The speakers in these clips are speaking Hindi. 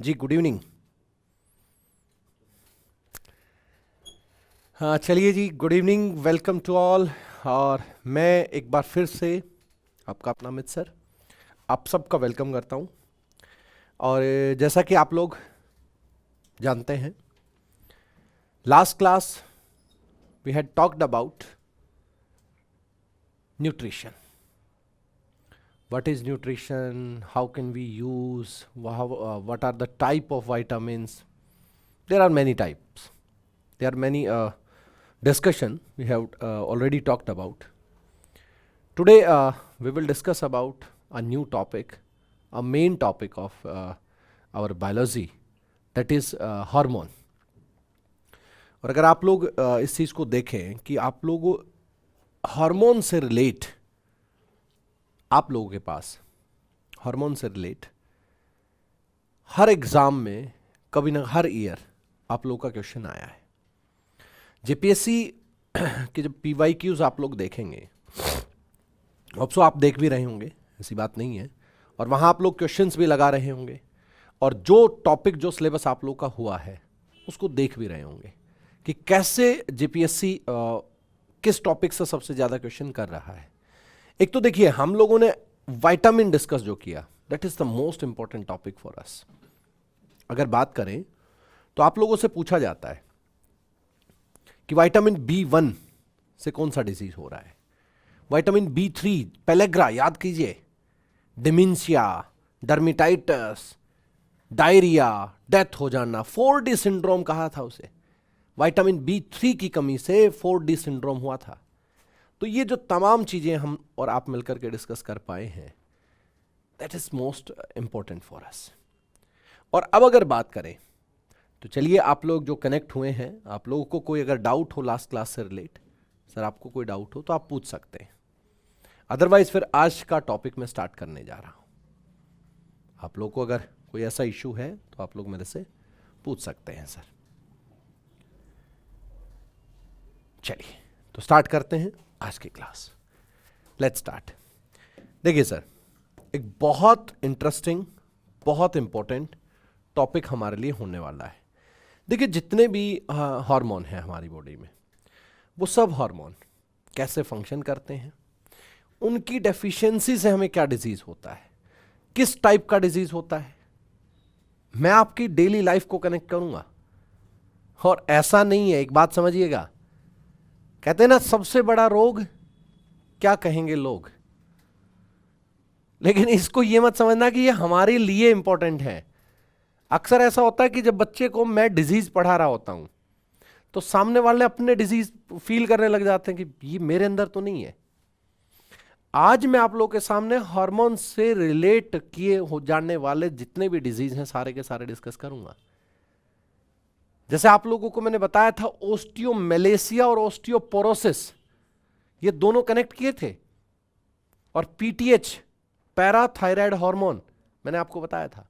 जी गुड इवनिंग। हाँ चलिए जी, good evening, welcome to all. और मैं एक बार फिर से आपका अपना अमित सर आप सबका वेलकम करता हूँ। और जैसा कि आप लोग जानते हैं, last class we had talked about nutrition. What is nutrition, how can we use, what are the type of vitamins. There are many types. There are many discussion we have already talked about. Today we will discuss about a new topic, a main topic of our biology, that is hormone. और अगर आप लोग इस चीज़ को देखें कि आप लोग हार्मोन से रिलेट, आप लोगों के पास हार्मोन से रिलेट हर एग्ज़ाम में कभी ना हर ईयर आप लोगों का क्वेश्चन आया है। जेपीएससी के जब पीवाईक्यूज आप लोग देखेंगे, ऑप्सो आप देख भी रहे होंगे, ऐसी बात नहीं है, और वहाँ आप लोग क्वेश्चंस भी लगा रहे होंगे, और जो टॉपिक जो सिलेबस आप लोग का हुआ है उसको देख भी रहे होंगे कि कैसे जेपीएससी किस टॉपिक से सबसे ज़्यादा क्वेश्चन कर रहा है। एक तो देखिए, हम लोगों ने विटामिन डिस्कस जो किया, that is the most important topic for us. अगर बात करें तो आप लोगों से पूछा जाता है कि विटामिन B1 से कौन सा डिजीज हो रहा है, विटामिन B3 पेलेग्रा याद कीजिए, डिमेंशिया, डर्मेटाइटिस, डायरिया, डेथ हो जाना, 4D सिंड्रोम कहा था उसे। विटामिन B3 की कमी से 4D सिंड्रोम हुआ था। तो ये जो तमाम चीजें हम और आप मिलकर के डिस्कस कर पाए हैं, that is most important for us. और अब अगर बात करें तो चलिए, आप लोग जो कनेक्ट हुए हैं, आप लोगों को कोई अगर डाउट हो लास्ट क्लास से रिलेट, सर आपको कोई डाउट हो तो आप पूछ सकते हैं। अदरवाइज फिर आज का टॉपिक मैं स्टार्ट करने जा रहा हूं। आप लोगों को अगर कोई ऐसा इशू है तो आप लोग मेरे से पूछ सकते हैं सर। चलिए तो स्टार्ट करते हैं आज की क्लास। Let's start. देखिए सर, एक बहुत इंटरेस्टिंग, बहुत इंपॉर्टेंट टॉपिक हमारे लिए होने वाला है। देखिए, जितने भी हार्मोन हैं हमारी बॉडी में, वो सब हार्मोन कैसे फंक्शन करते हैं, उनकी डेफिशिएंसी से हमें क्या डिजीज होता है, किस टाइप का डिजीज होता है, मैं आपकी डेली लाइफ को कनेक्ट करूंगा। और ऐसा नहीं है, एक बात समझिएगा, कहते हैं ना सबसे बड़ा रोग क्या कहेंगे लोग, लेकिन इसको ये मत समझना कि ये हमारे लिए इंपॉर्टेंट है। अक्सर ऐसा होता है कि जब बच्चे को मैं डिजीज पढ़ा रहा होता हूं तो सामने वाले अपने डिजीज फील करने लग जाते हैं कि ये मेरे अंदर तो नहीं है। आज मैं आप लोगों के सामने हार्मोन से रिलेट किए हो जाने वाले जितने भी डिजीज हैं सारे के सारे डिस्कस करूंगा। जैसे आप लोगों को मैंने बताया था, ओस्टियोमेलेसिया और ओस्टियोपोरोसिस ये दोनों कनेक्ट किए थे, और पीटीएच पैराथायराइड हार्मोन मैंने आपको बताया था।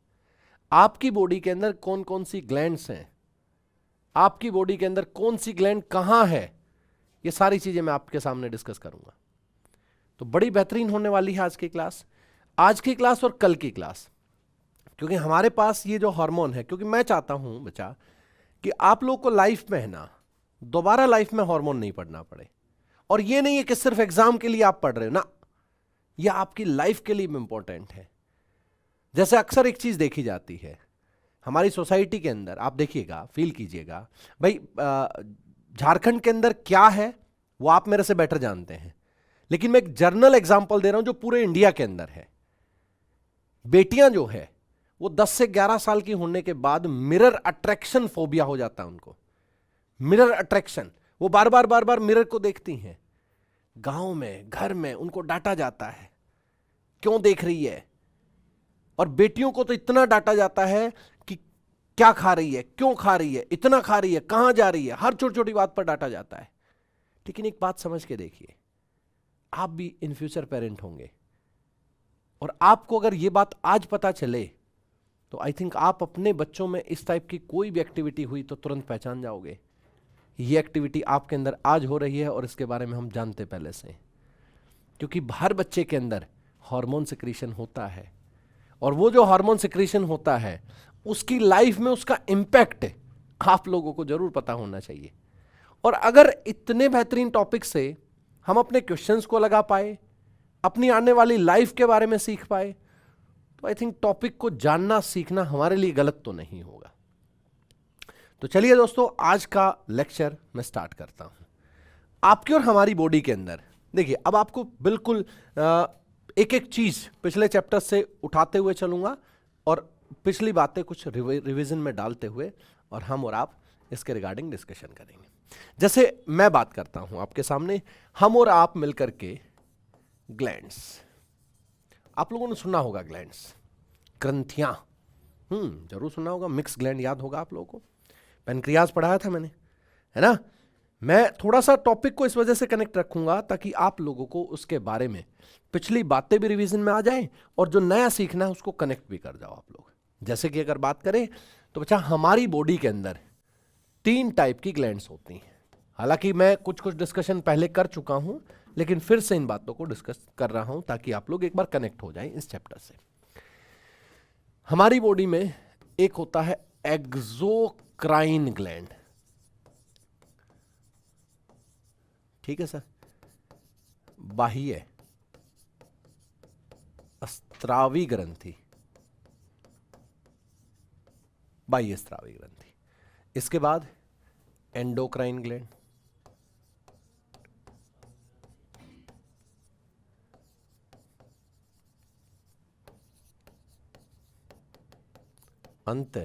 आपकी बॉडी के अंदर कौन कौन सी ग्लैंड्स हैं, आपकी बॉडी के अंदर कौन सी ग्लैंड कहां है, ये सारी चीजें मैं आपके सामने डिस्कस करूंगा। तो बड़ी बेहतरीन होने वाली है आज की क्लास, आज की क्लास और कल की क्लास, क्योंकि हमारे पास ये जो हार्मोन है, क्योंकि मैं चाहता हूं बच्चा कि आप लोग को लाइफ में है ना, दोबारा लाइफ में हार्मोन नहीं पढ़ना पड़े। और ये नहीं है कि सिर्फ एग्जाम के लिए आप पढ़ रहे हो ना, ये आपकी लाइफ के लिए भी इंपॉर्टेंट है। जैसे अक्सर एक चीज देखी जाती है हमारी सोसाइटी के अंदर, आप देखिएगा, फील कीजिएगा, भाई झारखंड के अंदर क्या है वो आप मेरे से बेटर जानते हैं, लेकिन मैं एक जर्नल एग्जांपल दे रहा हूं जो पूरे इंडिया के अंदर है। बेटियां जो है वो 10 से 11 साल की होने के बाद मिरर अट्रैक्शन फोबिया हो जाता है उनको। मिरर अट्रैक्शन, वो बार बार मिरर को देखती हैं। गांव में, घर में उनको डांटा जाता है, क्यों देख रही है। और बेटियों को तो इतना डांटा जाता है कि क्या खा रही है, क्यों खा रही है, इतना खा रही है, कहां जा रही है, हर छोटी छोटी बात पर डांटा जाता है। लेकिन एक बात समझ के देखिए, आप भी इन फ्यूचर पेरेंट होंगे, और आपको अगर ये बात आज पता चले तो आई थिंक आप अपने बच्चों में इस टाइप की कोई भी एक्टिविटी हुई तो तुरंत पहचान जाओगे ये एक्टिविटी आपके अंदर आज हो रही है, और इसके बारे में हम जानते पहले से, क्योंकि हर बच्चे के अंदर हार्मोन सिक्रीशन होता है। और वो जो हार्मोन सिक्रीशन होता है उसकी लाइफ में उसका इंपैक्ट आप लोगों को जरूर पता होना चाहिए। और अगर इतने बेहतरीन टॉपिक से हम अपने क्वेश्चंस को लगा पाए, अपनी आने वाली लाइफ के बारे में सीख पाए, तो आई थिंक टॉपिक को जानना सीखना हमारे लिए गलत तो नहीं होगा। तो चलिए दोस्तों, आज का लेक्चर मैं स्टार्ट करता हूं। आपकी और हमारी बॉडी के अंदर देखिए, अब आपको बिल्कुल एक एक चीज पिछले चैप्टर से उठाते हुए चलूंगा और पिछली बातें कुछ रिवीजन में डालते हुए, और हम और आप इसके रिगार्डिंग डिस्कशन करेंगे। जैसे मैं बात करता हूं आपके सामने, हम और आप मिलकर के ग्लैंड्स, आप लोगों ने सुना होगा ग्लैंड्स, ग्रंथियां, जरूर सुना होगा। मिक्स ग्लैंड याद होगा आप लोगों को, पेनक्रियाज पढ़ाया था मैंने, है ना। मैं थोड़ा सा टॉपिक को इस वजह से कनेक्ट रखूंगा ताकि आप लोगों को उसके बारे में पिछली बातें भी रिवीजन में आ जाएं और जो नया सीखना है उसको कनेक्ट भी कर जाओ आप लोग। जैसे कि अगर बात करें तो बच्चा, हमारी बॉडी के अंदर 3 टाइप की ग्लैंड्स होती हैं। हालांकि मैं कुछ कुछ डिस्कशन पहले कर चुका हूं, लेकिन फिर से इन बातों को डिस्कस कर रहा हूं ताकि आप लोग एक बार कनेक्ट हो जाएं इस चैप्टर से। हमारी बॉडी में एक होता है एक्सोक्राइन ग्लैंड, ठीक है सर, बाह्य स्त्रावी ग्रंथि, बाह्य स्त्रावी ग्रंथि। इसके बाद एंडोक्राइन ग्लैंड, अंत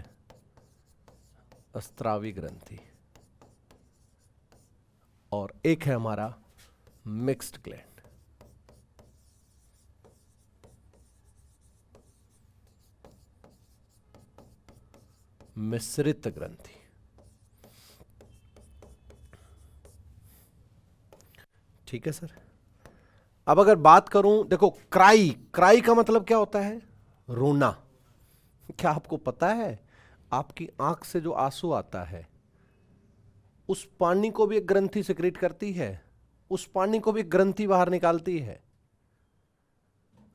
स्त्रावी ग्रंथि, और एक है हमारा मिक्स्ड ग्लैंड, मिश्रित ग्रंथि। ठीक है सर। अब अगर बात करूं, देखो, क्राई, क्राई का मतलब क्या होता है? रोना। क्या आपको पता है आपकी आंख से जो आंसू आता है उस पानी को भी एक ग्रंथि सिक्रीट करती है, उस पानी को भी एक ग्रंथि बाहर निकालती है।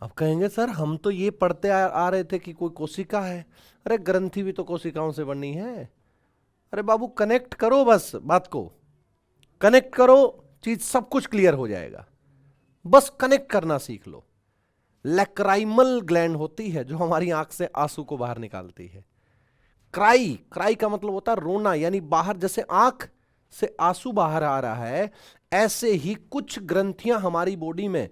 अब कहेंगे सर हम तो ये पढ़ते आ रहे थे कि कोई कोशिका है। अरे ग्रंथि भी तो कोशिकाओं से बनी है। अरे बाबू कनेक्ट करो, बस बात को कनेक्ट करो, चीज सब कुछ क्लियर हो जाएगा। बस कनेक्ट करना सीख लो। लैक्राइमल ग्लैंड होती है जो हमारी आंख से आंसू को बाहर निकालती है। क्राई, क्राई का मतलब होता है रोना, यानी बाहर जैसे आंख से आंसू बाहर आ रहा है, ऐसे ही कुछ ग्रंथियां हमारी बॉडी में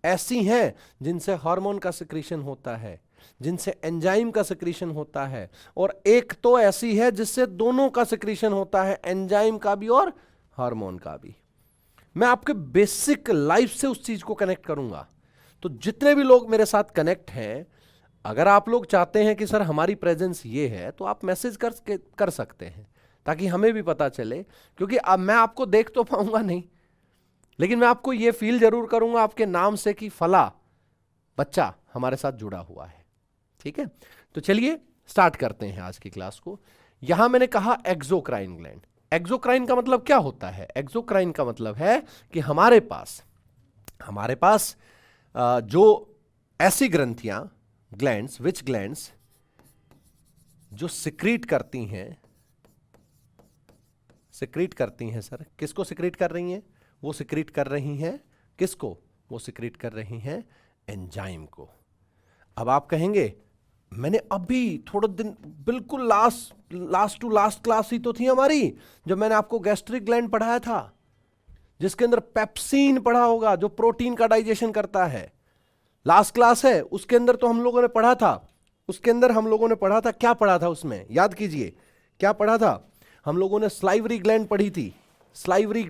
ऐसी हैं जिनसे हार्मोन का सिक्रीशन होता है, जिनसे एंजाइम का सिक्रीशन होता है, और एक तो ऐसी है जिससे दोनों का सिक्रीशन होता है, एंजाइम का भी और हार्मोन का भी। मैं आपके बेसिक लाइफ से उस चीज को कनेक्ट करूंगा। तो जितने भी लोग मेरे साथ कनेक्ट हैं, अगर आप लोग चाहते हैं कि सर हमारी प्रेजेंस ये है, तो आप मैसेज कर सकते हैं ताकि हमें भी पता चले। क्योंकि अब मैं आपको देख तो पाऊंगा नहीं, लेकिन मैं आपको ये फील जरूर करूंगा आपके नाम से कि फला बच्चा हमारे साथ जुड़ा हुआ है। ठीक है, तो चलिए स्टार्ट करते हैं आज की क्लास को। यहां मैंने कहा एक्सोक्राइन ग्लैंड। एक्सोक्राइन का मतलब क्या होता है? एक्सोक्राइन का मतलब है कि हमारे पास जो ऐसी ग्रंथियां, ग्लैंड्स, विच ग्लैंड्स जो सिक्रीट करती हैं सर, किसको सिक्रीट कर रही हैं? वो सिक्रीट कर रही हैं किसको? वो सिक्रीट कर रही हैं एंजाइम को। अब आप कहेंगे मैंने अभी थोड़े दिन, बिल्कुल लास्ट टू लास्ट क्लास ही तो थी हमारी, जो मैंने आपको गैस्ट्रिक ग्लैंड पढ़ाया था, जिसके अंदर पेप्सिन पढ़ा होगा जो प्रोटीन का डाइजेशन करता है। लास्ट क्लास है, उसके अंदर तो हम लोगों ने पढ़ा था, क्या पढ़ा था उसमें? याद कीजिए क्या पढ़ा था हम लोगों ने? स्लाइवरी ग्लैंड पढ़ी थी। स्लाइवरी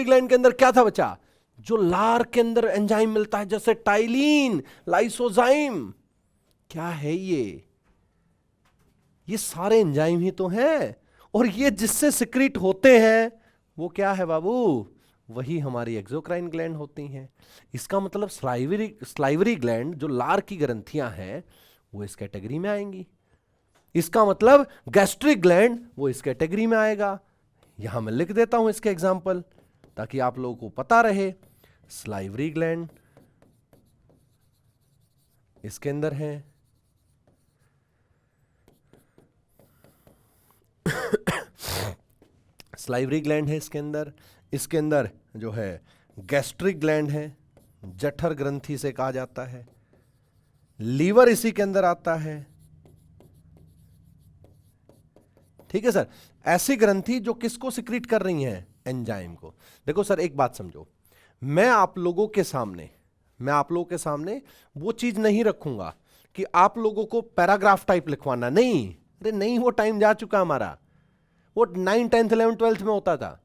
ग्लैंड के अंदर क्या था बच्चा? जो लार के अंदर एंजाइम मिलता है, जैसे टाइलिन, लाइसोजाइम। क्या है ये सारे एंजाइम ही तो हैं, और ये जिससे सिक्रीट होते हैं वो क्या है बाबू? वही हमारी एक्सोक्राइन ग्लैंड होती हैं। इसका मतलब स्लाइवरी ग्लैंड जो लार की ग्रंथियां हैं वो इस कैटेगरी में आएंगी। इसका मतलब गैस्ट्रिक ग्लैंड वो इस कैटेगरी में आएगा। यहां मैं लिख देता हूं इसके एग्जाम्पल ताकि आप लोगों को पता रहे। स्लाइवरी ग्लैंड इसके अंदर है, सलाइवरी ग्लैंड है इसके अंदर जो है गैस्ट्रिक ग्लैंड है, जठर ग्रंथि से कहा जाता है, लीवर इसी के अंदर आता है। ठीक है सर, ऐसी ग्रंथि जो किसको सिक्रीट कर रही हैं, एंजाइम को। देखो सर एक बात समझो, मैं आप लोगों के सामने वो चीज नहीं रखूंगा कि आप लोगों को पैराग्राफ टाइप लिखवाना, नहीं, अरे नहीं, वो टाइम जा चुका हमारा, वो 9, 10th, 11th, 12th में होता था।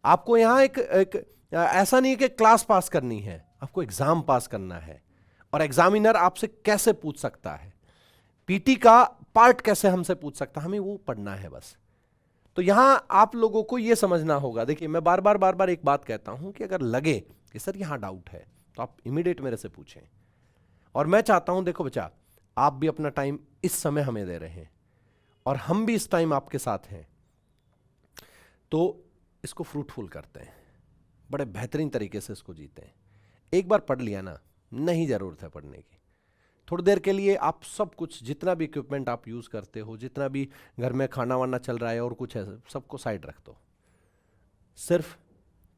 आपको यहां एक ऐसा नहीं कि क्लास पास करनी है, आपको एग्जाम पास करना है। और एग्जामिनर आपसे कैसे पूछ सकता है, पीटी का पार्ट कैसे हमसे पूछ सकता है, हमें वो पढ़ना है बस। तो यहां आप लोगों को यह समझना होगा। देखिए मैं बार बार एक बात कहता हूं कि अगर लगे कि सर यहां डाउट है तो आप इमीडिएट मेरे से पूछें। और मैं चाहता हूं, देखो बच्चा, आप भी अपना टाइम इस समय हमें दे रहे हैं और हम भी इस टाइम आपके साथ हैं, तो इसको फ्रूटफुल करते हैं, बड़े बेहतरीन तरीके से इसको जीते हैं। एक बार पढ़ लिया ना, नहीं जरूरत है पढ़ने की। थोड़ी देर के लिए आप सब कुछ, जितना भी इक्विपमेंट आप यूज करते हो, जितना भी घर में खाना वाना चल रहा है और कुछ है, सबको साइड रख दो, सिर्फ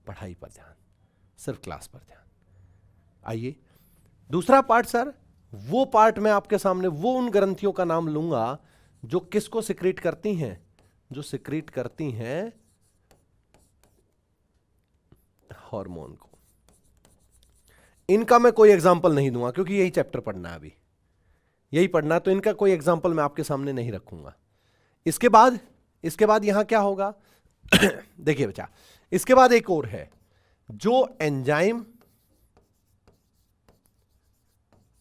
पढ़ाई पर ध्यान, सिर्फ क्लास पर ध्यान। आइए दूसरा पार्ट सर, वो पार्ट मैं आपके सामने वो उन ग्रंथियों का नाम लूंगा जो किसको सिक्रीट करती हैं, जो सिक्रीट करती हैं हार्मोन को। इनका मैं कोई एग्जांपल नहीं दूंगा क्योंकि यही चैप्टर पढ़ना है, अभी यही पढ़ना, तो इनका कोई एग्जांपल मैं आपके सामने नहीं रखूंगा। इसके बाद यहां क्या होगा देखिए बच्चा, इसके बाद एक और है जो एंजाइम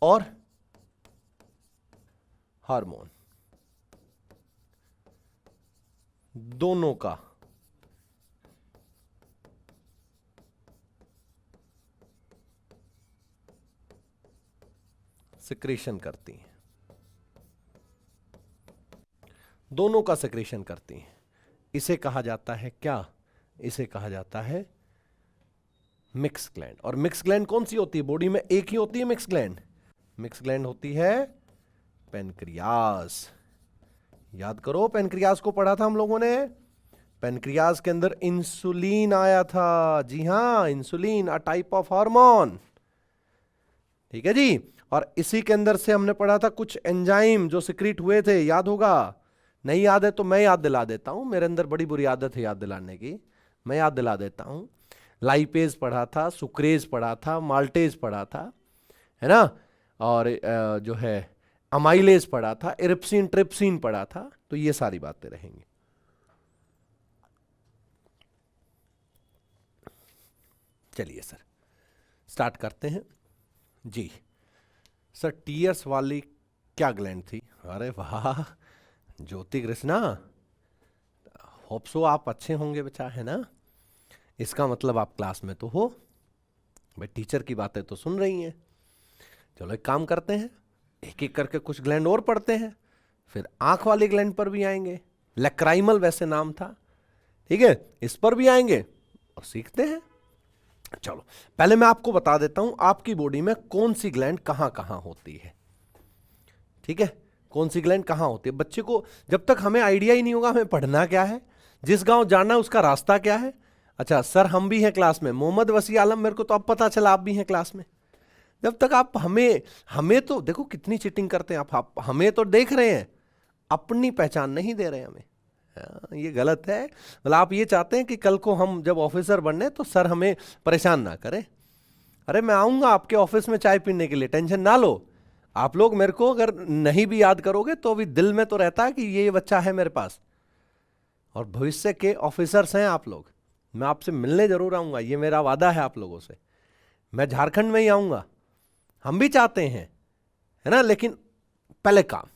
और हार्मोन दोनों का सिक्रेशन करती हैं, दोनों का सिक्रेशन करती हैं। इसे कहा जाता है क्या, इसे कहा जाता है मिक्स ग्लैंड। और मिक्स ग्लैंड कौन सी होती है, बॉडी में एक ही होती है मिक्स ग्लैंड, मिक्स ग्लैंड होती है पेनक्रियास। याद करो, पेनक्रियास को पढ़ा था हम लोगों ने, पेनक्रियास के अंदर इंसुलिन आया था। जी हां, insulin a type of hormone, ठीक है जी। और इसी के अंदर से हमने पढ़ा था कुछ एंजाइम जो सिक्रीट हुए थे, याद होगा। नहीं याद है तो मैं याद दिला देता हूं, मेरे अंदर बड़ी बुरी आदत है याद दिलाने की, मैं याद दिला देता हूं। लाइपेज पढ़ा था, सुक्रेज पढ़ा था, माल्टेज पढ़ा था, है ना, और जो है अमाइलेज पढ़ा था, इरिप्सिन ट्रिप्सिन पढ़ा था। तो ये सारी बातें रहेंगी। चलिए सर स्टार्ट करते हैं जी। सर टीयर्स वाली क्या ग्लैंड थी, अरे वाह ज्योति कृष्णा, होप सो आप अच्छे होंगे बच्चा, है ना। इसका मतलब आप क्लास में तो हो भाई, टीचर की बातें तो सुन रही हैं। चलो एक काम करते हैं, एक एक करके कुछ ग्लैंड और पढ़ते हैं, फिर आंख वाली ग्लैंड पर भी आएंगे, लैक्राइमल वैसे नाम था, ठीक है, इस पर भी आएंगे और सीखते हैं। चलो पहले मैं आपको बता देता हूं आपकी बॉडी में कौन सी ग्लैंड कहां कहां होती है, ठीक है, कौन सी ग्लैंड कहां होती है। बच्चे को जब तक हमें आइडिया ही नहीं होगा हमें पढ़ना क्या है, जिस गांव जाना है उसका रास्ता क्या है। अच्छा सर हम भी हैं क्लास में, मोहम्मद वसी आलम, मेरे को तो अब पता चला आप भी हैं क्लास में। जब तक आप हमें तो देखो कितनी चीटिंग करते हैं आप हमें तो देख रहे हैं, अपनी पहचान नहीं दे रहे हमें। ये गलत है। मतलब आप ये चाहते हैं कि कल को हम जब ऑफिसर बनने तो सर हमें परेशान ना करें। अरे मैं आऊंगा आपके ऑफिस में चाय पीने के लिए, टेंशन ना लो। आप लोग मेरे को अगर नहीं भी याद करोगे तो भी दिल में तो रहता है कि ये बच्चा है मेरे पास, और भविष्य के ऑफिसर्स हैं आप लोग। मैं आपसे मिलने जरूर आऊंगा, ये मेरा वादा है आप लोगों से। मैं झारखंड में ही आऊंगा, हम भी चाहते हैं, है ना। लेकिन पहले काम,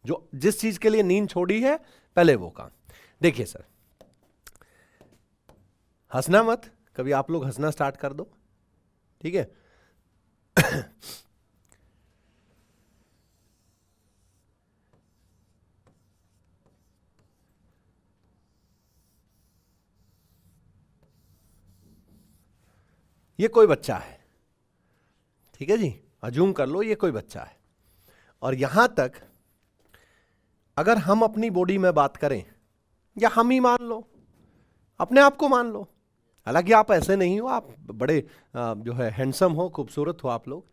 जो जिस चीज के लिए नींद छोड़ी है पहले वो काम। देखिए सर हंसना मत, कभी आप लोग हंसना स्टार्ट कर दो, ठीक है। ये कोई बच्चा है, ठीक है जी, अज्यूम कर लो ये कोई बच्चा है। और यहां तक अगर हम अपनी बॉडी में बात करें, या हम ही मान लो, अपने आप को मान लो, हालांकि आप ऐसे नहीं हो, आप बड़े जो है हैंडसम हो, खूबसूरत हो आप लोग।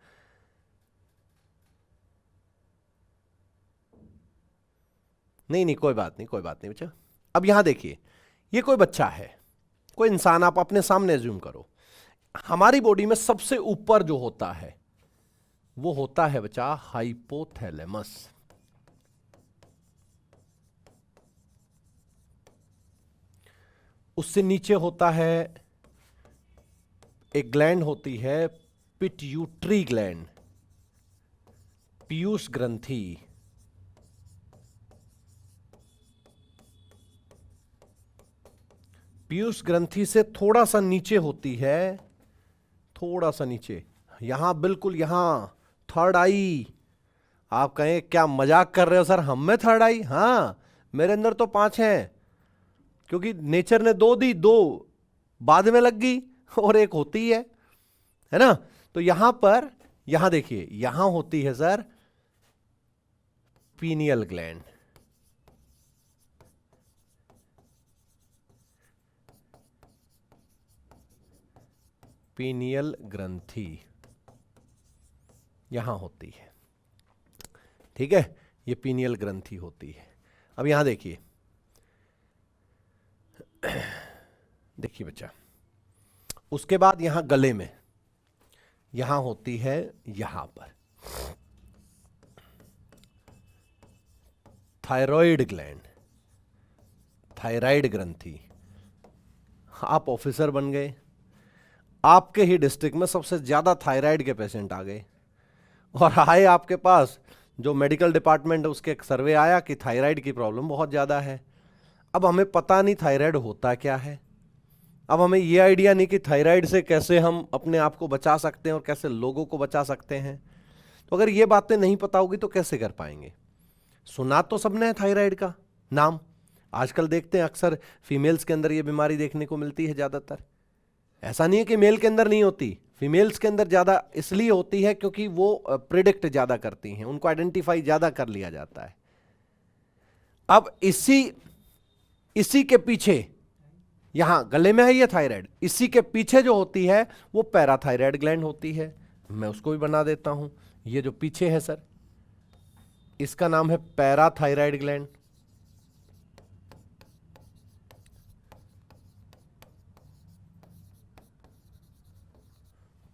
नहीं नहीं, कोई बात नहीं, कोई बात नहीं बच्चा। अब यहां देखिए, ये कोई बच्चा है, कोई इंसान आप अपने सामने एज्यूम करो। हमारी बॉडी में सबसे ऊपर जो होता है वो होता है बच्चा हाइपोथैलेमस। उससे नीचे होता है एक ग्लैंड होती है पिट्यूटरी ग्लैंड, पीयूष ग्रंथि। पीयूष ग्रंथि से थोड़ा सा नीचे होती है, थोड़ा सा नीचे, यहां बिल्कुल यहां थर्ड आई। आप कहें क्या मजाक कर रहे हो सर, हम में थर्ड आई? हाँ, मेरे अंदर तो 5 हैं, क्योंकि नेचर ने 2 दी, 2 बाद में लग गई और एक होती है ना। तो यहां पर, यहां देखिए, यहां होती है सर पीनियल ग्लैंड। पीनियल ग्रंथि यहां होती है, ठीक है, ये पीनियल ग्रंथि होती है। अब यहां देखिए, देखिए बच्चा, उसके बाद यहां गले में, यहां होती है, यहां पर थायराइड ग्लैंड, थायराइड ग्रंथि। आप ऑफिसर बन गए, आपके ही डिस्ट्रिक्ट में सबसे ज्यादा थायराइड के पेशेंट आ गए, और आए आपके पास, जो मेडिकल डिपार्टमेंट है उसके एक सर्वे आया कि थायराइड की प्रॉब्लम बहुत ज्यादा है। अब हमें पता नहीं थायराइड होता क्या है, अब हमें यह आइडिया नहीं कि थायराइड से कैसे हम अपने आप को बचा सकते हैं और कैसे लोगों को बचा सकते हैं। तो अगर ये बातें नहीं पता होगी तो कैसे कर पाएंगे। सुना तो सबने है थायराइड का नाम, आजकल देखते हैं अक्सर फीमेल्स के अंदर ये बीमारी देखने को मिलती है ज्यादातर। ऐसा नहीं है कि मेल के अंदर नहीं होती, फीमेल्स के अंदर ज्यादा इसलिए होती है क्योंकि वो प्रिडिक्ट ज्यादा करती हैं, उनको आइडेंटिफाई ज्यादा कर लिया जाता है। अब इसी के पीछे, यहां गले में है ये थायराइड, इसी के पीछे जो होती है वो पैराथायराइड ग्लैंड होती है। मैं उसको भी बना देता हूं, ये जो पीछे है सर, इसका नाम है पैराथायराइड ग्लैंड।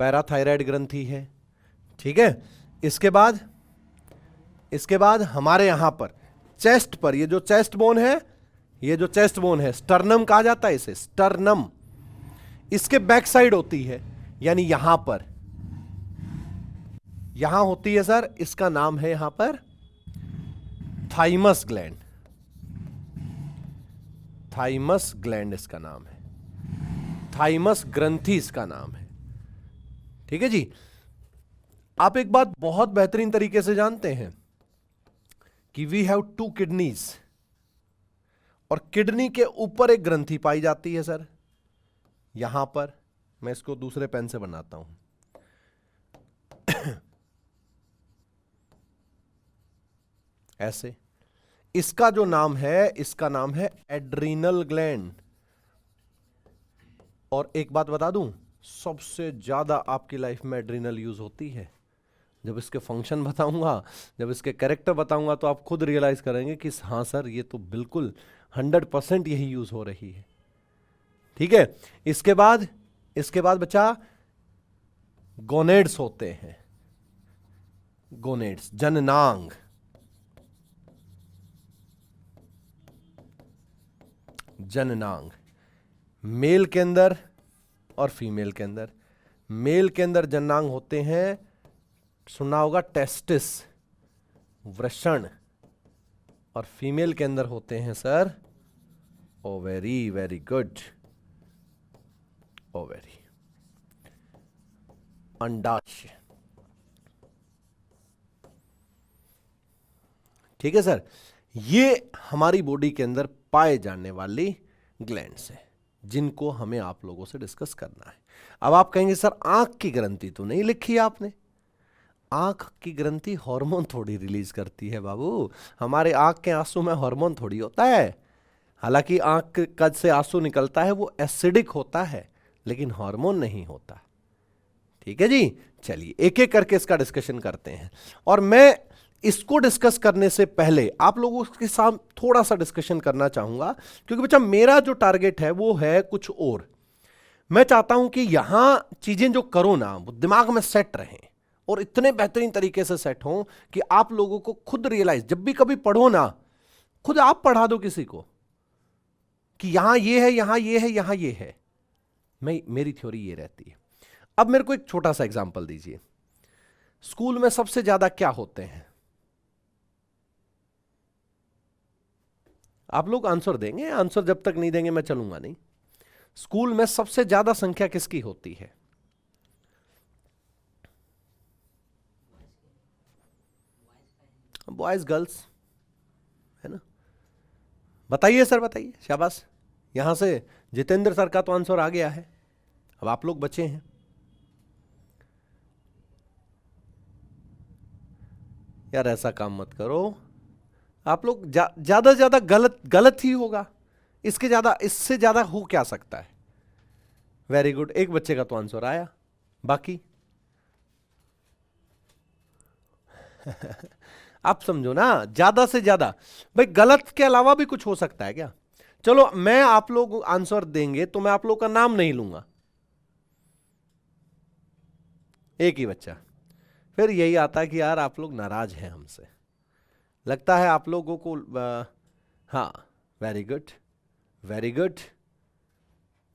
पैराथायराइड ग्रंथि है, ठीक है। इसके बाद हमारे यहां पर चेस्ट पर, ये जो चेस्ट बोन है, ये जो चेस्ट बोन है, स्टर्नम कहा जाता है इसे, स्टर्नम, इसके बैक साइड होती है, यानी यहां पर, यहां होती है सर, इसका नाम है यहां पर थाइमस ग्लैंड। थाइमस ग्लैंड इसका नाम है, थाइमस ग्रंथि इसका नाम है, ठीक है जी। आप एक बात बहुत बेहतरीन तरीके से जानते हैं कि वी हैव 2 किडनीज, और किडनी के ऊपर एक ग्रंथि पाई जाती है सर, यहां पर। मैं इसको दूसरे पेन से बनाता हूं, ऐसे। इसका जो नाम है, इसका नाम है एड्रीनल ग्लैंड। और एक बात बता दूं, सबसे ज्यादा आपकी लाइफ में एड्रीनल यूज होती है। जब इसके फंक्शन बताऊंगा, जब इसके कैरेक्टर बताऊंगा, तो आप खुद रियलाइज करेंगे कि हाँ सर, ये तो बिल्कुल 100% यही यूज हो रही है, ठीक है। इसके बाद बच्चा गोनेड्स होते हैं, गोनेड्स, जननांग। जननांग मेल के अंदर और फीमेल के अंदर, मेल के अंदर जननांग होते हैं, सुना होगा टेस्टिस, वृषण, और फीमेल के अंदर होते हैं sir ovary. Very good, ovary, अंडाशय, ठीक है सर। ये हमारी बॉडी के अंदर पाए जाने वाली ग्लैंड्स हैं, जिनको हमें आप लोगों से डिस्कस करना है। अब आप कहेंगे सर आंख की ग्रंथि तो नहीं लिखी आपने। आंख की ग्रंथि हार्मोन थोड़ी रिलीज करती है बाबू, हमारे आंख के आंसू में हार्मोन थोड़ी होता है। हालांकि आंख कद से आंसू निकलता है वो एसिडिक होता है, लेकिन हार्मोन नहीं होता। ठीक है जी, चलिए एक एक करके इसका डिस्कशन करते हैं। और मैं इसको डिस्कस करने से पहले आप लोगों के साथ थोड़ा सा डिस्कशन करना चाहूंगा, क्योंकि बच्चा मेरा जो टारगेट है वो है कुछ और। मैं चाहता हूं कि यहां चीजें जो करो ना वो दिमाग में सेट रहें, और इतने बेहतरीन तरीके से सेट हों कि आप लोगों को खुद रियलाइज, जब भी कभी पढ़ो ना, खुद आप पढ़ा दो किसी को कि यहां ये है, यहां ये है, यहां ये है। मेरी थ्योरी ये रहती है। अब मेरे को एक छोटा सा एग्जांपल दीजिए। स्कूल में सबसे ज्यादा क्या होते हैं? आप लोग आंसर देंगे, आंसर जब तक नहीं देंगे मैं चलूंगा नहीं। स्कूल में सबसे ज्यादा संख्या किसकी होती है? बॉयज गर्ल्स, है ना? बताइए सर, बताइए, शाबाश। यहां से जितेंद्र सर का तो आंसर आ गया है, अब आप लोग बचे हैं। यार ऐसा काम मत करो, आप लोग ज्यादा से ज्यादा गलत गलत ही होगा, इसके ज्यादा, इससे ज्यादा हो क्या सकता है? वेरी गुड, एक बच्चे का तो आंसर आया, बाकी आप समझो ना, ज्यादा से ज्यादा। भाई गलत के अलावा भी कुछ हो सकता है क्या? चलो मैं, आप लोग आंसर देंगे तो मैं आप लोग का नाम नहीं लूंगा, एक ही बच्चा। फिर यही आता है कि यार आप लोग नाराज हैं हमसे, लगता है आप लोगों को हाँ, वेरी गुड, वेरी गुड,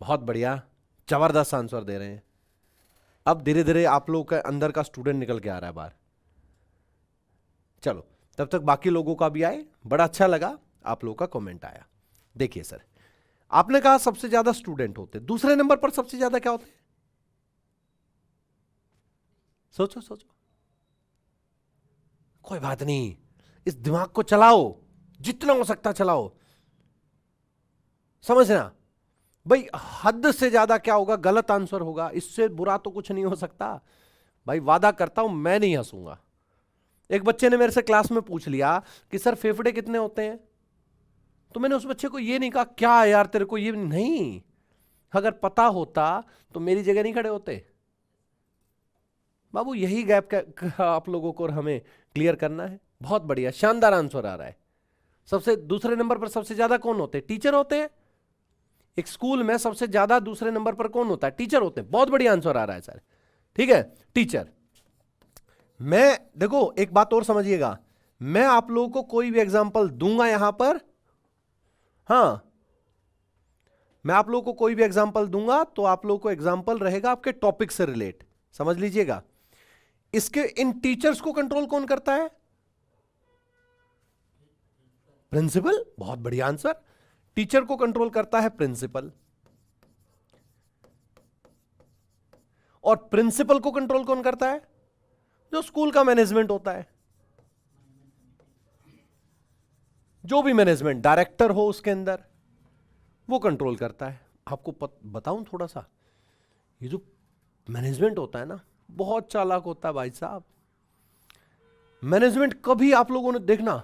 बहुत बढ़िया, जबरदस्त आंसर दे रहे हैं। अब धीरे धीरे आप लोग के अंदर का स्टूडेंट निकल के आ रहा है बाहर। चलो तब तक बाकी लोगों का भी आए, बड़ा अच्छा लगा आप लोगों का कमेंट आया। देखिए सर, आपने कहा सबसे ज्यादा स्टूडेंट होते, दूसरे नंबर पर सबसे ज्यादा क्या होते? सोचो सोचो, कोई बात नहीं, इस दिमाग को चलाओ, जितना हो सकता चलाओ, समझना। भाई हद से ज्यादा क्या होगा? गलत आंसर होगा, इससे बुरा तो कुछ नहीं हो सकता। भाई वादा करता हूं मैं नहीं हंसूंगा। एक बच्चे ने मेरे से क्लास में पूछ लिया कि सर फेफड़े कितने होते हैं, तो मैंने उस बच्चे को ये नहीं कहा क्या यार तेरे को ये नहीं, अगर पता होता तो मेरी जगह नहीं खड़े होते। बाबू यही गैप आप लोगों को और हमें क्लियर करना है। बहुत बढ़िया, शानदार आंसर आ रहा है। सबसे दूसरे नंबर पर सबसे ज्यादा कौन होते हैं? टीचर होते हैं। एक स्कूल में सबसे ज्यादा दूसरे नंबर पर कौन होता है? टीचर होते हैं। बहुत बढ़िया आंसर आ रहा है सर, ठीक है, टीचर। मैं देखो एक बात और समझिएगा, मैं आप लोगों को कोई भी एग्जांपल दूंगा यहां पर, हां, मैं आप लोगों को कोई भी एग्जांपल दूंगा तो आप लोगों को एग्जांपल रहेगा आपके टॉपिक से रिलेट, समझ लीजिएगा। इसके इन टीचर्स को कंट्रोल कौन करता है? प्रिंसिपल। बहुत बढ़िया आंसर, टीचर को कंट्रोल करता है प्रिंसिपल। और प्रिंसिपल को कंट्रोल कौन करता है? जो स्कूल का मैनेजमेंट होता है, जो भी मैनेजमेंट, डायरेक्टर हो उसके अंदर, वो कंट्रोल करता है। आपको बताऊं थोड़ा सा, ये जो मैनेजमेंट होता है ना, बहुत चालाक होता है भाई साहब। मैनेजमेंट कभी, आप लोगों ने देखना,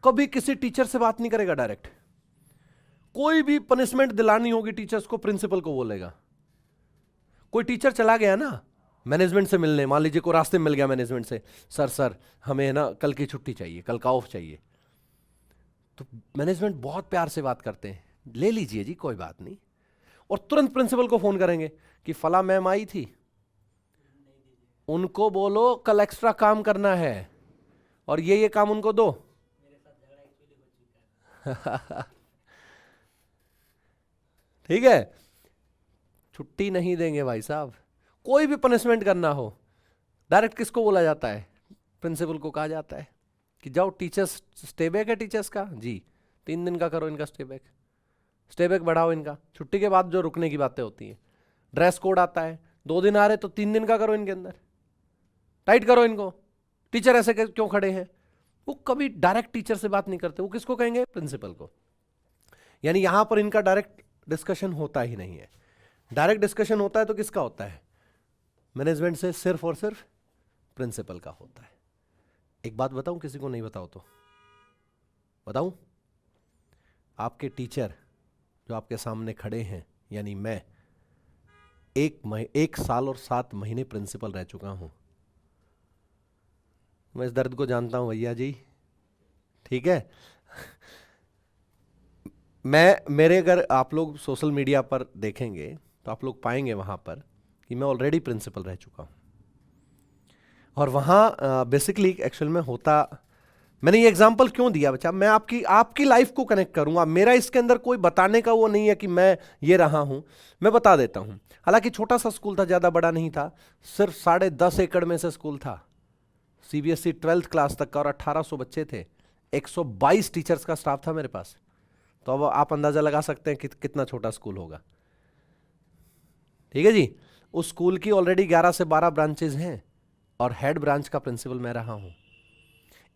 कभी किसी टीचर से बात नहीं करेगा डायरेक्ट। कोई भी पनिशमेंट दिलानी होगी टीचर्स को, प्रिंसिपल को बोलेगा। कोई टीचर चला गया ना मैनेजमेंट से मिलने, मान लीजिए को रास्ते में मिल गया मैनेजमेंट से, सर हमें ना कल की छुट्टी चाहिए, कल का ऑफ चाहिए, तो मैनेजमेंट बहुत प्यार से बात करते हैं, ले लीजिए जी कोई बात नहीं, और तुरंत प्रिंसिपल को फोन करेंगे कि फला मैम आई थी, उनको बोलो कल एक्स्ट्रा काम करना है और ये काम उनको दो। ठीक है, छुट्टी नहीं देंगे भाई साहब। कोई भी पनिशमेंट करना हो, डायरेक्ट किसको बोला जाता है? प्रिंसिपल को कहा जाता है कि जाओ टीचर्स, स्टे बैक है टीचर्स का जी, 3 दिन का करो इनका स्टे बैक बढ़ाओ इनका, छुट्टी के बाद जो रुकने की बातें होती हैं। ड्रेस कोड आता है, 2 दिन आ रहे तो 3 दिन का करो इनके अंदर, टाइट करो इनको, टीचर ऐसे क्यों खड़े हैं? वो कभी डायरेक्ट टीचर से बात नहीं करते, वो किसको कहेंगे? प्रिंसिपल को। यानी यहां पर इनका डायरेक्ट डिस्कशन होता ही नहीं है। डायरेक्ट डिस्कशन होता है तो किसका होता है? मैनेजमेंट से सिर्फ और सिर्फ प्रिंसिपल का होता है। एक बात बताऊं, किसी को नहीं बताओ तो बताऊं, आपके टीचर जो आपके सामने खड़े हैं, यानी मैं 1 साल और 7 महीने प्रिंसिपल रह चुका हूं। मैं इस दर्द को जानता हूं भैया जी, ठीक है। मेरे अगर आप लोग सोशल मीडिया पर देखेंगे तो आप लोग पाएंगे वहां पर कि मैं ऑलरेडी प्रिंसिपल रह चुका हूं। और वहां बेसिकली एक्चुअल में होता, मैंने ये एग्जांपल क्यों दिया बच्चा, मैं आपकी लाइफ को कनेक्ट करूंगा। मेरा इसके अंदर कोई बताने का वो नहीं है कि मैं ये रहा हूं, मैं बता देता हूं। हालांकि छोटा सा स्कूल था, ज्यादा बड़ा नहीं था, सिर्फ 10.5 एकड़ में से स्कूल था, सीबीएसई 12th क्लास तक का, और 1800 बच्चे थे, 122 टीचर्स का स्टाफ था मेरे पास। तो अब आप अंदाजा लगा सकते हैं कि कितना छोटा स्कूल होगा, ठीक है जी। उस स्कूल की ऑलरेडी 11 से 12 ब्रांचेज हैं और हेड ब्रांच का प्रिंसिपल मैं रहा हूं।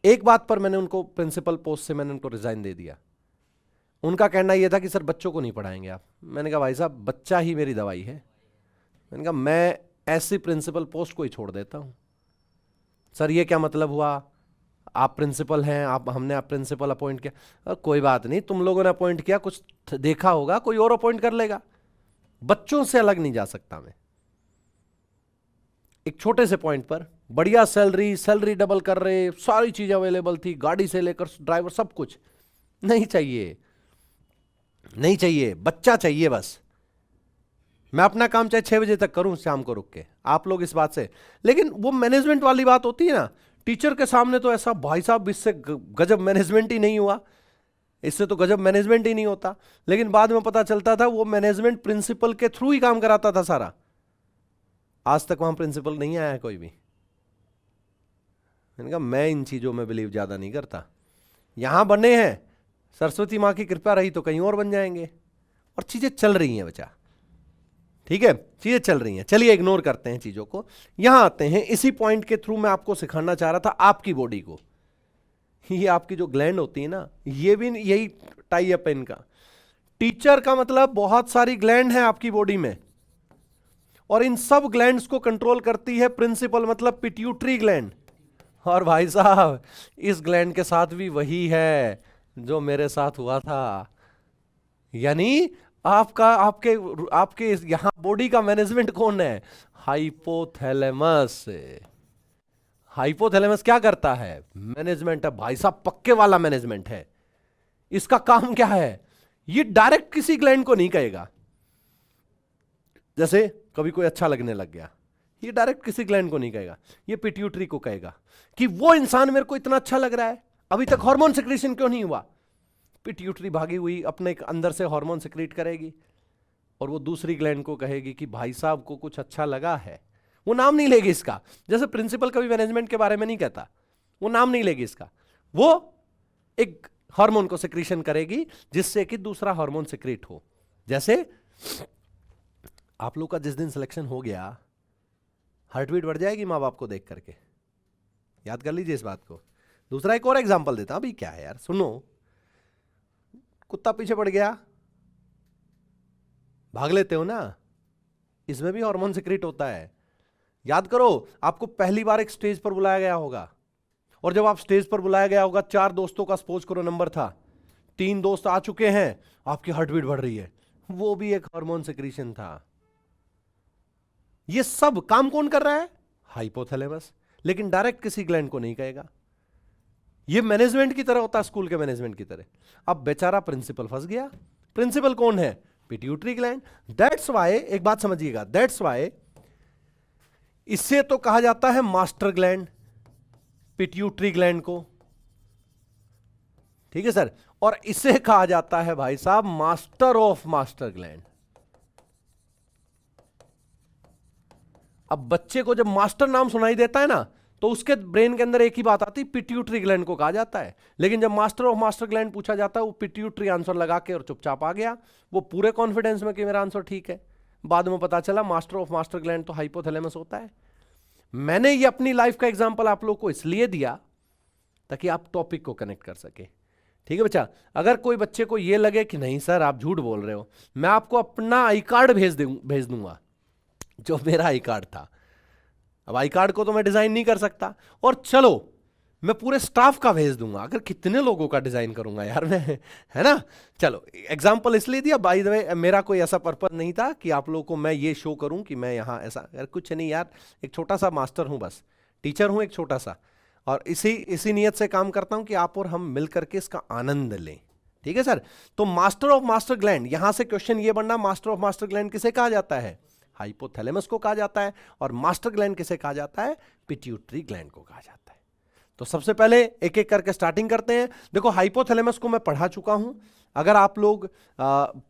एक बात पर मैंने उनको प्रिंसिपल पोस्ट से मैंने उनको रिजाइन दे दिया। उनका कहना यह था कि सर बच्चों को नहीं पढ़ाएंगे आप। मैंने कहा भाई साहब बच्चा ही मेरी दवाई है। मैंने कहा मैं ऐसी प्रिंसिपल पोस्ट को ही छोड़ देता हूं। सर ये क्या मतलब हुआ, आप प्रिंसिपल हैं, हमने आप प्रिंसिपल अपॉइंट किया। कोई बात नहीं, तुम लोगों ने अपॉइंट किया, कुछ देखा होगा, कोई और अपॉइंट कर लेगा। बच्चों से अलग नहीं जा सकता मैं। एक छोटे से पॉइंट पर बढ़िया सैलरी डबल कर रहे, सारी चीजें अवेलेबल थी, गाड़ी से लेकर ड्राइवर सब कुछ। नहीं चाहिए, नहीं चाहिए, बच्चा चाहिए बस। मैं अपना काम चाहे 6 बजे तक करूं, शाम को रुक के, आप लोग इस बात से। लेकिन वो मैनेजमेंट वाली बात होती है ना, टीचर के सामने तो ऐसा भाई साहब इससे गजब मैनेजमेंट ही नहीं हुआ, इससे तो गजब मैनेजमेंट ही नहीं होता। लेकिन बाद में पता चलता था वो मैनेजमेंट प्रिंसिपल के थ्रू ही काम कराता था सारा। आज तक वहां प्रिंसिपल नहीं आया है कोई भी। मैंने कहा मैं इन चीजों में बिलीव ज्यादा नहीं करता। यहां बने हैं, सरस्वती मां की कृपा रही तो कहीं और बन जाएंगे। और चीजें चल रही हैं बच्चा, ठीक है, चीजें चल रही हैं। चलिए इग्नोर करते हैं चीजों को, यहां आते हैं। इसी पॉइंट के थ्रू मैं आपको सिखाना चाह रहा था आपकी बॉडी को। ये आपकी जो ग्लैंड होती है ना, ये भी यही टाई अप है इनका। टीचर का मतलब बहुत सारी ग्लैंड है आपकी बॉडी में, और इन सब ग्लैंड्स को कंट्रोल करती है प्रिंसिपल, मतलब पिट्यूटरी ग्लैंड। और भाई साहब इस ग्लैंड के साथ भी वही है जो मेरे साथ हुआ था। यानी आपके आपके यहां बॉडी का मैनेजमेंट कौन है? हाइपोथैलेमस। हाइपोथैलेमस क्या करता है? मैनेजमेंट है भाई साहब, पक्के वाला मैनेजमेंट है। इसका काम क्या है? ये डायरेक्ट किसी ग्लैंड को नहीं कहेगा। जैसे कभी कोई अच्छा लगने लग गया, ये डायरेक्ट किसी ग्लैंड को नहीं कहेगा, ये पिट्यूटरी को कहेगा कि वो इंसान मेरे को इतना अच्छा लग रहा है, अभी तक हार्मोन सिक्रीशन क्यों नहीं हुआ? पिट्यूटरी भागी हुई अपने अंदर से हार्मोन सिक्रीट करेगी, और वो दूसरी ग्लैंड को कहेगी कि भाई साहब को कुछ अच्छा लगा है। वो नाम नहीं लेगी इसका, जैसे प्रिंसिपल कभी मैनेजमेंट के बारे में नहीं कहता, वो नाम नहीं लेगी इसका, वो एक हार्मोन को सिक्रीशन करेगी जिससे कि दूसरा हार्मोन सिक्रीट हो। जैसे आप लोग का जिस दिन सिलेक्शन हो गया, हार्टबीट बढ़ जाएगी मां बाप को देख करके, याद कर लीजिए इस बात को। दूसरा एक और एग्जांपल देता हूं। अभी क्या है यार, सुनो, कुत्ता पीछे पड़ गया, भाग लेते हो ना, इसमें भी हार्मोन सिक्रीट होता है। याद करो, आपको पहली बार एक स्टेज पर बुलाया गया होगा, और जब आप स्टेज पर बुलाया गया होगा, 4 दोस्तों का सपोज करो नंबर था, 3 दोस्त आ चुके हैं, आपकी हार्टबीट बढ़ रही है, वो भी एक हार्मोन सिक्रीशन था। ये सब काम कौन कर रहा है? हाइपोथैलेमस। लेकिन डायरेक्ट किसी ग्लैंड को नहीं कहेगा। ये मैनेजमेंट की तरह होता है, स्कूल के मैनेजमेंट की तरह। अब बेचारा प्रिंसिपल फंस गया। प्रिंसिपल कौन है? Pituitary gland. दैट्स वाई, एक बात समझिएगा, दैट्स वाई इससे तो कहा जाता है मास्टर ग्लैंड, पिट्यूटरी ग्लैंड को, ठीक है सर। और इसे कहा जाता है भाई साहब मास्टर ऑफ मास्टर ग्लैंड। अब बच्चे को जब मास्टर नाम सुनाई देता है ना, तो उसके ब्रेन के अंदर एक ही बात आती है, पिट्यूटरी ग्लैंड को कहा जाता है। लेकिन जब मास्टर ऑफ मास्टर ग्लैंड पूछा जाता है, वो पिट्यूटरी आंसर लगा के और चुपचाप आ गया, वो पूरे कॉन्फिडेंस में कि मेरा आंसर ठीक है। बाद में पता चला मास्टर ऑफ मास्टर ग्लैंड तो हाइपोथैलेमस होता है। मैंने ये अपनी लाइफ का एग्जांपल आप लोग को इसलिए दिया ताकि आप टॉपिक को कनेक्ट कर सके, ठीक है बच्चा। अगर कोई बच्चे को ये लगे कि नहीं सर आप झूठ बोल रहे हो, मैं आपको अपना आई कार्ड भेज दूंगा, जो मेरा आई कार्ड था। अब आई कार्ड को तो मैं डिजाइन नहीं कर सकता, और चलो मैं पूरे स्टाफ का भेज दूंगा, अगर कितने लोगों का डिजाइन करूंगा यार मैं, है ना। चलो एग्जांपल इसलिए दिया, बाय द वे मेरा कोई ऐसा पर्पस नहीं था कि आप लोगों को मैं ये शो करूं कि मैं यहाँ ऐसा यार कुछ नहीं यार, एक छोटा सा मास्टर हूं, बस टीचर हूं एक छोटा सा, और इसी इसी नियत से काम करता हूं कि आप और हम मिल करके इसका आनंद लें। ठीक है सर। तो मास्टर ऑफ मास्टर ग्लैंड, यहां से क्वेश्चन ये बनना, मास्टर ऑफ मास्टर ग्लैंड किसे कहा जाता है? हाइपोथैलेमस को कहा जाता है। और मास्टर ग्लैंड किसे कहा जाता है? पिट्यूटरी ग्लैंड को कहा जाता है। तो सबसे पहले एक एक करके स्टार्टिंग करते हैं। देखो हाइपोथैलेमस को मैं पढ़ा चुका हूं, अगर आप लोग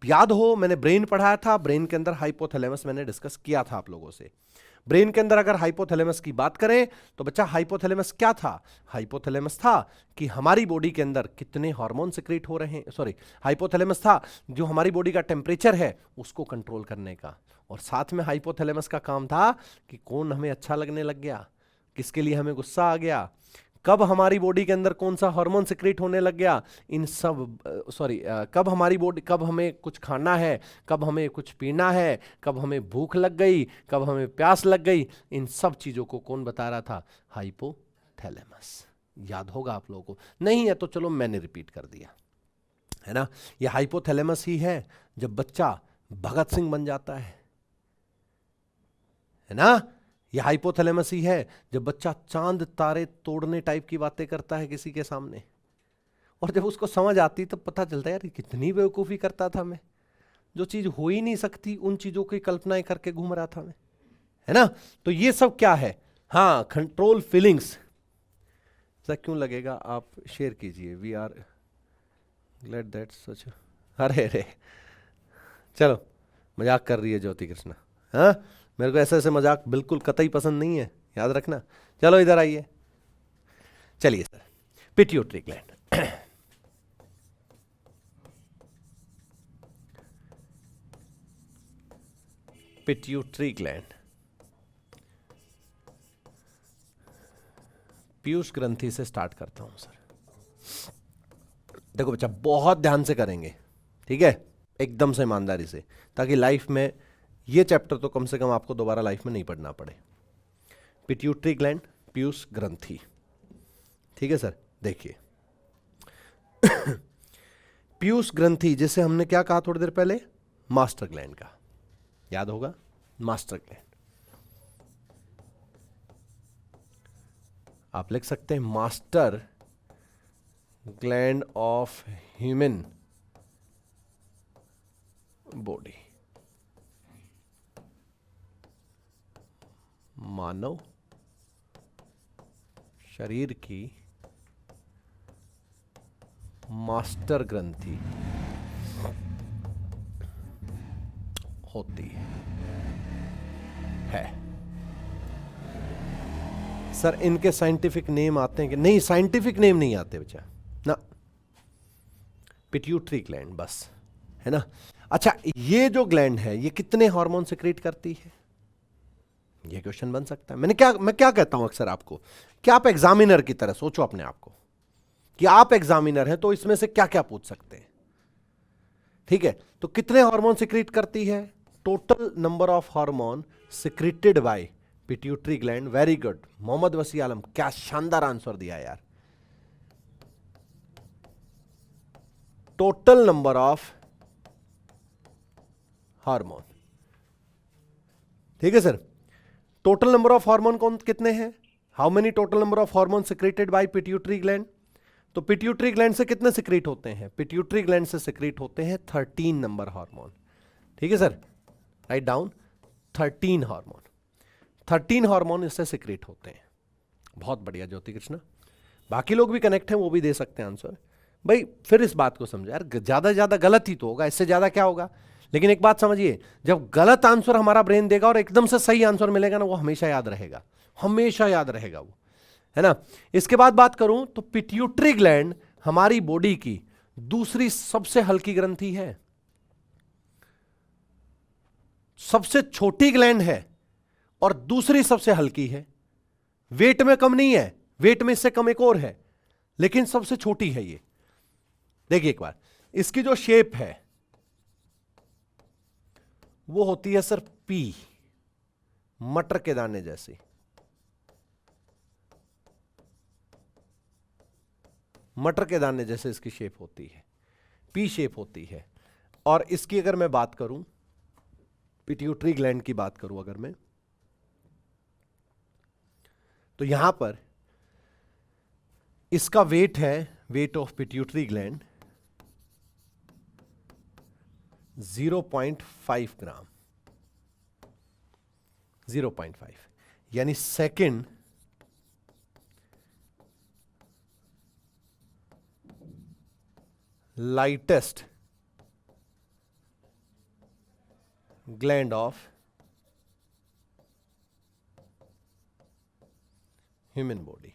याद हो मैंने ब्रेन पढ़ाया था, ब्रेन के अंदर हाइपोथैलेमस मैंने डिस्कस किया था आप लोगों से। ब्रेन के अंदर अगर हाइपोथैलेमस की बात करें तो बच्चा हाइपोथैलेमस क्या था? हाइपोथैलेमस था कि हमारी बॉडी के अंदर कितने हार्मोन सिक्रीट हो रहे हैं, सॉरी हाइपोथैलेमस था जो हमारी बॉडी का टेम्परेचर है उसको कंट्रोल करने का, और साथ में हाइपोथैलेमस का काम था कि कौन हमें अच्छा लगने लग गया, किसके लिए हमें गुस्सा आ गया, कब हमारी बॉडी के अंदर कौन सा हार्मोन सिक्रीट होने लग गया, इन सब कब हमारी बॉडी, कब हमें कुछ खाना है, कब हमें कुछ पीना है, कब हमें भूख लग गई, कब हमें प्यास लग गई, इन सब चीजों को कौन बता रहा था? हाइपोथैलेमस। याद होगा आप लोगों को, नहीं है तो चलो मैंने रिपीट कर दिया, है ना। ये हाइपोथैलेमस ही है जब बच्चा भगत सिंह बन जाता है ना। यह हाइपोथैलेमस ही है जब बच्चा चांद तारे तोड़ने टाइप की बातें करता है किसी के सामने, और जब उसको समझ आती तो पता चलता है यार कितनी बेवकूफी करता था मैं, जो चीज हो ही नहीं सकती उन चीजों की कल्पनाएं करके घूम रहा था मैं, है ना। तो ये सब क्या है? हाँ, कंट्रोल फीलिंग्स। ऐसा क्यों लगेगा? आप शेयर कीजिए। We are glad that such. अरे अरे चलो, मजाक कर रही है ज्योति कृष्णा। हाँ, मेरे को ऐसे ऐसे मजाक बिल्कुल कतई पसंद नहीं है, याद रखना। चलो इधर आइए। चलिए sir, pituitary gland. Pituitary gland Piyush ग्रंथि से स्टार्ट करता हूं सर। देखो बच्चा बहुत ध्यान से करेंगे, ठीक है, एकदम से ईमानदारी से, ताकि लाइफ में ये चैप्टर तो कम से कम आपको दोबारा लाइफ में नहीं पढ़ना पड़े। पिट्यूटरी ग्लैंड, पीयूष ग्रंथि, ठीक है सर। देखिए पीयूष ग्रंथि जिसे हमने क्या कहा थोड़ी देर पहले? मास्टर ग्लैंड का, याद होगा, मास्टर ग्लैंड। आप लिख सकते हैं master gland of human body, मानव शरीर की मास्टर ग्रंथि होती है। सर इनके साइंटिफिक नेम आते हैं कि नहीं? साइंटिफिक नेम नहीं आते बच्चा ना, पिट्यूटरी ग्लैंड बस, है ना। अच्छा, ये जो ग्लैंड है ये कितने हार्मोन सिक्रीट करती है? ये क्वेश्चन बन सकता है। मैं क्या कहता हूं अक्सर आपको कि आप एग्जामिनर की तरह सोचो अपने आप को कि आप एग्जामिनर हैं, तो इसमें से क्या क्या पूछ सकते हैं, ठीक है। तो कितने हार्मोन सिक्रीट करती है? Total number of hormone secreted by pituitary gland. Very good Mohammad Wasi Alam, क्या शानदार आंसर दिया यार। टोटल नंबर ऑफ हार्मोन, ठीक है sir. Total number of hormone कौन कितने हैं? How many total number of hormone secreted by pituitary gland? तो पिट्यूटरी ग्लैंड से कितने सिक्रीट होते हैं? पिट्यूटरी ग्लैंड से सिक्रीट होते हैं 13 नंबर हार्मोन, ठीक है sir. Write down, 13 hormone, 13 hormone इससे सिक्रीट होते हैं। बहुत बढ़िया ज्योति कृष्णा, बाकी लोग भी कनेक्ट हैं, वो भी दे सकते हैं आंसर। भाई फिर इस बात को समझो यार, ज्यादा से ज्यादा गलत ही तो होगा, इससे ज्यादा क्या होगा। लेकिन एक बात समझिए, जब गलत आंसर हमारा ब्रेन देगा और एकदम से सही आंसर मिलेगा ना, वो हमेशा याद रहेगा, हमेशा याद रहेगा वो, है ना। इसके बाद बात करूं तो पिट्यूटरी ग्लैंड हमारी बॉडी की दूसरी सबसे हल्की ग्रंथि है, सबसे छोटी ग्लैंड है और दूसरी सबसे हल्की है। वेट में कम नहीं है, वेट में इससे कम एक और है, लेकिन सबसे छोटी है ये। देखिए एक बार, इसकी जो शेप है वो होती है सर पी, मटर के दाने जैसी। मटर के दाने जैसे इसकी शेप होती है, पी शेप होती है। और इसकी अगर मैं बात करूं, पिट्यूटरी ग्लैंड की बात करूं अगर मैं, तो यहां पर इसका वेट है, weight of pituitary gland 0.5 gram, 0.5, यानी second lightest gland of human body.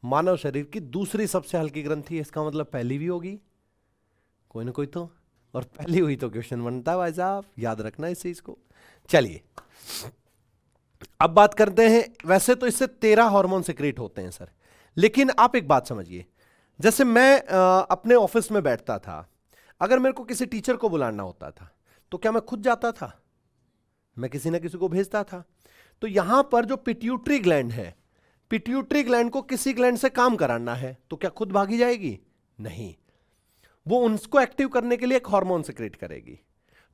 मानव शरीर की दूसरी सबसे हल्की ग्रंथि है, इसका मतलब पहली भी होगी कोई ना कोई तो, और पहली हुई तो क्वेश्चन बनता है भाई साहब, याद रखना इस चीज को। चलिए अब बात करते हैं, वैसे तो इससे 13 हार्मोन सिक्रेट होते हैं सर, लेकिन आप एक बात समझिए, जैसे मैं अपने ऑफिस में बैठता था, अगर मेरे को किसी टीचर को बुलाना होता था तो क्या मैं खुद जाता था? मैं किसी ना किसी को भेजता था। तो यहां पर जो पिट्यूटरी ग्लैंड है, पिट्यूटरी ग्लैंड को किसी ग्लैंड से काम कराना है तो क्या खुद भागी जाएगी? नहीं, वो उनको एक्टिव करने के लिए एक हार्मोन सिक्रेट करेगी।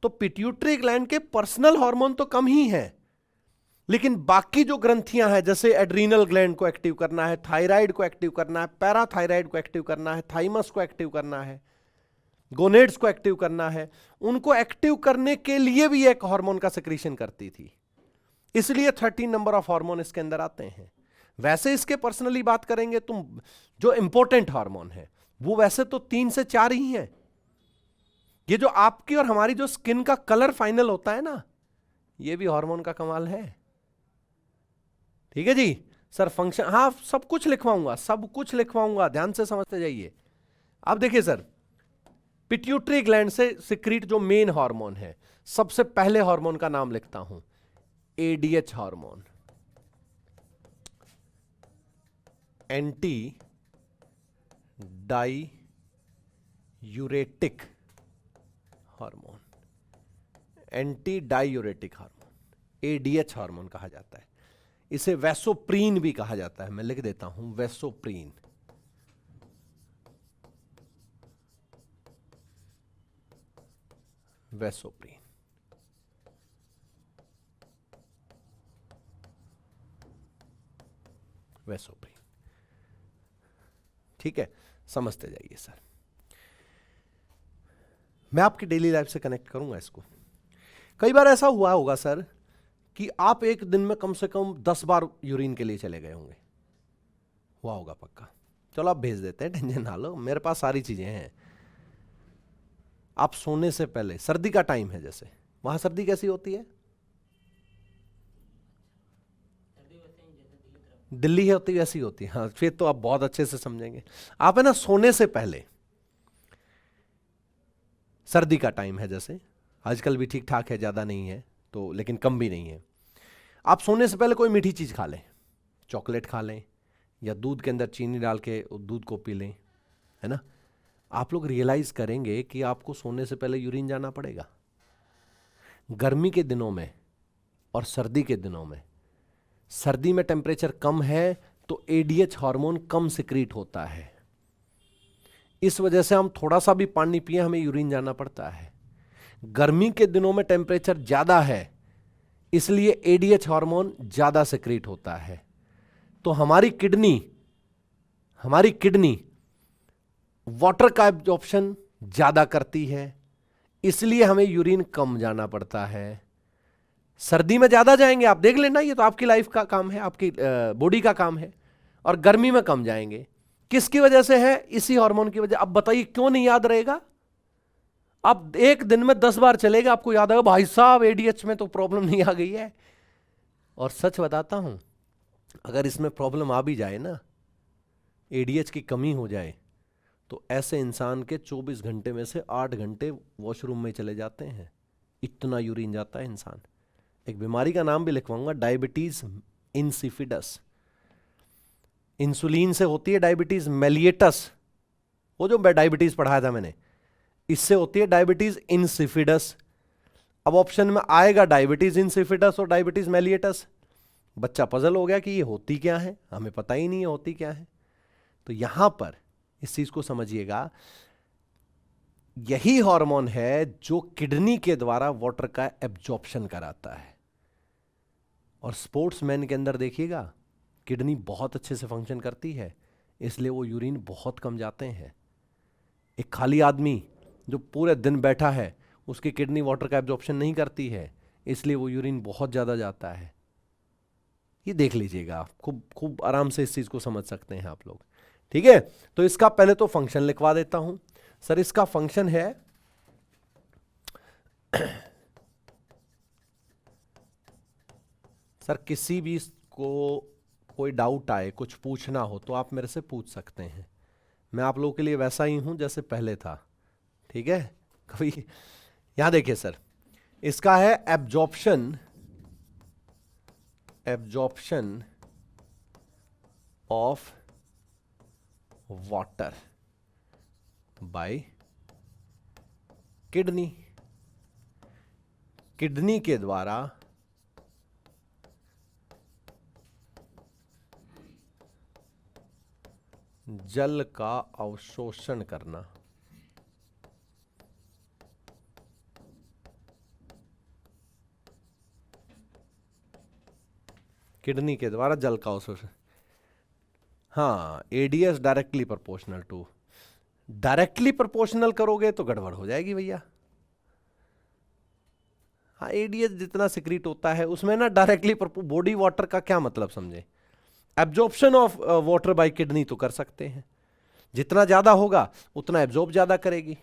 तो पिट्यूटरी ग्लैंड के पर्सनल हार्मोन तो कम ही हैं, लेकिन बाकी जो ग्रंथियां हैं, जैसे एड्रीनल ग्लैंड को एक्टिव करना है, थायराइड को एक्टिव करना है, पैराथायराइड को एक्टिव करना है, थाइमस को एक्टिव करना है, गोनेड्स को एक्टिव करना है, उनको एक्टिव करने के लिए भी एक हार्मोन का सिक्रीशन करती थी, इसलिए 13 नंबर ऑफ हार्मोन इसके अंदर आते हैं। वैसे इसके पर्सनली बात करेंगे तुम, जो इंपॉर्टेंट हार्मोन है वो वैसे तो 3 से 4 ही हैं। ये जो आपकी और हमारी जो स्किन का कलर फाइनल होता है ना, ये भी हार्मोन का कमाल है। ठीक है जी सर, फंक्शन, हाँ सब कुछ लिखवाऊंगा, सब कुछ लिखवाऊंगा, ध्यान से समझते जाइए। अब देखिए सर, पिट्यूटरी ग्लैंड से सिक्रीट जो मेन हार्मोन है, सबसे पहले हार्मोन का नाम लिखता हूं, ADH hormone, anti diuretic hormone, anti diuretic hormone, ADH hormone कहा जाता है। इसे वैसोप्रीन भी कहा जाता है, मैं लिख देता हूं वैसोप्रीन। वैसोप्रीन, वैसोप्रीन, ठीक है, समझते जाइए सर। मैं आपकी डेली लाइफ से कनेक्ट करूंगा इसको। कई बार ऐसा हुआ होगा सर कि आप एक दिन में कम से कम 10 बार यूरिन के लिए चले गए होंगे, हुआ होगा पक्का। चलो आप भेज देते हैं, टेंशन ना लो, मेरे पास सारी चीजें हैं। आप सोने से पहले, सर्दी का टाइम है जैसे, वहां सर्दी कैसी होती है? दिल्ली होती है वैसी होती है, हाँ फिर तो आप बहुत अच्छे से समझेंगे। आप है ना, सोने से पहले, सर्दी का टाइम है जैसे, आजकल भी ठीक ठाक है, ज्यादा नहीं है तो, लेकिन कम भी नहीं है। आप सोने से पहले कोई मीठी चीज खा लें, चॉकलेट खा लें, या दूध के अंदर चीनी डाल के दूध को पी लें, है ना। आप लोग रियलाइज करेंगे कि आपको सोने से पहले यूरिन जाना पड़ेगा। गर्मी के दिनों में और सर्दी के दिनों में, सर्दी में टेम्परेचर कम है तो एडीएच हार्मोन कम सिक्रीट होता है, इस वजह से हम थोड़ा सा भी पानी पिए हमें यूरिन जाना पड़ता है। गर्मी के दिनों में टेम्परेचर ज्यादा है, इसलिए एडीएच हार्मोन ज्यादा सिक्रीट होता है। तो हमारी किडनी वाटर का एब्जॉर्प्शन ज्यादा करती है, इसलिए हमें यूरिन कम जाना पड़ता है। सर्दी में ज्यादा जाएंगे, आप देख लेना, ये तो आपकी लाइफ का काम है, आपकी बॉडी का काम है। और गर्मी में कम जाएंगे, किसकी वजह से है? इसी हार्मोन की वजह। अब बताइए क्यों नहीं याद रहेगा? अब एक दिन में 10 बार चलेगा, आपको याद आएगा भाई साहब एडीएच में तो प्रॉब्लम नहीं आ गई है। और सच बताता हूं, अगर इसमें प्रॉब्लम आ भी जाए ना, एडीएच की कमी हो जाए, तो ऐसे इंसान के 24 घंटे में से 8 घंटे वॉशरूम में चले जाते हैं, इतना यूरिन जाता है इंसान। एक बीमारी का नाम भी लिखवाऊंगा, डायबिटीज इंसिपिडस। इंसुलिन से होती है डायबिटीज मेलिएटस, वो जो डायबिटीज पढ़ाया था मैंने, इससे होती है डायबिटीज इंसिपिडस। अब ऑप्शन में आएगा डायबिटीज इंसिपिडस और डायबिटीज मेलिएटस। बच्चा पजल हो गया कि ये होती क्या है, हमें पता ही नहीं है होती क्या है। तो यहां पर इस चीज को समझिएगा, यही हार्मोन है जो किडनी के द्वारा वाटर का एब्जॉर्प्शन कराता है। और स्पोर्ट्समैन के अंदर देखिएगा किडनी बहुत अच्छे से फंक्शन करती है, इसलिए वो यूरिन बहुत कम जाते हैं। एक खाली आदमी जो पूरे दिन बैठा है, उसकी किडनी वाटर का एब्जॉर्प्शन नहीं करती है, इसलिए वो यूरिन बहुत ज्यादा जाता है। ये देख लीजिएगा, आप खूब खूब आराम से इस चीज को समझ सकते हैं आप लोग। ठीक है, तो इसका पहले तो फंक्शन लिखवा देता हूं। सर इसका फंक्शन है सर किसी भी को कोई डाउट आए, कुछ पूछना हो तो आप मेरे से पूछ सकते हैं। मैं आप लोगों के लिए वैसा ही हूं जैसे पहले था। ठीक है, कभी यहां देखिए सर, इसका है absorption of water bye kidney. Kidney के द्वारा जल का अवशोषण करना। किडनी के द्वारा जल का अवशोषण, हाँ, ADS directly proportional to. Directly proportional करोगे तो गड़बड़ हो जाएगी भैया। हाँ, एडीएस जितना सिक्रीट होता है उसमें ना डायरेक्टली बॉडी वाटर का क्या मतलब समझे। Absorption of water bye kidney तो कर सकते हैं, जितना ज्यादा होगा उतना एब्जॉर्ब ज्यादा करेगी,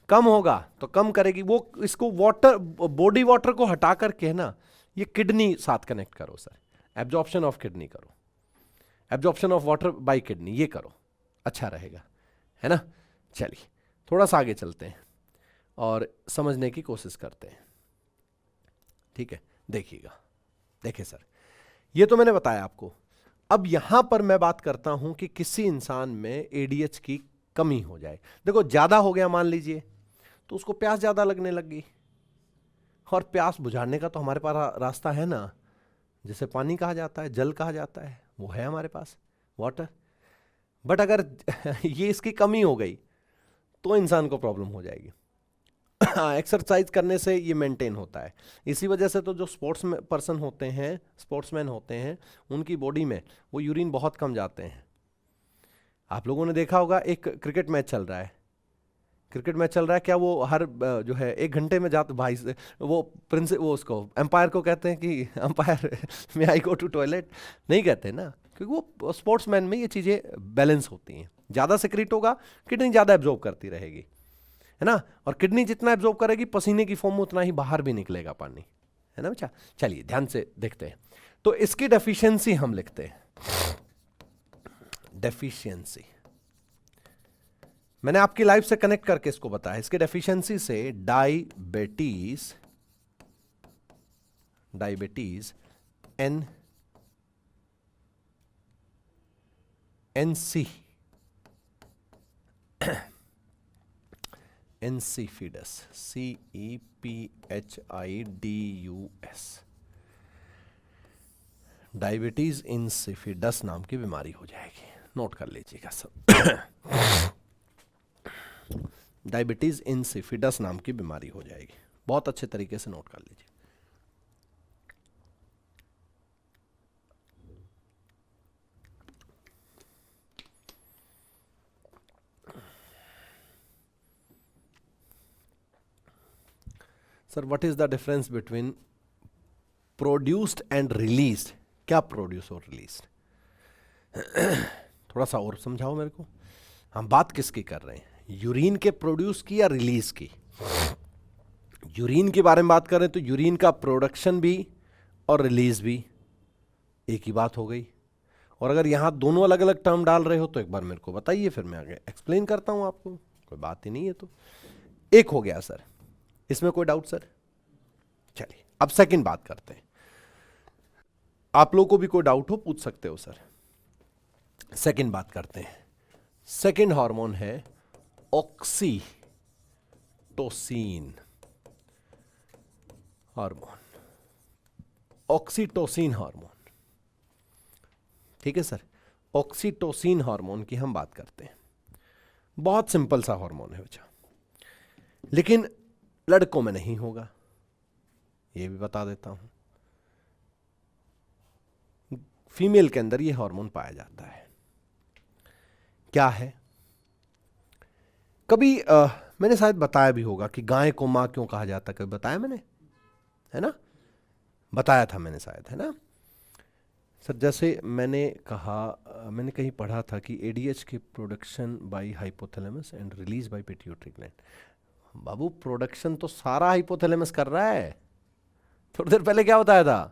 कम होगा तो कम करेगी। वो इसको वाटर, बॉडी वाटर को हटा करके है ना, ये किडनी साथ कनेक्ट करो सर, एब्जॉर्प्शन ऑफ किडनी करो, absorption of water bye kidney, ये करो, अच्छा रहेगा, है ना। चलिए थोड़ा सा आगे चलते हैं और समझने की कोशिश करते हैं। ठीक है, देखिएगा, देखिए सर, ये तो मैंने बताया आपको। अब यहां पर मैं बात करता हूं कि किसी इंसान में एडीएच की कमी हो जाए। देखो ज्यादा हो गया मान लीजिए, तो उसको प्यास ज्यादा लगने लग गई, और प्यास बुझाने का तो हमारे पास रास्ता है ना, जिसे पानी कहा जाता है, जल कहा जाता है, वो है हमारे पास, वाटर। बट अगर ये इसकी कमी हो गई तो इंसान को प्रॉब्लम हो जाएगी। एक्सरसाइज करने से ये मेंटेन होता है। इसी वजह से तो जो स्पोर्ट्समैन होते हैं, उनकी बॉडी में वो यूरिन बहुत कम जाते हैं। आप लोगों ने देखा होगा, एक क्रिकेट मैच चल रहा है, क्या वो हर जो है 1 घंटे में जाते भाई से वो वो उसको एम्पायर को कहते हैं कि एम्पायर में आई गो टू टॉयलेट, नहीं कहते ना, क्योंकि वो स्पोर्ट्समैन में ये चीजें बैलेंस होती हैं। ज्यादा सिक्रीट होगा, किडनी ज्यादा एब्जॉर्ब करती रहेगी, है ना, और किडनी जितना एब्जॉर्ब करेगी पसीने की फॉर्म में उतना ही बाहर भी निकलेगा पानी, है ना बच्चा। चलिए ध्यान से देखते हैं, तो इसकी डेफिशिएंसी हम लिखते हैं, डेफिशिएंसी। मैंने आपकी लाइफ से कनेक्ट करके इसको बताया। इसके डेफिशिएंसी से डायबिटीज इनसिफिडस, CEPHIDUS, डायबिटीज इनसिफिडस नाम की बीमारी हो जाएगी। नोट कर लीजिएगा सब। डायबिटीज इनसिफिडस नाम की बीमारी हो जाएगी, बहुत अच्छे तरीके से नोट कर लीजिए। Sir what is the difference between produced and released? क्या प्रोड्यूस और रिलीज्ड, थोड़ा सा और समझाओ मेरे को। हम बात किसकी कर रहे हैं, यूरिन के प्रोड्यूस की या रिलीज की? यूरिन के बारे में बात करें तो यूरिन का प्रोडक्शन भी और रिलीज भी एक ही बात हो गई। और अगर यहां दोनों अलग अलग टर्म डाल रहे हो तो एक बार मेरे को बताइए, फिर मैं आगे एक्सप्लेन करता हूं आपको, कोई बात ही नहीं है। तो एक हो गया सर, इसमें कोई डाउट सर? चलिए अब सेकंड बात करते हैं। आप लोगों को भी कोई डाउट हो पूछ सकते हो सर। सेकंड बात करते हैं। सेकंड हार्मोन है ऑक्सीटोसिन हार्मोन, ऑक्सीटोसिन हार्मोन। ठीक है सर, ऑक्सीटोसिन हार्मोन की हम बात करते हैं। बहुत सिंपल सा हार्मोन है बच्चा, लेकिन लड़कों में नहीं होगा, ये भी बता देता हूं। फीमेल के अंदर ये हार्मोन पाया जाता है। क्या है? कभी मैंने शायद बताया भी होगा कि गाय को मां क्यों कहा जाता है, कभी बताया मैंने, है ना? बताया था मैंने शायद, है ना सर? जैसे मैंने कहा, मैंने कहीं पढ़ा था कि एडीएच की production by hypothalamus and release by pituitary gland. Babu production तो सारा हाइपोथैलेमस कर रहा है, थोड़ी देर पहले क्या बताया था?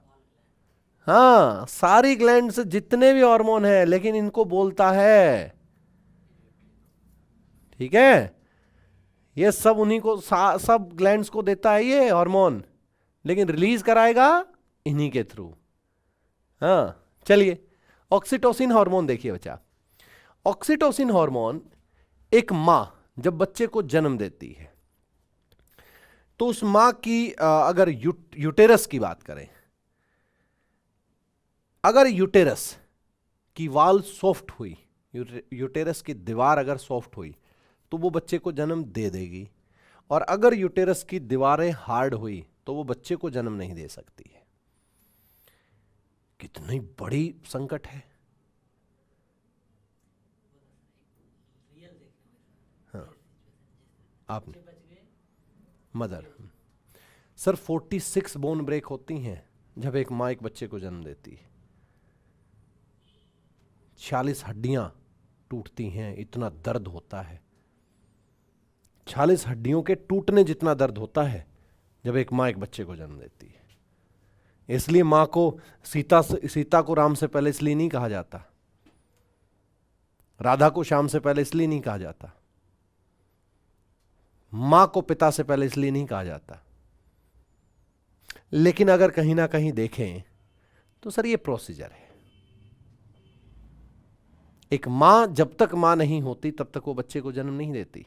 हाँ, सारी ग्लैंड से जितने भी हार्मोन है, लेकिन इनको बोलता है, ठीक है, ये सब उन्हीं को, सब ग्लैंड्स को देता है ये हार्मोन, लेकिन रिलीज कराएगा इन्हीं के थ्रू। हाँ चलिए, ऑक्सीटोसिन हार्मोन देखिए बच्चा। ऑक्सीटोसिन हार्मोन, एक मां जब बच्चे को जन्म देती है तो उस मां की अगर यूटेरस की बात करें, अगर यूटेरस की वाल सॉफ्ट हुई, यूटेरस की दीवार अगर सॉफ्ट हुई तो वो बच्चे को जन्म दे देगी, और अगर यूटेरस की दीवारें हार्ड हुई तो वो बच्चे को जन्म नहीं दे सकती है। कितनी बड़ी संकट है। हाँ, आपने मदर सर 46 बोन ब्रेक होती हैं जब एक मां एक बच्चे को जन्म देती है। 46 हड्डियां टूटती हैं, इतना दर्द होता है। 46 हड्डियों के टूटने जितना दर्द होता है जब एक मां एक बच्चे को जन्म देती है। इसलिए मां को सीता को राम से पहले इसलिए नहीं कहा जाता, राधा को श्याम से पहले इसलिए नहीं कहा जाता, मां को पिता से पहले इसलिए नहीं कहा जाता। लेकिन अगर कहीं ना कहीं देखें तो सर ये प्रोसीजर है। एक मां जब तक मां नहीं होती तब तक वो बच्चे को जन्म नहीं देती।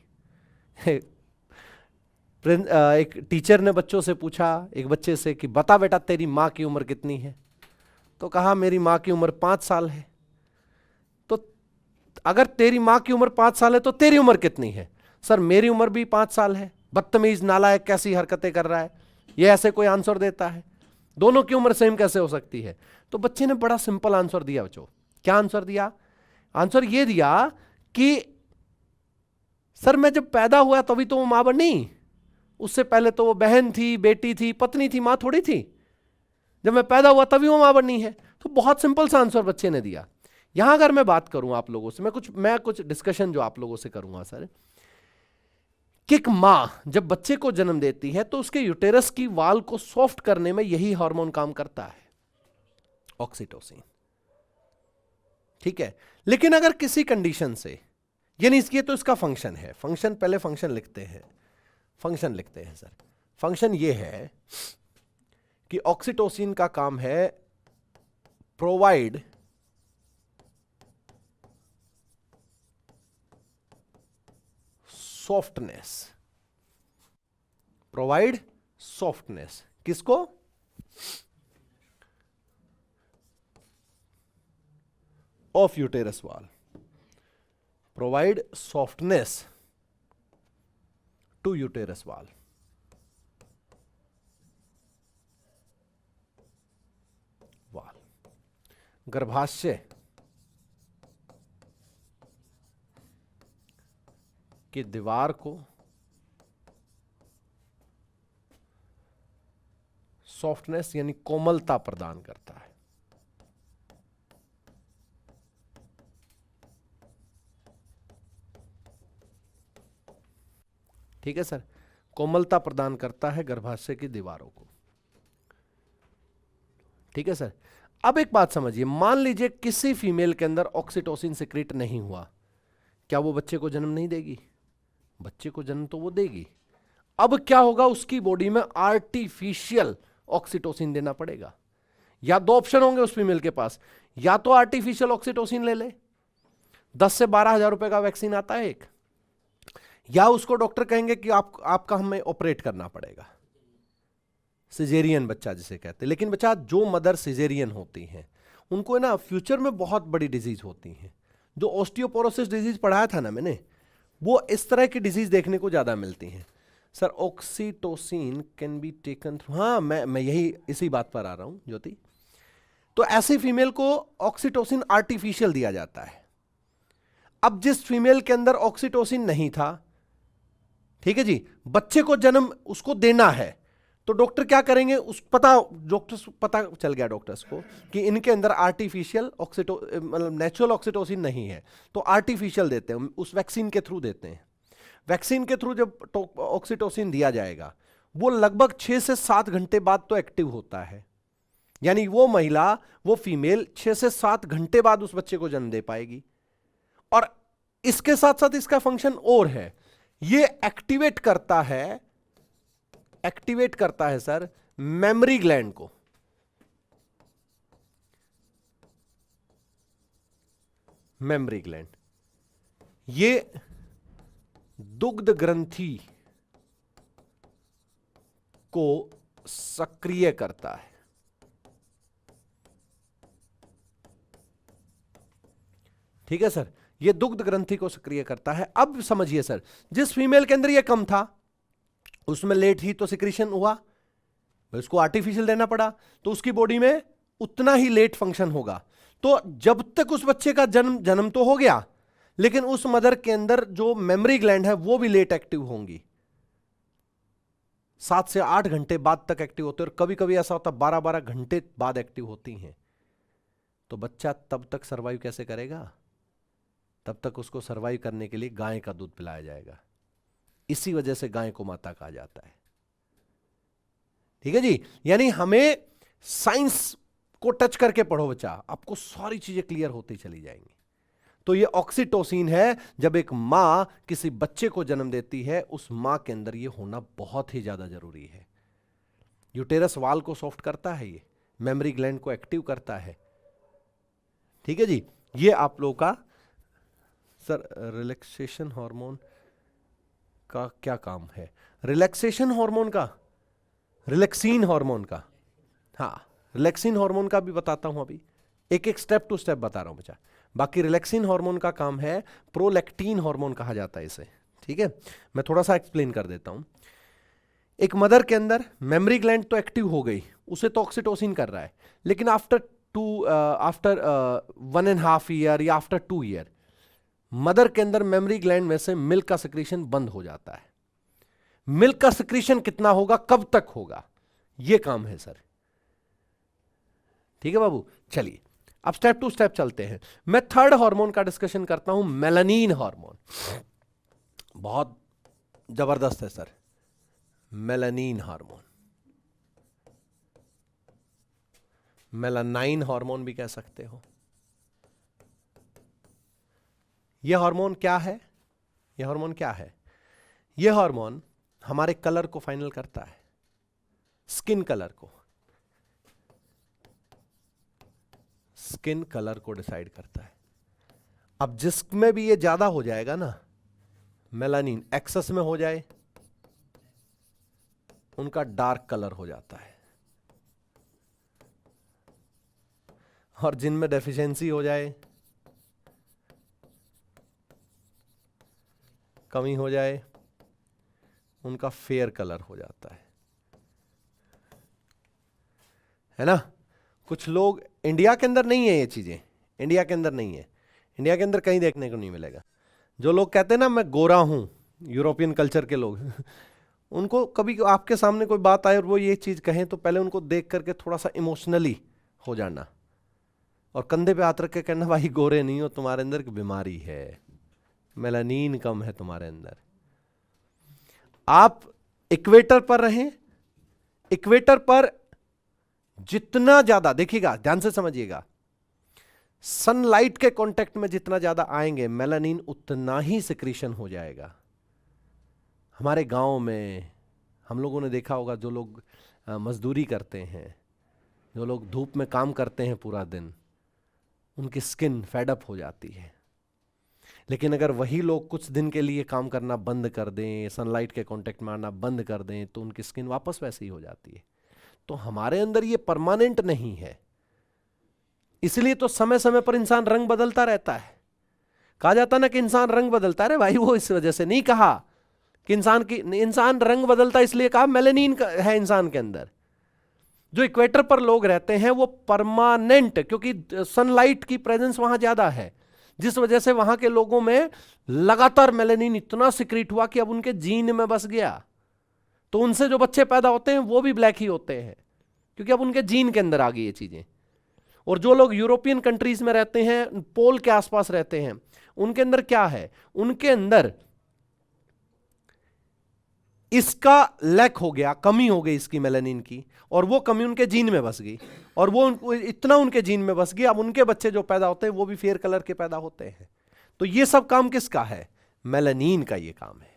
एक टीचर ने बच्चों से पूछा, एक बच्चे से, कि बता बेटा तेरी मां की उम्र कितनी है? तो कहा मेरी मां की उम्र 5 साल है। तो अगर तेरी मां की उम्र 5 साल है तो तेरी उम्र कितनी है? सर मेरी उम्र भी 5 साल है। बदतमीज, नालायक, कैसी हरकतें कर रहा है, ये ऐसे कोई आंसर देता है? दोनों की उम्र सेम कैसे हो सकती है? तो बच्चे ने बड़ा सिंपल आंसर दिया बच्चों। क्या आंसर दिया? आंसर ये दिया कि सर मैं जब पैदा हुआ तभी तो वो मां बनी, उससे पहले तो वो बहन थी, बेटी थी, पत्नी थी, मां थोड़ी थी। जब मैं पैदा हुआ तभी वो मां बनी है। तो बहुत सिंपल सा आंसर बच्चे ने दिया। यहां अगर मैं बात करूं आप लोगों से, मैं कुछ डिस्कशन जो आप लोगों से करूंगा सर, कि एक मां जब बच्चे को जन्म देती है तो उसके यूटेरस की वाल को सॉफ्ट करने में यही हार्मोन काम करता है, ऑक्सीटोसिन, ठीक है। लेकिन अगर किसी कंडीशन से, यानी इसकी तो इसका फंक्शन है, फंक्शन पहले फंक्शन लिखते हैं, फंक्शन लिखते हैं सर। फंक्शन ये है कि ऑक्सीटोसिन का काम है प्रोवाइड सॉफ्टनेस, प्रोवाइड सॉफ्टनेस। किसको? ऑफ यूटेरस वाल, प्रोवाइड सॉफ्टनेस टू यूटेरस वाल। गर्भाशय की दीवार को सॉफ्टनेस यानी कोमलता प्रदान करता है। ठीक है सर, कोमलता प्रदान करता है गर्भाशय की दीवारों को। ठीक है सर। अब एक बात समझिए, मान लीजिए किसी फीमेल के अंदर ऑक्सीटोसिन सिक्रीट नहीं हुआ, क्या वो बच्चे को जन्म नहीं देगी? बच्चे को जन्म तो वो देगी। अब क्या होगा, उसकी बॉडी में आर्टिफिशियल ऑक्सीटोसिन देना पड़ेगा। या दो ऑप्शन होंगे उस फीमेल के पास, या तो आर्टिफिशियल ऑक्सीटोसिन ले ले, 10 से 12,000 रुपए का वैक्सीन आता है एक, या उसको डॉक्टर कहेंगे कि आपका हमें ऑपरेट करना पड़ेगा, सिजेरियन बच्चा जिसे कहते हैं। लेकिन बच्चा, जो मदर सिजेरियन होती हैं उनको ना फ्यूचर में बहुत बड़ी डिजीज होती हैं। जो ऑस्टियोपोरोसिस डिजीज पढ़ाया था ना मैंने, वो इस तरह की डिजीज देखने को ज्यादा मिलती हैं। Sir oxytocin can be taken through, हाँ मैं यही इसी बात पर आ रहा हूं ज्योति। तो ऐसी फीमेल को ऑक्सीटोसिन आर्टिफिशियल दिया जाता है। अब जिस फीमेल के अंदर ऑक्सीटोसिन नहीं था, ठीक है जी, बच्चे को जन्म उसको देना है, तो डॉक्टर क्या करेंगे, पता चल गया डॉक्टर्स को कि इनके अंदर आर्टिफिशियल मतलब नेचुरल ऑक्सीटोसिन नहीं है, तो आर्टिफिशियल देते हैं, उस वैक्सीन के थ्रू देते हैं। वैक्सीन के थ्रू जब ऑक्सीटोसिन दिया जाएगा, वो लगभग 6 से 7 घंटे बाद तो एक्टिव होता है, यानी वो महिला, वो फीमेल 6 से 7 घंटे बाद उस बच्चे को जन्म दे पाएगी। और इसके साथ साथ इसका फंक्शन और है, ये एक्टिवेट करता है सर मेमोरी ग्लैंड को। मेमोरी ग्लैंड ये दुग्ध ग्रंथि को सक्रिय करता है। ठीक है सर, ये दुग्ध ग्रंथि को सक्रिय करता है। अब समझिए सर, जिस फीमेल के अंदर ये कम था उसमें लेट ही तो सिक्रीशन हुआ, उसको आर्टिफिशियल देना पड़ा, तो उसकी बॉडी में उतना ही लेट फंक्शन होगा। तो जब तक उस बच्चे का जन्म तो हो गया, लेकिन उस मदर के अंदर जो मेमोरी ग्लैंड है वो भी लेट एक्टिव होंगी, 7 से 8 घंटे बाद तक एक्टिव होते हैं, और कभी कभी ऐसा होता है 12-12 घंटे बाद एक्टिव होती हैं। तो बच्चा तब तक सरवाइव कैसे करेगा? तब तक उसको सरवाइव करने के लिए गाय का दूध पिलाया जाएगा। इसी वजह से गाय को माता कहा जाता है। ठीक है जी, यानी हमें साइंस को टच करके पढ़ो बच्चा, आपको सारी चीजें क्लियर होती चली जाएंगी। तो ये ऑक्सीटोसिन है, जब एक मां किसी बच्चे को जन्म देती है, उस मां के अंदर ये होना बहुत ही ज्यादा जरूरी है। यूटेरस वाल को सॉफ्ट करता है, ये मेमोरी ग्लैंड को एक्टिव करता है। ठीक है जी, ये आप लोगों का सर रिलैक्सेशन हार्मोन का क्या काम है? रिलैक्सेशन हार्मोन का, रिलैक्सिन हार्मोन का, हाँ रिलैक्सिन हार्मोन का भी बताता हूं, अभी एक एक स्टेप टू स्टेप बता रहा हूं बच्चा। बाकी रिलैक्सिन हार्मोन का काम है, प्रोलैक्टिन हार्मोन कहा जाता है इसे। ठीक है, मैं थोड़ा सा एक्सप्लेन कर देता हूं। एक मदर के अंदर मेमोरी ग्लैंड तो एक्टिव हो गई, उसे तो ऑक्सीटोसिन कर रहा है, लेकिन आफ्टर 1.5 ईयर या आफ्टर 2 ईयर मदर के अंदर मेमोरी ग्लैंड में से मिल्क का सिक्रीशन बंद हो जाता है। मिल्क का सिक्रीशन कितना होगा, कब तक होगा, यह काम है सर। ठीक है बाबू, चलिए अब स्टेप टू स्टेप चलते हैं। मैं थर्ड हार्मोन का डिस्कशन करता हूं, मेलानिन हार्मोन। बहुत जबरदस्त है सर, मेलानिन हार्मोन, मेलानाइन हार्मोन भी कह सकते हो। यह हार्मोन क्या है? यह हार्मोन क्या है? यह हार्मोन हमारे कलर को फाइनल करता है, स्किन कलर को, स्किन कलर को डिसाइड करता है। अब जिसमें भी ये ज्यादा हो जाएगा ना, मेलानिन एक्सेस में हो जाए, उनका डार्क कलर हो जाता है, और जिनमें डेफिशिएंसी हो जाए, कमी हो जाए, उनका फेयर कलर हो जाता है ना। कुछ लोग, इंडिया के अंदर नहीं है ये चीजें, इंडिया के अंदर नहीं है, इंडिया के अंदर कहीं देखने को नहीं मिलेगा। जो लोग कहते हैं ना मैं गोरा हूं, यूरोपियन कल्चर के लोग उनको कभी आपके सामने कोई बात आए और वो ये चीज कहें, तो पहले उनको देख करके थोड़ा सा इमोशनली हो जाना, और कंधे पे हाथ रख के कहना भाई गोरे नहीं हो, तुम्हारे अंदर की बीमारी है, मेलानिन कम है तुम्हारे अंदर। आप इक्वेटर पर रहें, इक्वेटर पर जितना ज्यादा, देखिएगा ध्यान से समझिएगा, सनलाइट के कांटेक्ट में जितना ज्यादा आएंगे मेलानिन उतना ही सिक्रीशन हो जाएगा। हमारे गांव में हम लोगों ने देखा होगा, जो लोग मजदूरी करते हैं, जो लोग धूप में काम करते हैं पूरा दिन, उनकी स्किन फेडअप हो जाती है। लेकिन अगर वही लोग कुछ दिन के लिए काम करना बंद कर दें, सनलाइट के कांटेक्ट में आना बंद कर दें, तो उनकी स्किन वापस वैसी ही हो जाती है। तो हमारे अंदर ये परमानेंट नहीं है, इसलिए तो समय समय पर इंसान रंग बदलता रहता है। कहा जाता ना कि इंसान रंग बदलता है, अरे भाई वो इस वजह से नहीं कहा कि इंसान रंग बदलता, इसलिए कहा मेलेनिन है इंसान के अंदर। जो इक्वेटर पर लोग रहते हैं वो परमानेंट, क्योंकि सनलाइट की प्रेजेंस वहां ज्यादा है, जिस वजह से वहां के लोगों में लगातार मेलेनिन इतना सिक्रीट हुआ कि अब उनके जीन में बस गया। तो उनसे जो बच्चे पैदा होते हैं वो भी ब्लैक ही होते हैं, क्योंकि अब उनके जीन के अंदर आ गई ये चीजें। और जो लोग यूरोपियन कंट्रीज में रहते हैं, पोल के आसपास रहते हैं, उनके अंदर क्या है, उनके अंदर इसका लैक हो गया, कमी हो गई इसकी मेलानिन की, और वो कमी उनके जीन में बस गई, और वो इतना उनके जीन में बस गई, अब उनके बच्चे जो पैदा होते हैं वो भी फेयर कलर के पैदा होते हैं। तो ये सब काम किसका है? मेलानिन का ये काम है।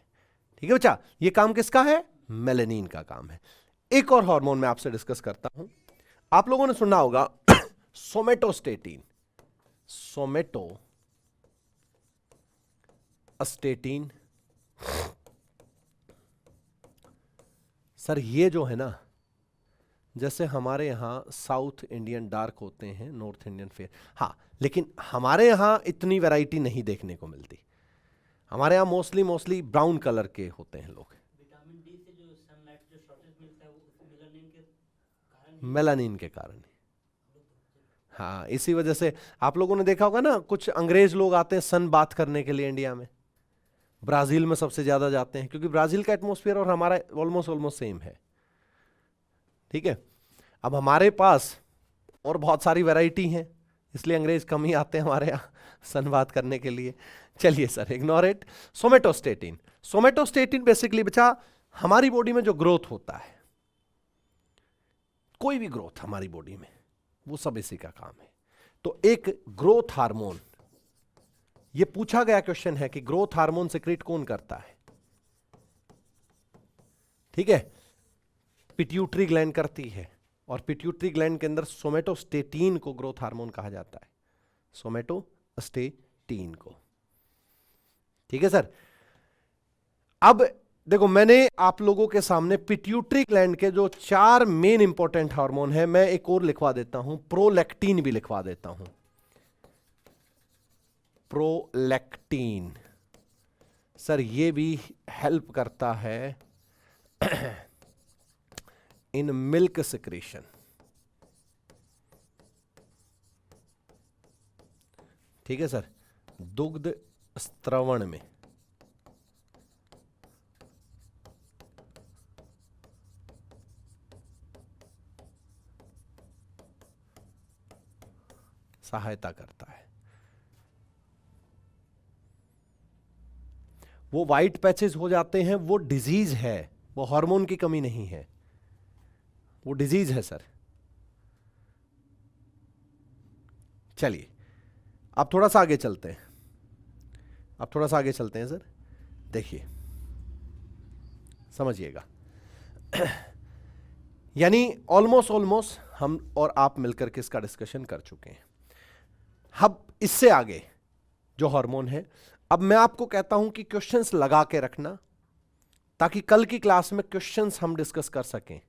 ठीक है बच्चा, ये काम किसका है? मेलानिन का काम है। एक और हार्मोन मैं आपसे डिस्कस करता हूं, आप लोगों ने सुना होगा सोमेटोस्टेटिन। सोमेटोस्टेटिन सर ये जो है ना, जैसे हमारे यहां साउथ इंडियन डार्क होते हैं, नॉर्थ इंडियन फेयर, हाँ, लेकिन हमारे यहां इतनी वैरायटी नहीं देखने को मिलती। हमारे यहां मोस्टली ब्राउन कलर के होते हैं लोग। विटामिन डी से जो सनलाइट जो शॉर्टेज मिलता है वो मेलानिन के कारण मेलानिन के कारण। हाँ, इसी वजह से आप लोगों ने देखा होगा ना, कुछ अंग्रेज लोग आते हैं सन बाथ करने के लिए इंडिया में, ब्राजील में सबसे ज्यादा जाते हैं, क्योंकि ब्राजील का एटमॉस्फेयर और हमारा ऑलमोस्ट सेम है। ठीक है, अब हमारे पास और बहुत सारी वैरायटी हैं, इसलिए अंग्रेज कम ही आते हैं हमारे यहाँ सन बाथ करने के लिए। चलिए sir, ignore it. Somatostatin basically बच्चा हमारी बॉडी में जो ग्रोथ होता है, कोई भी ग्रोथ हमारी बॉडी में, वो सब इसी का काम है। तो एक ग्रोथ हार्मोन, ये पूछा गया क्वेश्चन है कि ग्रोथ हार्मोन सिक्रीट कौन करता है? ठीक है, पिट्यूटरी ग्लैंड करती है, और पिट्यूटरी ग्लैंड के अंदर सोमेटोस्टेटिन को ग्रोथ हार्मोन कहा जाता है, सोमेटोस्टेटिन को। ठीक है सर, अब देखो मैंने आप लोगों के सामने पिट्यूटरी ग्लैंड के जो 4 मेन इंपॉर्टेंट हार्मोन है, मैं एक और लिखवा देता हूं, प्रोलैक्टिन भी लिखवा देता हूं। प्रोलैक्टिन सर ये भी हेल्प करता है इन मिल्क सिक्रेशन। ठीक है सर, दुग्ध स्त्रवण में। सहायता करता है। वो वाइट पैचेस हो जाते हैं, वो डिजीज है, वो हार्मोन की कमी नहीं है, वो डिजीज है सर। चलिए अब थोड़ा सा आगे चलते हैं, सर देखिए समझिएगा। यानी ऑलमोस्ट हम और आप मिलकर के इसका डिस्कशन कर चुके हैं। अब इससे आगे जो हार्मोन है, अब मैं आपको कहता हूं कि क्वेश्चंस लगा के रखना, ताकि कल की क्लास में क्वेश्चंस हम डिस्कस कर सकें।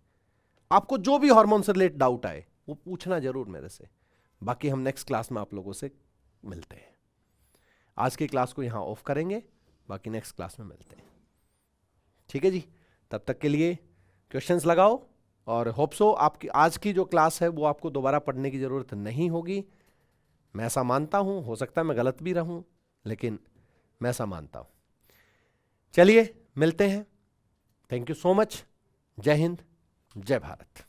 आपको जो भी हार्मोन से रिलेटेड डाउट आए वो पूछना जरूर मेरे से, बाकी हम नेक्स्ट क्लास में आप लोगों से मिलते हैं। आज की क्लास को यहां ऑफ करेंगे, बाकी नेक्स्ट क्लास में मिलते हैं। ठीक है जी, तब तक के लिए क्वेश्चंस लगाओ, और होप सो आपकी आज की जो क्लास है वो आपको दोबारा पढ़ने की जरूरत नहीं होगी। मैं ऐसा मानता हूं, हो सकता है मैं गलत भी रहूं, लेकिन मैं ऐसा मानता हूं। चलिए मिलते हैं, थैंक यू सो मच, जय हिंद, जय भारत।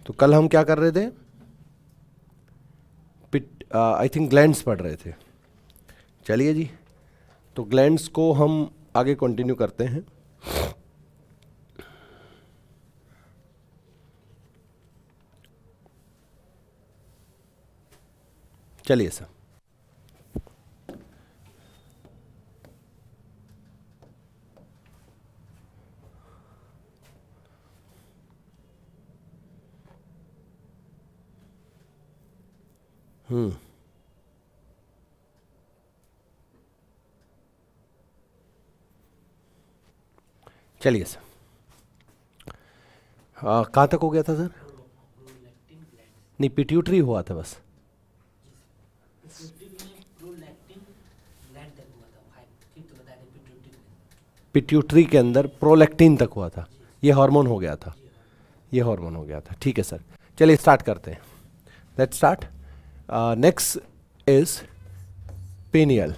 तो कल हम क्या कर रहे थे? आई थिंक ग्लैंड्स पढ़ रहे थे। चलिए जी, तो ग्लैंड्स को हम आगे कंटिन्यू करते हैं। चलिए सर, चलिए सर, कहाँ तक हो गया था सर? Prolactin glands. नहीं, पिट्यूटरी हुआ था बस। पिट्यूटरी में प्रोलैक्टिन ग्लैंड तक हुआ था, फिफ्थ बता दें पिट्यूटरी में। पिट्यूटरी के अंदर प्रोलैक्टिन तक हुआ था, ये हार्मोन हो गया था, ये हार्मोन हो गया था। ठीक है सर, चलिए स्टार्ट करते हैं। Let's start. Next is pineal,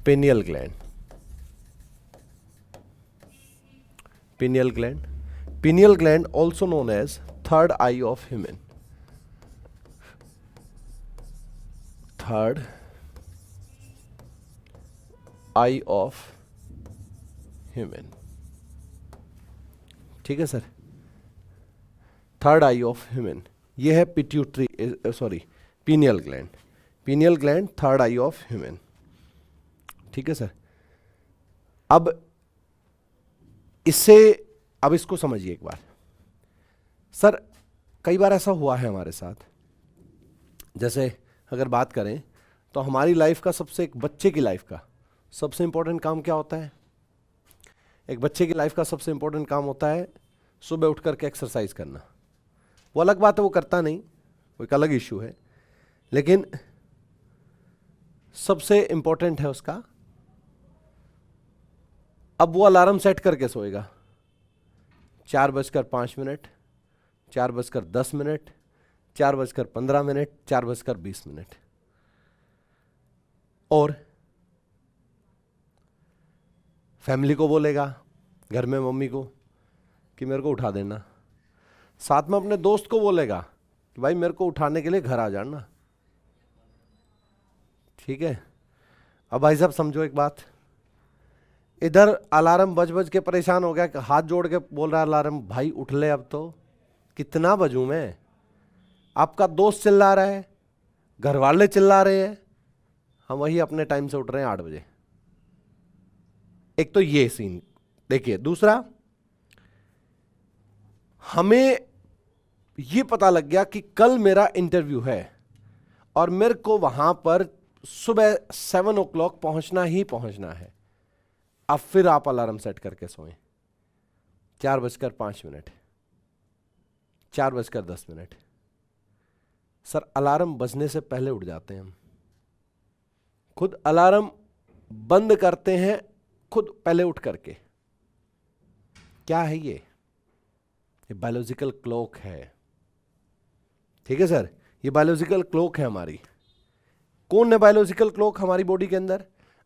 pineal gland. Pineal gland, pineal gland also known as third eye of hymen, third eye of hymen। ठीक है sir, third I of human, ये है pituitary, sorry pineal gland, pineal gland third I of human. ठीक है सर, अब इससे, अब इसको समझिए एक बार। सर कई बार ऐसा हुआ है हमारे साथ, जैसे अगर बात करें तो हमारी लाइफ का सबसे, एक बच्चे की लाइफ का सबसे इंपॉर्टेंट काम क्या होता है? एक बच्चे की लाइफ का सबसे इंपॉर्टेंट काम होता है सुबह उठ करके एक्सरसाइज करना। वो अलग बात है, वो करता नहीं, वो एक अलग इश्यू है, लेकिन सबसे इंपॉर्टेंट है उसका, अब वो अलार्म सेट करके सोएगा 4:05, 4:10, 4:15, 4:20, और फैमिली को बोलेगा, घर में मम्मी को, कि मेरे को उठा देना, साथ में अपने दोस्त को बोलेगा कि भाई मेरे को उठाने के लिए घर आ जाना। ठीक है, अब भाई साहब समझो एक बात, इधर अलार्म बज के परेशान हो गया, हाथ जोड़ के बोल रहा है अलार्म, भाई उठ ले अब तो, कितना बजूं मैं? आपका दोस्त चिल्ला रहा है, घर वाले चिल्ला रहे हैं, हम वही अपने टाइम से उठ रहे हैं 8 बजे। एक तो ये सीन देखिए। दूसरा, हमें ये पता लग गया कि कल मेरा इंटरव्यू है और मेरे को वहां पर सुबह 7 o'clock पहुंचना ही पहुंचना है। अब फिर आप अलार्म सेट करके सोएं 4:05, 4:10। सर अलार्म बजने से पहले उठ जाते हैं हम, खुद अलार्म बंद करते हैं, खुद पहले उठ करके। क्या है ये बायोलॉजिकल क्लॉक है। ठीक है सर, ये बायोलॉजिकल क्लॉक है हमारी। कौन है बायोलॉजिकल क्लॉक हमारी बॉडी के अंदर?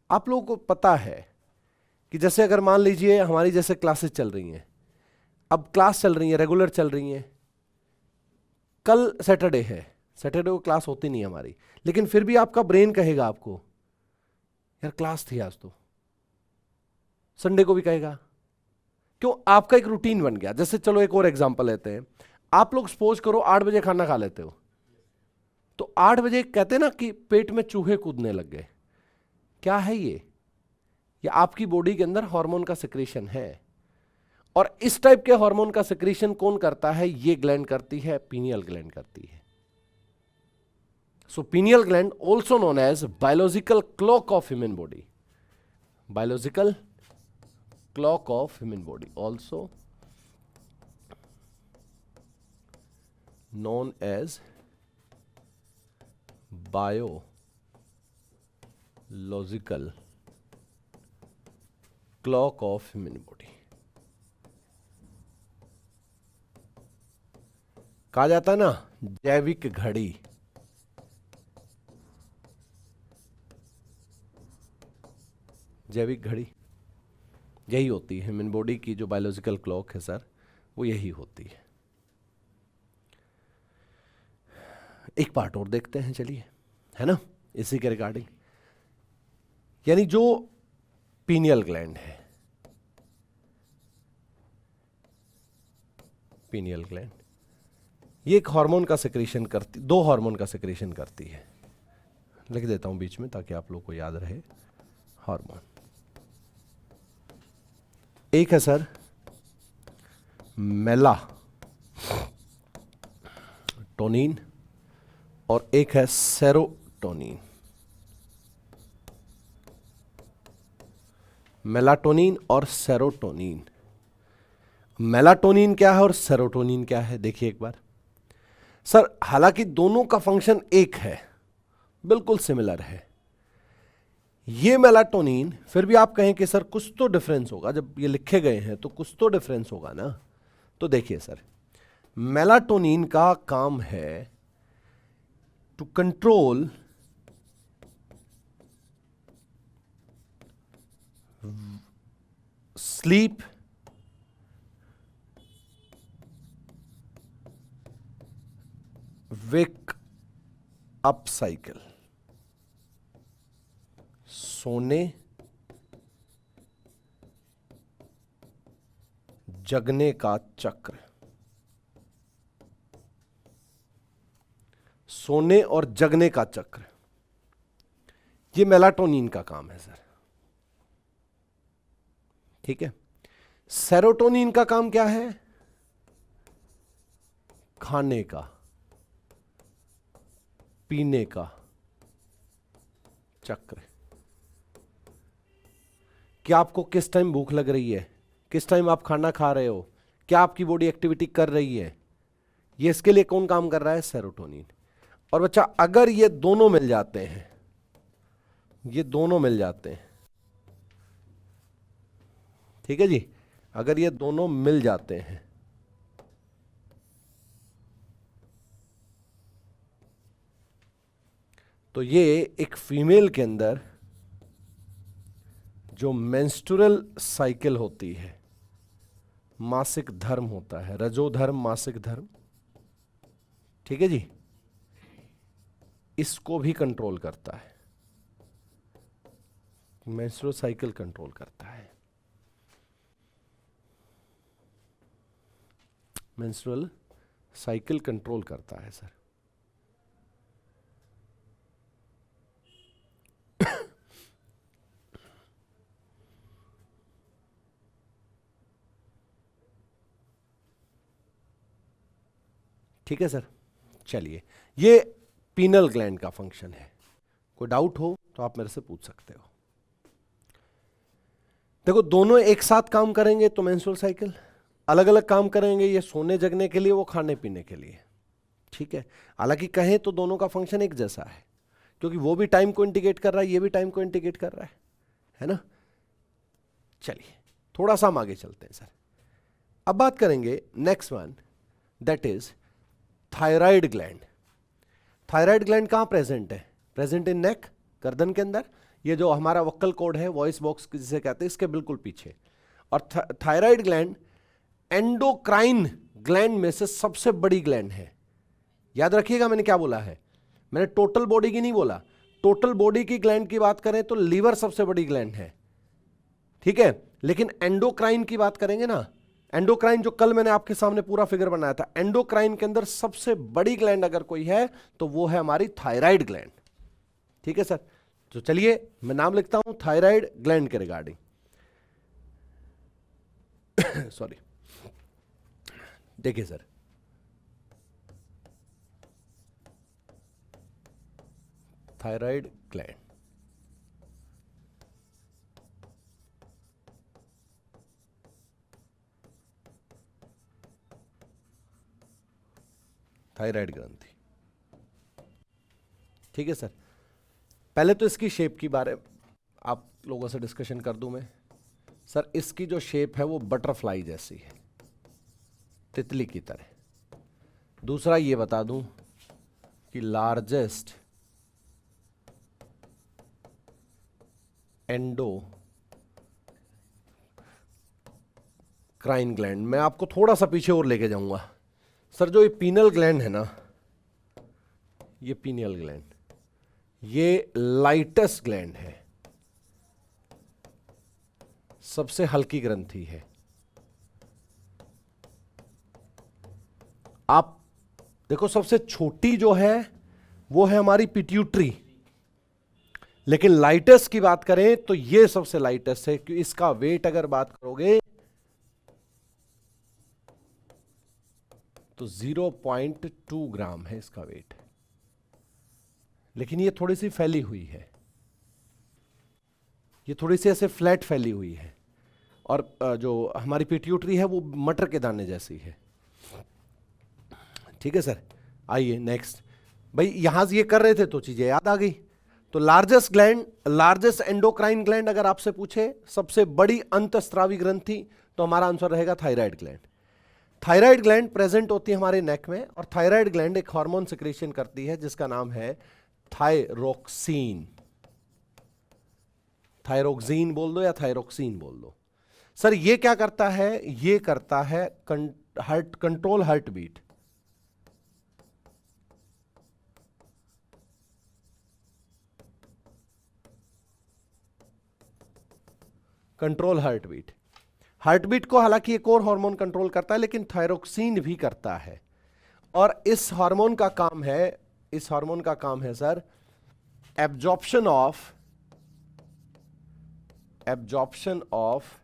आप लोगों को पता है कि जैसे अगर मान लीजिए हमारी जैसे क्लासेस चल रही हैं, अब क्लास चल रही है, रेगुलर चल रही हैं, कल सैटरडे है, सैटरडे को क्लास होती नहीं है हमारी, लेकिन फिर भी आपका ब्रेन कहेगा आपको यार क्लास थी आज तो, संडे को भी कहेगा। क्यों? आपका एक रूटीन बन गया। जैसे चलो एक और एग्जांपल लेते हैं, आप लोग सपोज करो 8 बजे खाना खा लेते हो, तो 8 बजे कहते हैं ना कि पेट में चूहे कूदने लग गए। क्या है ये आपकी बॉडी के अंदर हार्मोन का सिक्रीशन है, और इस टाइप के हार्मोन का सिक्रीशन कौन करता है? ये ग्लैंड करती है, पीनियल ग्लैंड करती है। So pineal gland also known as biological clock of human body, biological clock of human body also known as biological clock of human body। कहा जाता है ना जैविक घड़ी। जैविक घड़ी यही होती है ह्यूमन बॉडी की, जो बायोलॉजिकल क्लॉक है सर, वो यही होती है। एक पार्ट और देखते हैं चलिए, है ना, इसी के रिगार्डिंग। यानी जो पीनियल ग्लैंड है, पीनियल ग्लैंड ये एक हार्मोन का सिक्रीशन करती, 2 हार्मोन का सिक्रीशन करती है। लिख देता हूं बीच में ताकि आप लोग को याद रहे। हार्मोन एक है सर मेलाटोनिन और एक है सेरोटोनिन। मेलाटोनिन और सेरोटोनिन। मेलाटोनिन क्या है और सेरोटोनिन क्या है? देखिए एक बार, सर हालांकि दोनों का फंक्शन एक है, बिल्कुल सिमिलर है। ये मेलाटोनिन, फिर भी आप कहें कि सर कुछ तो डिफरेंस होगा, जब ये लिखे गए हैं तो कुछ तो डिफरेंस होगा ना। तो देखिए सर, मेलाटोनिन का काम है to control sleep, wake up cycle, सोने जगने का चक्र, सोने और जगने का चक्र, ये मेलाटोनिन का काम है सर। ठीक है। सेरोटोनिन का काम क्या है? खाने का, पीने का चक्र। क्या आपको किस टाइम भूख लग रही है, किस टाइम आप खाना खा रहे हो, क्या आपकी बॉडी एक्टिविटी कर रही है, ये इसके लिए कौन काम कर रहा है? सेरोटोनिन। और बच्चा अगर ये दोनों मिल जाते हैं, ये दोनों मिल जाते हैं, ठीक है जी, अगर ये दोनों मिल जाते हैं तो ये एक फीमेल के अंदर जो मेंस्ट्रुअल साइकिल होती है, मासिक धर्म होता है, रजोधर्म मासिक धर्म, ठीक है जी, इसको भी कंट्रोल करता है, मेंस्ट्रुअल साइकिल कंट्रोल करता है। मेंस्ट्रुअल साइकिल कंट्रोल करता है सर। ठीक है सर। चलिए, ये पीनल ग्लैंड का फंक्शन है। कोई डाउट हो तो आप मेरे से पूछ सकते हो। देखो, दोनों एक साथ काम करेंगे तो मेंस्ट्रुअल साइकिल, अलग अलग काम करेंगे, ये सोने जगने के लिए, वो खाने पीने के लिए। ठीक है। हालांकि कहें तो दोनों का फंक्शन एक जैसा है, क्योंकि वो भी टाइम को इंडिकेट कर रहा है, ये भी टाइम को इंडिकेट कर रहा है ना। चलिए थोड़ा सा हम आगे चलते हैं सर। अब बात करेंगे next one, that is thyroid gland. Thyroid gland कहां प्रेजेंट है? प्रेजेंट इन नेक, गर्दन के अंदर। ये जो हमारा वोकल कॉर्ड है, वॉइस बॉक्स जिसे कहते हैं, इसके बिल्कुल पीछे। और थायराइड ग्लैंड एंडोक्राइन ग्लैंड में से सबसे बड़ी ग्लैंड है। याद रखिएगा मैंने क्या बोला है, मैंने टोटल बॉडी की नहीं बोला। टोटल बॉडी की ग्लैंड की बात करें तो लीवर सबसे बड़ी ग्लैंड है, ठीक है। लेकिन एंडोक्राइन की बात करेंगे ना, एंडोक्राइन जो कल मैंने आपके सामने पूरा फिगर बनाया था, एंडोक्राइन के अंदर सबसे बड़ी ग्लैंड अगर कोई है तो वो है हमारी थायराइड ग्लैंड। ठीक है सर। तो चलिए मैं नाम लिखता हूं थायराइड ग्लैंड के रिगार्डिंग। सॉरी, देखिए सर, थायराइड ग्लैंड, थायराइड ग्रंथि, ठीक है सर। पहले तो इसकी शेप की बारे आप लोगों से डिस्कशन कर दूं मैं। सर इसकी जो शेप है वो बटरफ्लाई जैसी है, तितली की तरह। दूसरा ये बता दूं कि लार्जेस्ट एंडोक्राइन ग्लैंड, मैं आपको थोड़ा सा पीछे और लेके जाऊंगा सर। जो ये पीनल ग्लैंड है ना, ये पीनियल ग्लैंड, ये लाइटेस्ट ग्लैंड है, सबसे हल्की ग्रंथि है। आप देखो, सबसे छोटी जो है वो है हमारी पिट्यूटरी, लेकिन लाइटेस्ट की बात करें तो ये सबसे लाइटेस्ट है, क्योंकि इसका वेट अगर बात करोगे तो 0.2 ग्राम है इसका वेट। लेकिन ये थोड़ी सी फैली हुई है, ये थोड़ी सी ऐसे फ्लैट फैली हुई है। और जो हमारी पिट्यूटरी है वो मटर के दाने जैसी है, ठीक है सर। आइए नेक्स्ट। भाई यहां से ये कर रहे थे तो चीजें याद आ गई। तो largest gland, largest endocrine gland अगर आपसे पूछे, सबसे बड़ी अंतस्रावी ग्रंथि, तो हमारा आंसर रहेगा thyroid gland. Thyroid gland present होती है हमारे नेक में, और थायराइड ग्लैंड एक हार्मोन सिक्रेशन करती है जिसका नाम है थायरोक्सिन। थायरोक्सिन बोल दो या थायरोक्सिन बोल दो। सर ये क्या करता है? ये करता है control heart beat. Control heart beat. Heart beat को हालांकि एक और हार्मोन कंट्रोल करता है, लेकिन थायरोक्सिन भी करता है। और इस हार्मोन का काम है, इस हार्मोन का काम है sir absorption of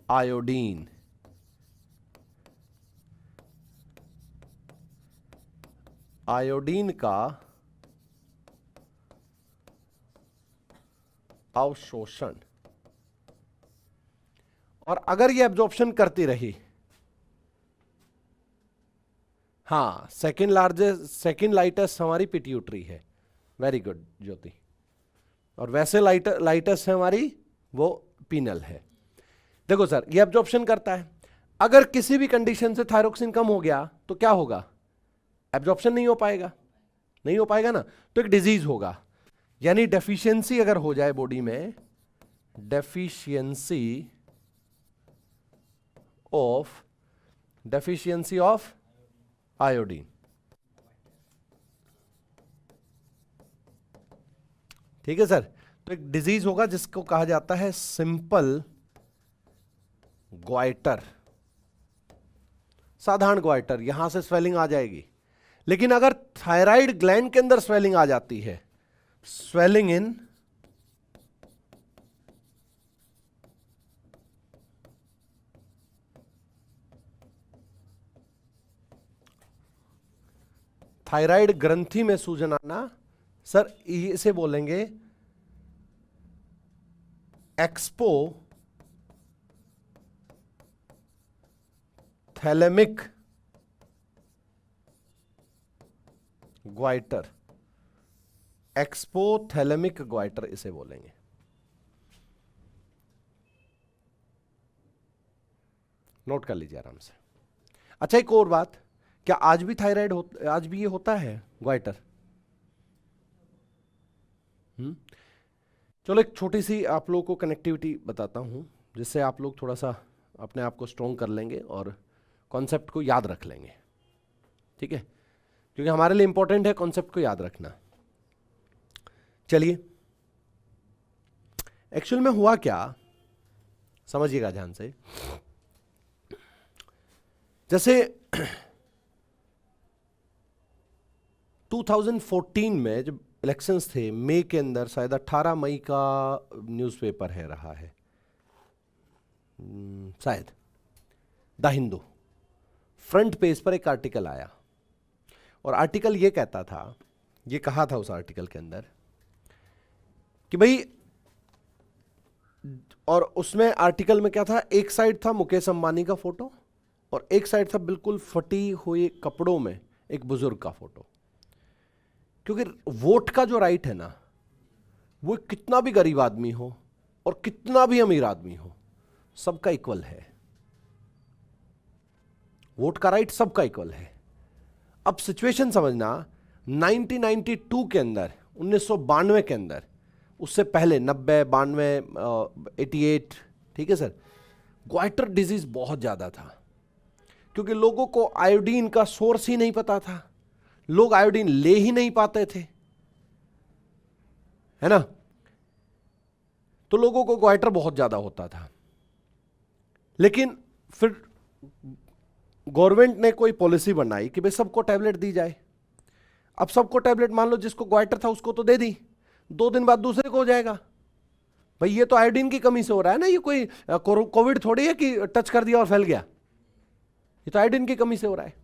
iodine. Iodine का अवशोषण। और अगर ये एब्जॉर्प्शन करती रही, हाँ, सेकंड लार्जेस्ट, सेकंड लाइटेस्ट हमारी पिट्यूटरी है। वेरी गुड ज्योति। और वैसे लाइटेस्ट है हमारी वो पीनल है। देखो सर, ये एब्जॉर्प्शन करता है। अगर किसी भी कंडीशन से थायरोक्सिन कम हो गया तो क्या होगा? एब्जॉर्प्शन नहीं हो पाएगा, नहीं हो पाएगा ना, तो एक डिजीज होगा। यानी डेफिशिएंसी अगर हो जाए बॉडी में, डेफिशिएंसी ऑफ आयोडीन, ठीक है सर, तो एक डिजीज होगा जिसको कहा जाता है सिंपल ग्वाइटर, साधारण ग्वाइटर। यहां से स्वेलिंग आ जाएगी। लेकिन अगर थायराइड ग्लैंड के अंदर स्वेलिंग आ जाती है, स्वेलिंग इन थायराइड ग्रंथि में सूजन आना, सर इसे बोलेंगे एक्सपो थैलेमिक ग्वाइटर। एक्सपोथैलेमिक ग्वाइटर इसे बोलेंगे। नोट कर लीजिए आराम से। अच्छा, एक और बात, क्या आज भी थायराइड आज भी ये होता है ग्वाइटर? चलो एक छोटी सी आप लोगों को कनेक्टिविटी बताता हूं, जिससे आप लोग थोड़ा सा अपने आप को स्ट्रॉन्ग कर लेंगे और कॉन्सेप्ट को याद रख लेंगे। ठीक है, क्योंकि हमारे लिए इंपॉर्टेंट है कॉन्सेप्ट को याद रखना। चलिए, एक्चुअल में हुआ क्या, समझिएगा ध्यान से। जैसे 2014 में जब इलेक्शंस थे, मई के अंदर, शायद 18 मई का न्यूज़पेपर है रहा है शायद, द हिंदू, फ्रंट पेज पर एक आर्टिकल आया। और आर्टिकल ये कहता था, ये कहा था उस आर्टिकल के अंदर कि भाई, और उसमें आर्टिकल में क्या था, एक साइड था मुकेश अंबानी का फोटो और एक साइड था बिल्कुल फटी हुई कपड़ों में एक बुजुर्ग का फोटो। क्योंकि वोट का जो राइट है ना, वो कितना भी गरीब आदमी हो और कितना भी अमीर आदमी हो, सबका इक्वल है। वोट का राइट सबका इक्वल है। अब सिचुएशन समझना, 1992 के अंदर, 1992 के अंदर, उससे पहले 90, 92, 88, ठीक है सर, ग्वाइटर डिजीज बहुत ज्यादा था। क्योंकि लोगों को आयोडीन का सोर्स ही नहीं पता था, लोग आयोडीन ले ही नहीं पाते थे, है ना। तो लोगों को ग्वाइटर बहुत ज्यादा होता था। लेकिन फिर गवर्नमेंट ने कोई पॉलिसी बनाई कि भाई सबको टैबलेट दी जाए। अब सबको टैबलेट, मान लो जिसको ग्वाइटर था उसको तो दे दी, 2 दिन बाद दूसरे को हो जाएगा। भाई ये तो आयोडीन की कमी से हो रहा है ना, ये कोई कोविड थोड़ी है कि टच कर दिया और फैल गया, ये तो आयोडीन की कमी से हो रहा है।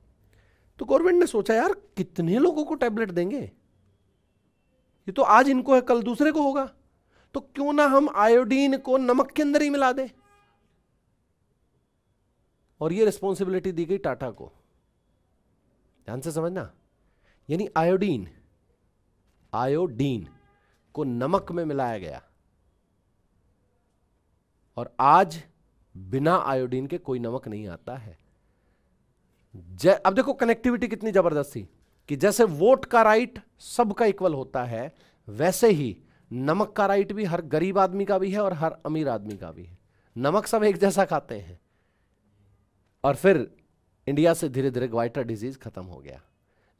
तो गवर्नमेंट ने सोचा यार कितने लोगों को टैबलेट देंगे, ये तो आज इनको है कल दूसरे को होगा, तो क्यों ना हम आयोडीन को नमक के अंदर ही मिला दें। और ये रिस्पॉन्सिबिलिटी दी गई टाटा को। ध्यान से समझना, यानी आयोडीन, आयोडीन को नमक में मिलाया गया और आज बिना आयोडीन के कोई नमक नहीं आता है। अब देखो कनेक्टिविटी कितनी जबरदस्त थी कि जैसे वोट का राइट सबका इक्वल होता है, वैसे ही नमक का राइट भी हर गरीब आदमी का भी है और हर अमीर आदमी का भी है। नमक सब एक जैसा खाते हैं। और फिर इंडिया से धीरे धीरे ग्वाइटर डिजीज खत्म हो गया,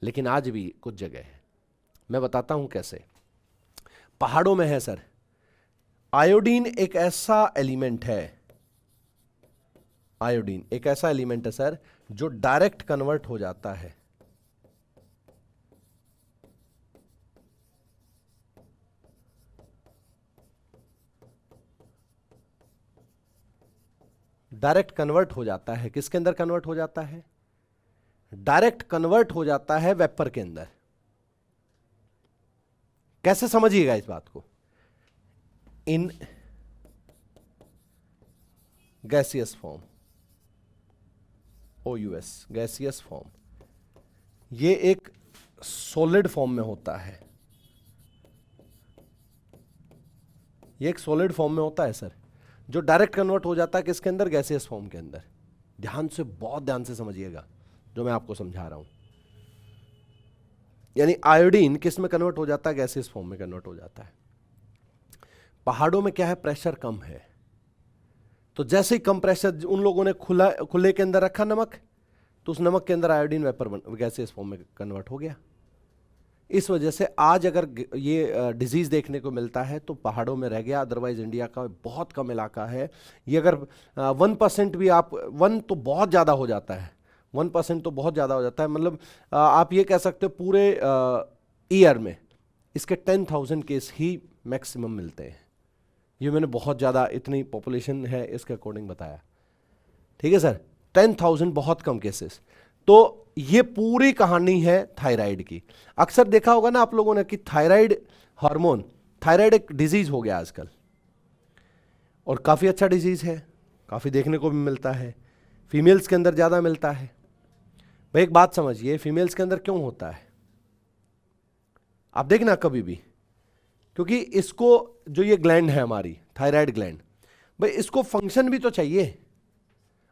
लेकिन आज भी कुछ जगह है। मैं बताता हूं कैसे। पहाड़ों में है सर, आयोडीन एक ऐसा एलिमेंट है, आयोडीन एक ऐसा एलिमेंट है सर जो डायरेक्ट कन्वर्ट हो जाता है डायरेक्ट कन्वर्ट हो जाता है। किसके अंदर कन्वर्ट हो जाता है? डायरेक्ट कन्वर्ट हो जाता है वेपर के अंदर। कैसे समझिएगा इस बात को? In gaseous form, OUS gaseous form, ये एक सॉलिड फॉर्म में होता है, ये एक सॉलिड फॉर्म में होता है सर, जो डायरेक्ट कन्वर्ट हो जाता है किसके अंदर? गैसियस फॉर्म के अंदर। ध्यान से, बहुत ध्यान से समझिएगा जो मैं आपको समझा रहा हूं। यानी आयोडीन किस में कन्वर्ट हो जाता है? गैसियस फॉर्म में कन्वर्ट हो जाता है। पहाड़ों में क्या है? प्रेशर कम है, तो जैसे ही कम प्रेशर, उन लोगों ने खुले के अंदर रखा नमक, तो उस नमक के अंदर आयोडीन वेपर गैसियस फॉर्म में कन्वर्ट हो गया। इस वजह से आज अगर ये डिजीज देखने को मिलता है तो पहाड़ों में रह गया, अदरवाइज इंडिया का बहुत कम इलाका है। ये अगर 1% भी आप, 1 तो बहुत ज़्यादा हो जाता है, 1% तो बहुत ज़्यादा हो जाता है, मतलब आप ये कह सकते हो पूरे ईयर में इसके 10,000 केस ही मैक्सिमम मिलते हैं। ये मैंने बहुत ज़्यादा, इतनी पॉपुलेशन है इसके अकॉर्डिंग बताया, ठीक है सर। 10,000 बहुत कम केसेस। तो ये पूरी कहानी है थायराइड की। अक्सर देखा होगा ना आप लोगों ने कि थायराइड हार्मोन, थायराइड एक डिजीज हो गया आजकल, और काफ़ी अच्छा डिजीज है, काफ़ी देखने को भी मिलता है, फीमेल्स के अंदर ज़्यादा मिलता है। भाई एक बात समझिए, फीमेल्स के अंदर क्यों होता है? आप देखना कभी भी, क्योंकि इसको, जो ये ग्लैंड है हमारी थायराइड ग्लैंड, भाई इसको फंक्शन भी तो चाहिए।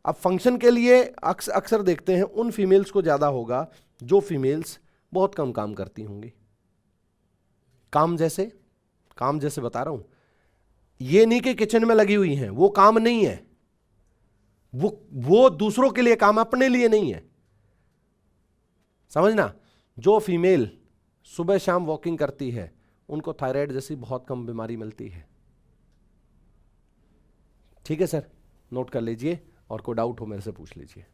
अब फंक्शन के लिए अक्सर देखते हैं उन फीमेल्स को ज़्यादा होगा जो फीमेल्स बहुत कम काम करती होंगी। काम जैसे बता रहा हूं, ये नहीं कि किचन में लगी हुई हैं, वो काम नहीं है, वो दूसरों के लिए काम, अपने लिए नहीं है। समझना, जो फीमेल सुबह शाम वॉकिंग करती है उनको थायराइड जैसी बहुत कम बीमारी मिलती है। ठीक है सर, नोट कर लीजिए, और कोई डाउट हो मेरे से पूछ लीजिए।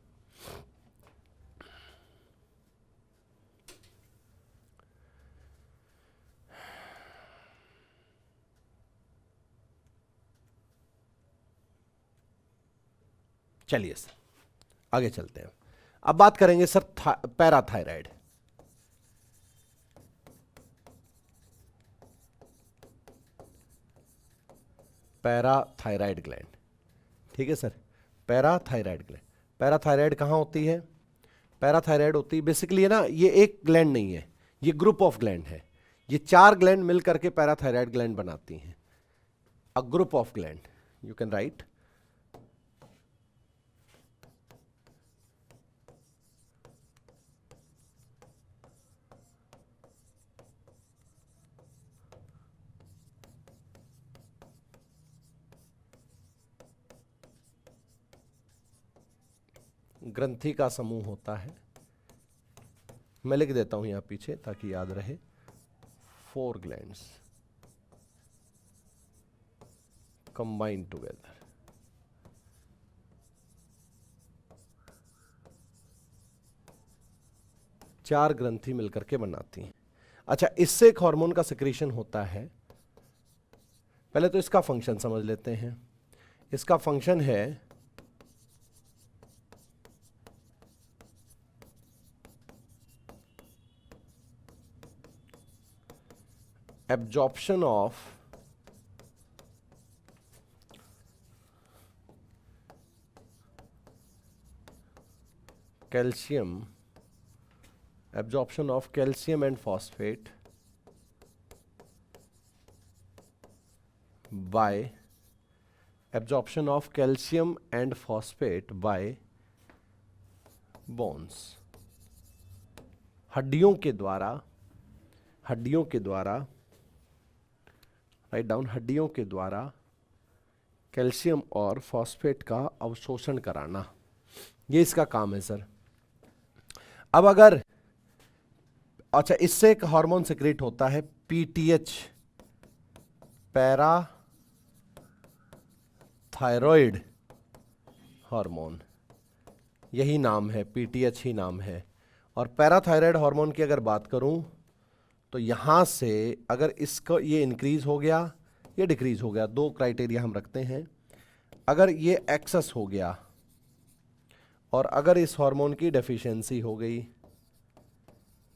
चलिए सर आगे चलते हैं। अब बात करेंगे सर पैराथायराइड। पैराथायराइड ग्लैंड, ठीक है सर। पैराथायराइड ग्लैंड, पैराथायराइड कहाँ होती है? पैराथायराइड होती है बेसिकली, है ना, ये एक ग्लैंड नहीं है, ये ग्रुप ऑफ ग्लैंड है। ये 4 ग्लैंड मिलकर के पैराथायराइड ग्लैंड बनाती हैं। A group of gland, you can write ग्रंथि का समूह होता है। मैं लिख देता हूं यहां पीछे ताकि याद रहे। 4 ग्लैंड्स कंबाइन टुगेदर, चार ग्रंथि मिलकर के बनाती हैं। अच्छा, इससे एक हार्मोन का सिक्रीशन होता है। पहले तो इसका फंक्शन समझ लेते हैं। इसका फंक्शन है absorption of calcium absorption of calcium and phosphate bye absorption of calcium and phosphate bye bones. हड्डियों के द्वारा राइट डाउन, हड्डियों के द्वारा कैल्शियम और फॉस्फेट का अवशोषण कराना, ये इसका काम है सर। अब अगर अच्छा, इससे एक हार्मोन सिक्रेट होता है पीटीएच, पैरा थायराइड हार्मोन, यही नाम है, पीटीएच ही नाम है। और पैराथायराइड हार्मोन की अगर बात करूं तो यहां से अगर इसको ये इंक्रीज हो गया, ये डिक्रीज हो गया, दो क्राइटेरिया हम रखते हैं। अगर ये एक्सेस हो गया और अगर इस हार्मोन की डेफिशिएंसी हो गई,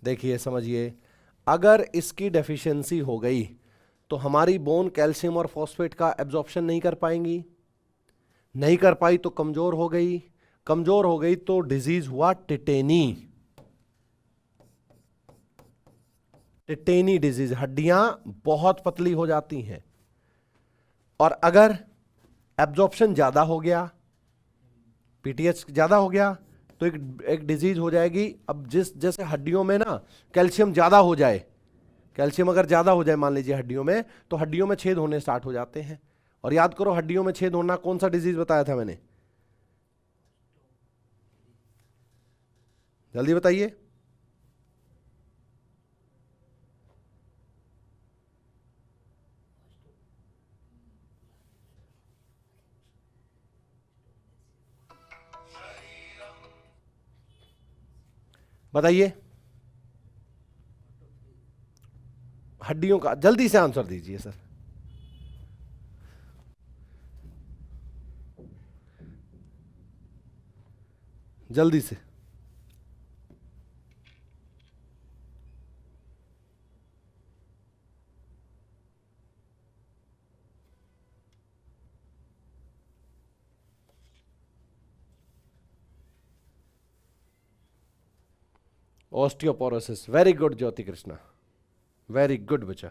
देखिए समझिए, अगर इसकी डेफिशिएंसी हो गई तो हमारी बोन कैल्शियम और फॉस्फेट का एब्जॉर्प्शन नहीं कर पाएंगी, नहीं कर पाई तो कमजोर हो गई, कमजोर हो गई तो डिजीज हुआ टिटेनी, टिटेनी डिजीज, हड्डियां बहुत पतली हो जाती हैं। और अगर एब्जॉर्प्शन ज्यादा हो गया, पीटीएच ज्यादा हो गया, तो एक डिजीज हो जाएगी। अब जैसे हड्डियों में ना कैल्शियम ज्यादा हो जाए, कैल्शियम अगर ज्यादा हो जाए मान लीजिए हड्डियों में, तो हड्डियों में छेद होने स्टार्ट हो जाते हैं। और याद करो, हड्डियों में छेद होना कौन सा डिजीज बताया था मैंने, जल्दी बताइए। बताइए, हड्डियों का, जल्दी से आंसर दीजिए सर। जल्दी से। ऑस्टियोपोरोसिस, वेरी गुड ज्योति कृष्णा, वेरी गुड बच्चा।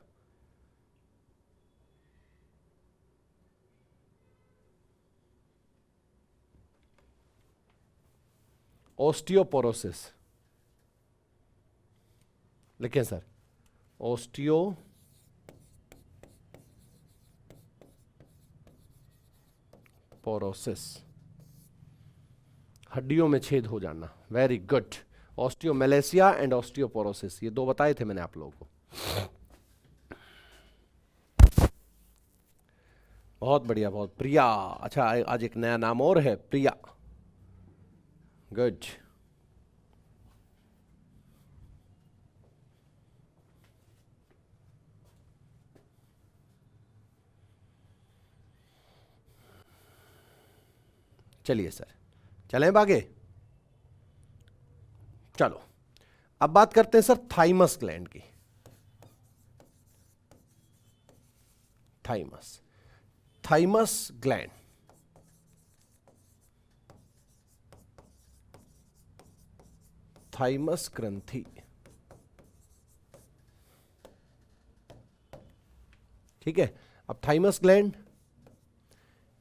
ऑस्टियोपोरोसिस लिखें सर, ऑस्टियोपोरोसिस, हड्डियों में छेद हो जाना, very good. Osteomalacia and osteoporosis, ये दो बताए थे मैंने आप लोगों को। बहुत बढ़िया, बहुत। प्रिया, अच्छा आज एक नया नाम और है, प्रिया, गुड। चलिए सर, चलें आगे। चलो अब बात करते हैं सर थाइमस ग्लैंड की। थाइमस ग्लैंड, थाइमस ग्रंथि, ठीक है। अब थाइमस ग्लैंड,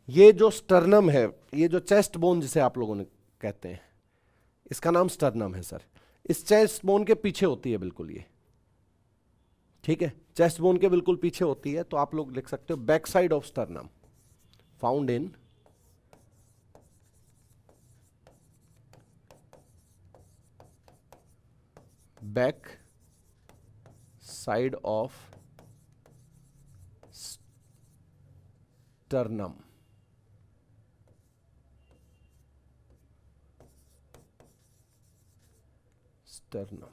ये जो स्टर्नम है, ये जो चेस्ट बोन जिसे आप लोगों ने कहते हैं, इसका नाम स्टर्नम है सर। इस चेस्ट बोन के पीछे होती है बिल्कुल ये, ठीक है, चेस्ट बोन के बिल्कुल पीछे होती है। तो आप लोग लिख सकते हो back side of sternum, found in back side of sternum. Sternum,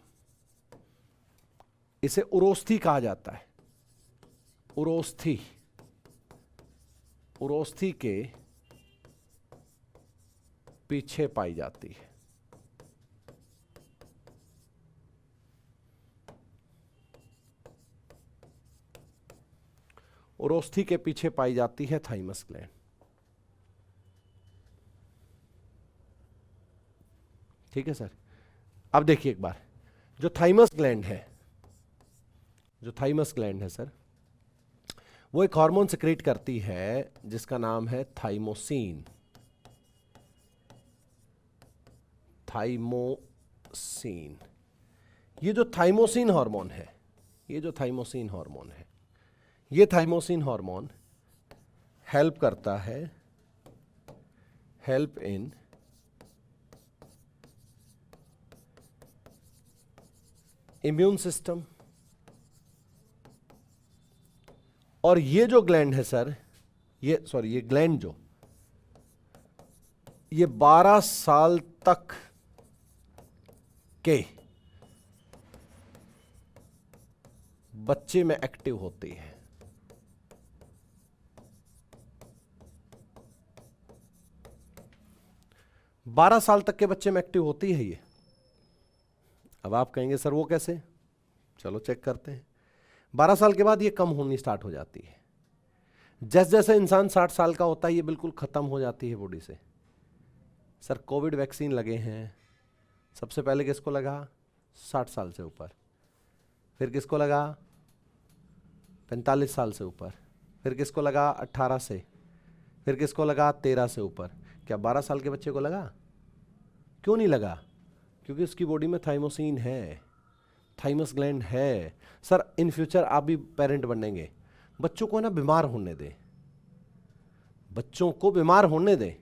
इसे उरोस्थी कहा जाता है। उरोस्थी, उरोस्थी के पीछे पाई जाती है। उरोस्थी के पीछे पाई जाती है थाइमस ग्लैंड, ठीक है सर। अब देखिए एक बार, जो थाइमस ग्लैंड है, जो थाइमस ग्लैंड है सर, वो एक हार्मोन सिक्रेट करती है जिसका नाम है थाइमोसिन। थाइमोसिन, ये जो थाइमोसिन हार्मोन है, ये जो थाइमोसिन हार्मोन है, ये थाइमोसिन हार्मोन हेल्प करता है, हेल्प इन इम्यून सिस्टम। और ये जो ग्लैंड है सर, ये सॉरी ये ग्लैंड जो, ये 12 साल तक के बच्चे में एक्टिव होती है। बारह साल तक के बच्चे में एक्टिव होती है ये। अब आप कहेंगे सर वो कैसे, चलो चेक करते हैं। 12 साल के बाद ये कम होनी स्टार्ट हो जाती है। जैसे जैसे इंसान 60 साल का होता है ये बिल्कुल खत्म हो जाती है बॉडी से। सर कोविड वैक्सीन लगे हैं, सबसे पहले किसको लगा, 60 साल से ऊपर, फिर किसको लगा 45 साल से ऊपर, फिर किसको लगा 18 से, फिर किसको लगा 13 से ऊपर। क्या 12 साल के बच्चे को लगा? क्यों नहीं लगा? क्योंकि उसकी बॉडी में थाइमोसिन है, थाइमस ग्लैंड है। सर इन फ्यूचर आप भी पेरेंट बनेंगे, बच्चों को ना बीमार होने दें, बच्चों को बीमार होने दें।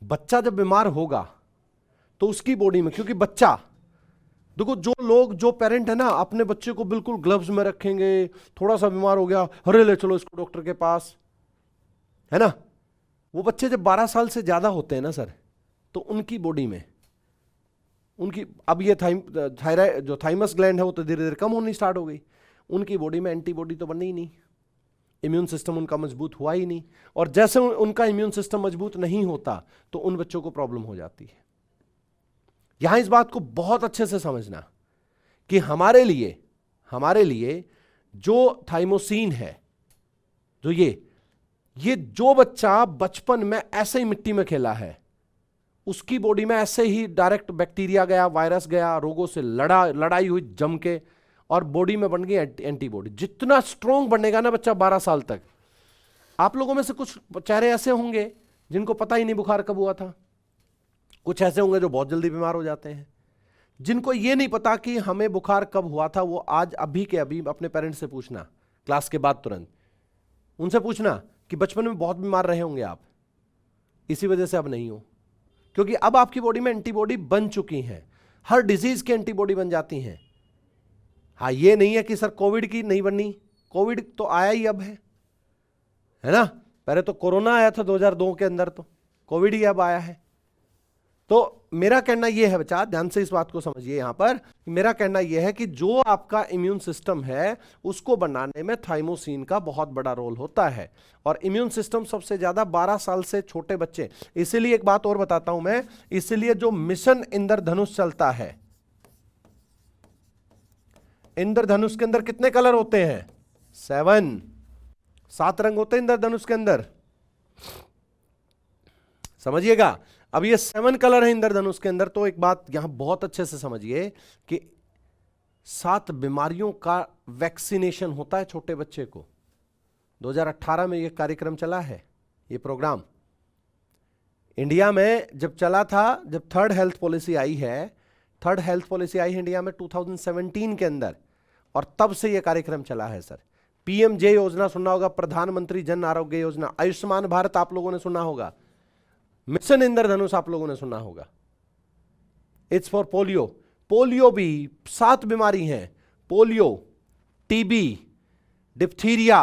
बच्चा जब बीमार होगा तो उसकी बॉडी में, क्योंकि बच्चा देखो, जो लोग जो पेरेंट है ना अपने बच्चे को बिल्कुल ग्लव्स में रखेंगे, थोड़ा सा बीमार हो गया अरे ले चलो इसको डॉक्टर के पास, है ना। वो बच्चे जब 12 साल से ज्यादा होते हैं ना सर, तो उनकी बॉडी में उनकी अब ये थायराइड जो थाइमस ग्लैंड है वो तो धीरे धीरे कम होनी स्टार्ट हो गई। उनकी बॉडी में एंटीबॉडी तो बननी ही नहीं, इम्यून सिस्टम उनका मजबूत हुआ ही नहीं। और जैसे उनका इम्यून सिस्टम मजबूत नहीं होता तो उन बच्चों को प्रॉब्लम हो जाती है। यहां इस बात को बहुत अच्छे से समझना कि हमारे लिए जो थाइमोसिन है, जो ये जो बच्चा बचपन में ऐसे ही मिट्टी में खेला है, उसकी बॉडी में ऐसे ही डायरेक्ट बैक्टीरिया गया, वायरस गया, रोगों से लड़ाई हुई जम के, और बॉडी में बन गई एंटीबॉडी। जितना स्ट्रॉन्ग बनेगा ना बच्चा 12 साल तक। आप लोगों में से कुछ चेहरे ऐसे होंगे जिनको पता ही नहीं बुखार कब हुआ था, कुछ ऐसे होंगे जो बहुत जल्दी बीमार हो जाते हैं। जिनको ये नहीं पता कि हमें बुखार कब हुआ था, वो आज अभी के अभी अपने पेरेंट्स से पूछना, क्लास के बाद तुरंत उनसे पूछना कि बचपन में बहुत बीमार रहे होंगे आप, इसी वजह से अब नहीं हो, क्योंकि अब आपकी बॉडी में एंटीबॉडी बन चुकी हैं। हर डिजीज की एंटीबॉडी बन जाती हैं। हाँ, ये नहीं है कि सर कोविड की नहीं बननी, कोविड तो आया ही अब है ना। पहले तो कोरोना आया था 2002 के अंदर, तो कोविड ही अब आया है। तो मेरा कहना यह है, बच्चा ध्यान से इस बात को समझिए यहां पर, मेरा कहना यह है कि जो आपका इम्यून सिस्टम है उसको बनाने में थाइमोसिन का बहुत बड़ा रोल होता है। और इम्यून सिस्टम सबसे ज्यादा 12 साल से छोटे बच्चे। इसीलिए एक बात और बताता हूं मैं, इसीलिए जो मिशन इंद्रधनुष चलता है, इंद्रधनुष के अंदर कितने कलर होते हैं? 7 रंग होते हैं इंद्रधनुष के अंदर, समझिएगा। अब ये 7 कलर है इंद्रधनुष के अंदर। तो एक बात यहां बहुत अच्छे से समझिए कि 7 बीमारियों का वैक्सीनेशन होता है छोटे बच्चे को। 2018 में ये कार्यक्रम चला है, ये प्रोग्राम इंडिया में जब चला था, जब थर्ड हेल्थ पॉलिसी आई है इंडिया में 2017 के अंदर, और तब से यह कार्यक्रम चला है सर। पीएमजे योजना सुना होगा, प्रधानमंत्री जन आरोग्य योजना, आयुष्मान भारत आप लोगों ने सुना होगा, मिशन इंद्रधनुष आप लोगों ने सुना होगा। It's for polio. पोलियो भी 7 बीमारी हैं, पोलियो, टीबी, डिप्थीरिया,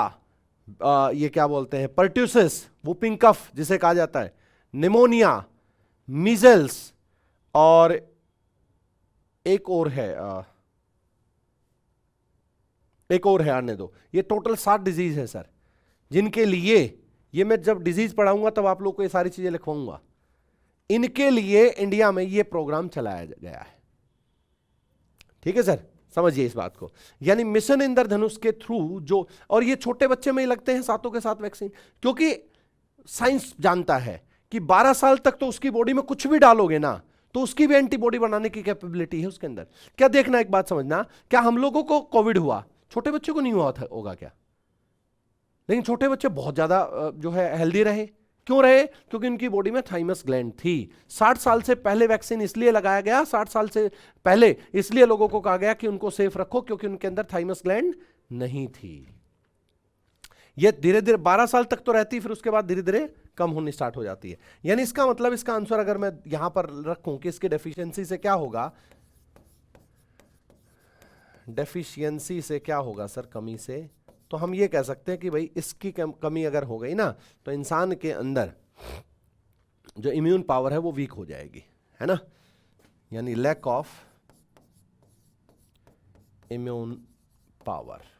ये क्या बोलते हैं, पर्ट्यूसिस, वुपिंग कफ जिसे कहा जाता है, निमोनिया, मीजल्स, और एक और है आने दो। ये टोटल 7 डिजीज है सर, जिनके लिए ये मैं जब डिजीज पढ़ाऊंगा तब आप लोग को ये सारी चीजें लिखवाऊंगा। इनके लिए इंडिया में ये प्रोग्राम चलाया गया है। ठीक है सर, समझिए इस बात को। यानी मिशन इंद्रधनुष के थ्रू जो, और ये छोटे बच्चे में ही लगते हैं 7 के 7 वैक्सीन, क्योंकि साइंस जानता है कि 12 साल तक तो उसकी बॉडी में कुछ भी डालोगे ना तो उसकी भी एंटीबॉडी बनाने की कैपेबिलिटी है उसके अंदर। क्या देखना, एक बात समझना, क्या हम लोगों को कोविड हुआ, छोटे बच्चों को नहीं हुआ था होगा क्या? लेकिन छोटे बच्चे बहुत ज्यादा जो है हेल्दी रहे। क्यों रहे? क्योंकि उनकी बॉडी में थाइमस ग्लैंड थी। 60 साल से पहले वैक्सीन इसलिए लगाया गया, 60 साल से पहले इसलिए लोगों को कहा गया कि उनको सेफ रखो, क्योंकि उनके अंदर थाइमस ग्लैंड नहीं थी। ये धीरे धीरे 12 साल तक तो रहती, फिर उसके बाद धीरे धीरे कम होनी स्टार्ट हो जाती है। यानी इसका मतलब, इसका आंसर अगर मैं यहां पर रखूं कि इसके डेफिशिएंसी से क्या होगा, डेफिशिएंसी से क्या होगा सर, कमी से, तो हम ये कह सकते हैं कि भाई इसकी कमी अगर हो गई ना, तो इंसान के अंदर जो इम्यून पावर है वो वीक हो जाएगी, है ना। यानी lack of immune power.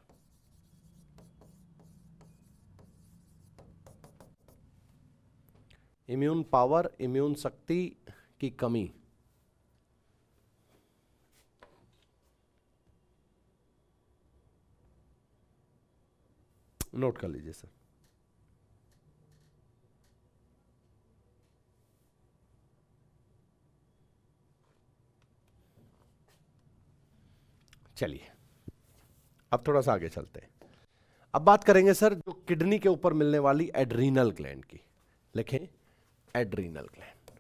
Immune power, immune शक्ति की कमी। नोट कर लीजिए सर। चलिए अब थोड़ा सा आगे चलते हैं। अब बात करेंगे सर जो किडनी के ऊपर मिलने वाली एड्रीनल ग्लैंड की। लिखें, एड्रीनल ग्लैंड।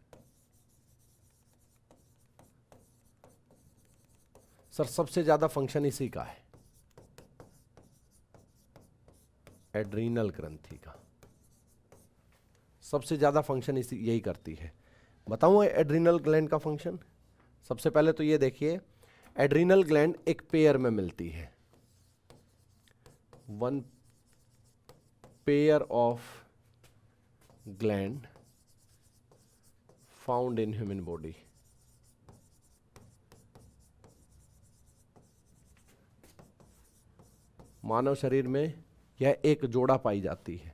सर सबसे ज्यादा फंक्शन इसी का है, एड्रीनल ग्रंथि का सबसे ज्यादा फंक्शन इसी यही करती है। बताऊं एड्रीनल ग्लैंड का फंक्शन? सबसे पहले तो ये देखिए, एड्रीनल ग्लैंड एक पेयर में मिलती है, one pair of gland found in human body. मानव शरीर में यह एक जोड़ा पाई जाती है,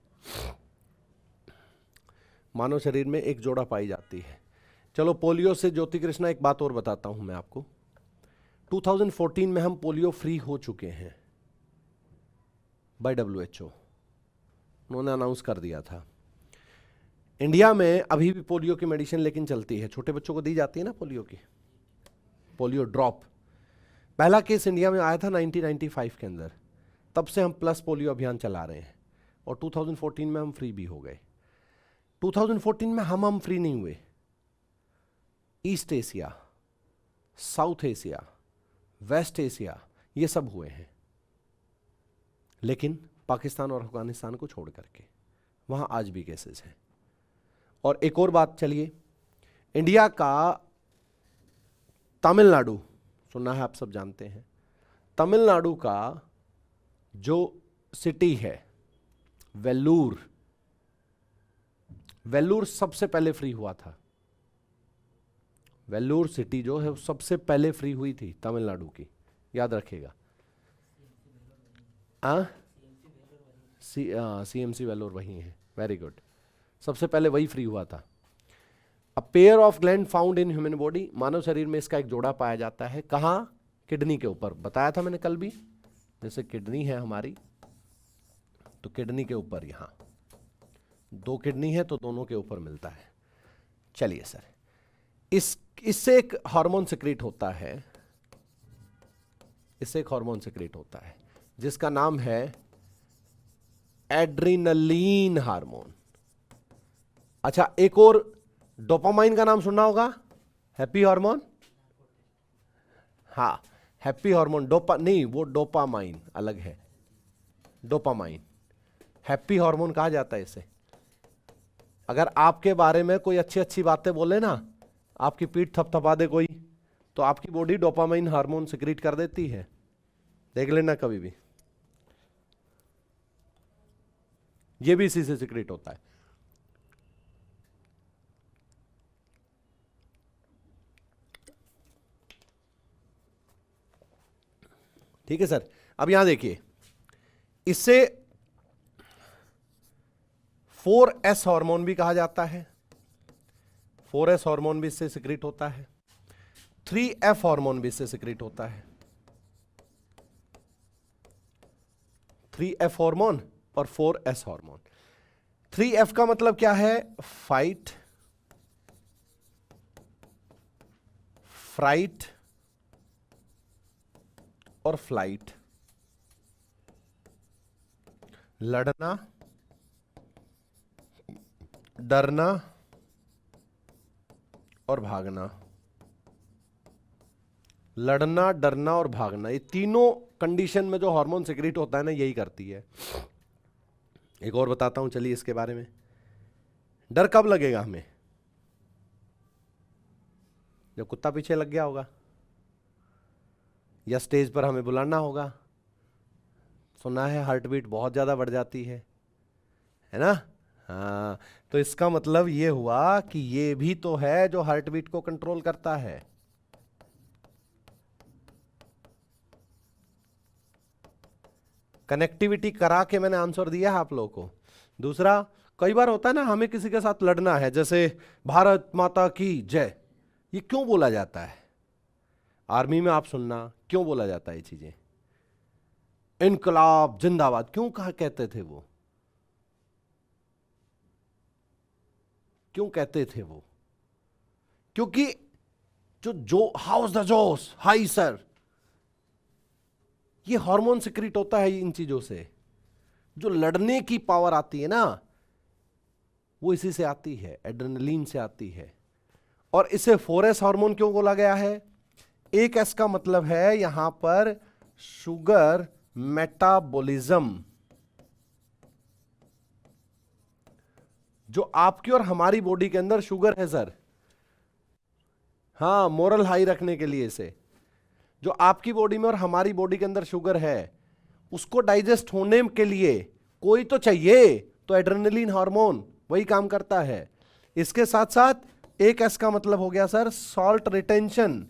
मानव शरीर में एक जोड़ा पाई जाती है। चलो पोलियो से ज्योति कृष्णा एक बात और बताता हूं मैं आपको। 2014 में हम पोलियो फ्री हो चुके हैं बाय WHO, उन्होंने अनाउंस कर दिया था। इंडिया में अभी भी पोलियो की मेडिसिन लेकिन चलती है, छोटे बच्चों को दी जाती है ना पोलियो की, पोलियो ड्रॉप। पहला केस इंडिया में आया था 1995 के अंदर, तब से हम प्लस पोलियो अभियान चला रहे हैं और 2014 में हम फ्री भी हो गए। 2014 में हम फ्री नहीं हुए, East Asia, South Asia, West Asia ये सब हुए हैं, लेकिन पाकिस्तान और अफगानिस्तान को छोड़ करके वहां आज भी केसेस हैं। और एक और बात, चलिए इंडिया का तमिलनाडु सुना है, आप सब जानते हैं, तमिलनाडु का जो सिटी है वेल्लूर, वेल्लूर सबसे पहले फ्री हुआ था। वेल्लूर सिटी जो है सबसे पहले फ्री हुई थी तमिलनाडु की, याद रखिएगा। CMC वेल्लोर वही है, वेरी गुड, सबसे पहले वही फ्री हुआ था। A pair of gland found in human body, मानव शरीर में इसका एक जोड़ा पाया जाता है। कहाँ? किडनी के ऊपर, बताया था मैंने कल भी, जैसे किडनी है हमारी, तो किडनी के ऊपर, यहां 2 किडनी है तो दोनों के ऊपर मिलता है। चलिए सर, इससे एक हार्मोन सिक्रीट होता है, इससे एक हार्मोन सिक्रीट होता है जिसका नाम है एड्रिनलीन हार्मोन। अच्छा, एक और डोपामाइन का नाम सुनना होगा, हैप्पी हार्मोन। हाँ, हैप्पी हार्मोन, नहीं वो डोपामाइन अलग है, डोपामाइन हैप्पी हार्मोन कहा जाता है इसे। अगर आपके बारे में कोई अच्छी अच्छी बातें बोले ना, आपकी पीठ थपथपा दे कोई, तो आपकी बॉडी डोपामाइन हार्मोन सिक्रीट कर देती है, देख लेना कभी भी, ये भी इसी से सिक्रीट होता है। ठीक है सर। अब यहां देखिए, इससे 4S हार्मोन भी कहा जाता है, 4S हार्मोन भी इससे सिक्रीट होता है, 3F हार्मोन भी इससे सिक्रीट होता है, 3F हार्मोन और 4S हार्मोन। 3F का मतलब क्या है? फाइट, फ्राइट और फ्लाइट, लड़ना, डरना और भागना। लड़ना, डरना और भागना, ये तीनों कंडीशन में जो हार्मोन सिक्रीट होता है ना, यही करती है। एक और बताता हूं, चलिए इसके बारे में। डर कब लगेगा हमें? जब कुत्ता पीछे लग गया होगा, या स्टेज पर हमें बुलाना होगा। सुना है हार्ट बीट बहुत ज्यादा बढ़ जाती है ना? हाँ, तो इसका मतलब ये हुआ कि ये भी तो है जो हार्ट बीट को कंट्रोल करता है। कनेक्टिविटी करा के मैंने आंसर दिया है आप लोगों को। दूसरा, कई बार होता है ना, हमें किसी के साथ लड़ना है, जैसे भारत माता की जय, ये क्यों बोला जाता है? आर्मी में आप सुनना, क्यों बोला जाता है ये चीजें? इनकलाब जिंदाबाद क्यों कहा कहते थे वो? क्यों कहते थे वो? क्योंकि जो हाउस द जोश हाई सर, ये हार्मोन सिक्रीट होता है इन चीजों से। जो लड़ने की पावर आती है ना, वो इसी से आती है, एड्रेनलिन से आती है। और इसे 4S हार्मोन क्यों बोला गया है? एक एस का मतलब है यहां पर शुगर मेटाबॉलिज्म, जो आपकी और हमारी बॉडी के अंदर शुगर है सर। हाँ, मोरल हाई रखने के लिए इसे, जो आपकी बॉडी में और हमारी बॉडी के अंदर शुगर है, उसको डाइजेस्ट होने के लिए कोई तो चाहिए, तो एड्रेनलिन हार्मोन वही काम करता है। इसके साथ साथ एक एस का मतलब हो गया sir salt retention.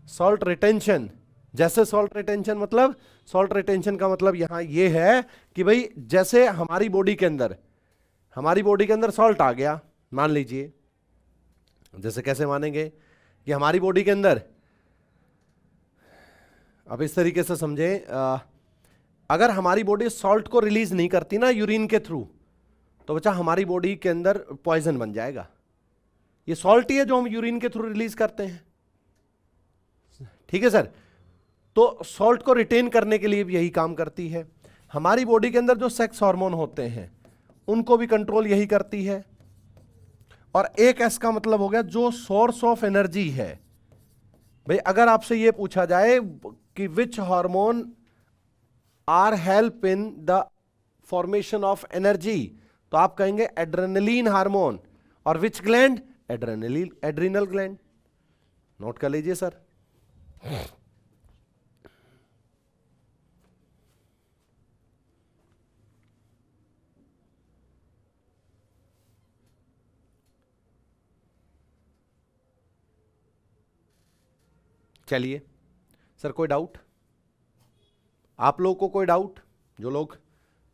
Salt retention, जैसे सॉल्ट रिटेंशन मतलब, सॉल्ट रिटेंशन का मतलब यहां ये है कि भाई जैसे हमारी बॉडी के अंदर सॉल्ट आ गया, मान लीजिए, जैसे कैसे मानेंगे कि हमारी बॉडी के अंदर, अब इस तरीके से समझे, अगर हमारी बॉडी सॉल्ट को रिलीज नहीं करती ना यूरिन के थ्रू, तो बच्चा हमारी बॉडी के अंदर पॉइजन बन जाएगा। ये सॉल्ट ही है जो हम यूरिन के थ्रू रिलीज करते हैं, ठीक है सर? तो सॉल्ट को रिटेन करने के लिए भी यही काम करती है। हमारी बॉडी के अंदर जो सेक्स हार्मोन होते हैं, उनको भी कंट्रोल यही करती है। और एक एस का मतलब हो गया जो सोर्स ऑफ एनर्जी है। भाई अगर आपसे यह पूछा जाए कि which hormone are help in the formation of energy, तो आप कहेंगे एड्रेनलिन हार्मोन। और which gland? Adrenal gland. Note कर लीजिए सर। चलिए सर, कोई डाउट? आप लोग को कोई डाउट? जो लोग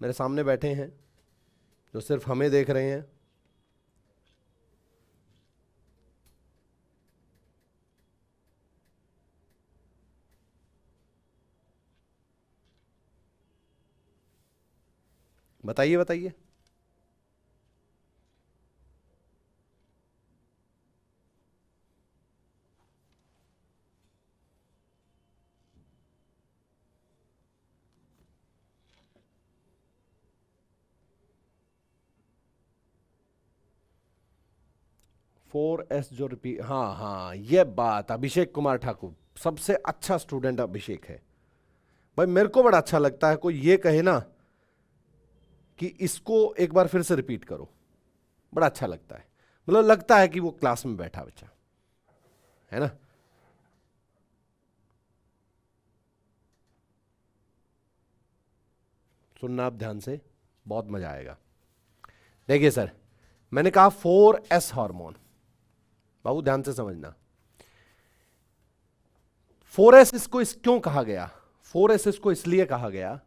मेरे सामने बैठे हैं, जो सिर्फ हमें देख रहे हैं। बताइए बताइए। फोर एस जो रिपीट, हाँ हाँ, ये बात अभिषेक कुमार ठाकुर, सबसे अच्छा स्टूडेंट अभिषेक है भाई। मेरे को बड़ा अच्छा लगता है कोई ये कहे ना कि इसको एक बार फिर से रिपीट करो, बड़ा अच्छा लगता है। मतलब लगता है कि वो क्लास में बैठा बच्चा है ना। सुनना आप ध्यान से, बहुत मजा आएगा। देखिए सर, मैंने कहा 4S हार्मोन, बाबू ध्यान से समझना। 4S इसको क्यों कहा गया? 4S इसको इसलिए कहा गया,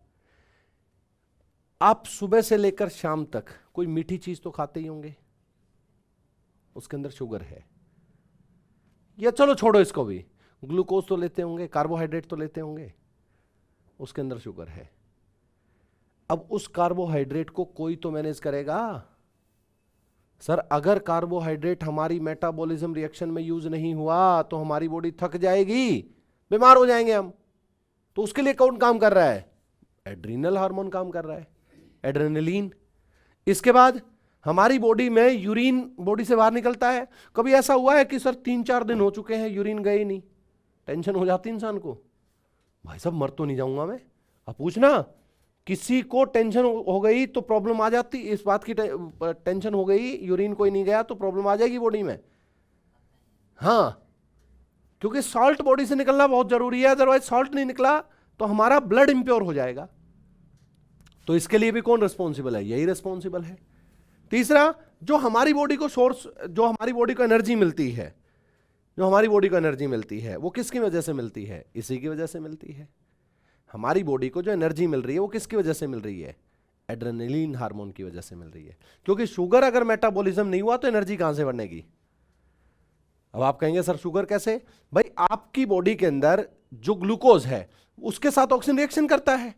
आप सुबह से लेकर शाम तक कोई मीठी चीज तो खाते ही होंगे, उसके अंदर शुगर है। या चलो छोड़ो इसको भी, ग्लूकोज तो लेते होंगे, कार्बोहाइड्रेट तो लेते होंगे, उसके अंदर शुगर है। अब उस कार्बोहाइड्रेट को कोई तो मैनेज करेगा, सर अगर कार्बोहाइड्रेट हमारी मेटाबॉलिज्म रिएक्शन में यूज नहीं हुआ तो हमारी बॉडी थक जाएगी, बीमार हो जाएंगे हम। तो उसके लिए कौन काम कर रहा है? एड्रीनल हार्मोन काम कर रहा है, एड्रेनलिन। इसके बाद हमारी बॉडी में यूरिन बॉडी से बाहर निकलता है। कभी ऐसा हुआ है कि सर 3-4 दिन हो चुके हैं यूरिन गए नहीं, टेंशन हो जाती इंसान को, भाई साहब मर तो नहीं जाऊंगा मैं। अब पूछना, किसी को टेंशन हो गई तो प्रॉब्लम आ जाती, इस बात की टेंशन हो गई यूरिन कोई नहीं गया तो प्रॉब्लम आ जाएगी बॉडी में। हाँ, क्योंकि सॉल्ट बॉडी से निकलना बहुत जरूरी है, अदरवाइज सॉल्ट नहीं निकला तो हमारा ब्लड इंप्योर हो जाएगा। तो इसके लिए भी कौन रिस्पॉन्सिबल है? यही रिस्पॉन्सिबल है। तीसरा, जो हमारी बॉडी को सोर्स, जो हमारी बॉडी को एनर्जी मिलती है, जो हमारी बॉडी को एनर्जी मिलती है वो किसकी वजह से मिलती है? इसी की वजह से मिलती है। हमारी बॉडी को जो एनर्जी मिल रही है वो किसकी वजह से मिल रही है? एड्रेनलिन हार्मोन की वजह से मिल रही है। क्योंकि शुगर अगर मेटाबॉलिज्म नहीं हुआ तो एनर्जी कहां से बनेगी? अब आप कहेंगे सर शुगर कैसे? भाई आपकी बॉडी के अंदर जो ग्लूकोज है उसके साथ ऑक्सीजन रिएक्शन करता है,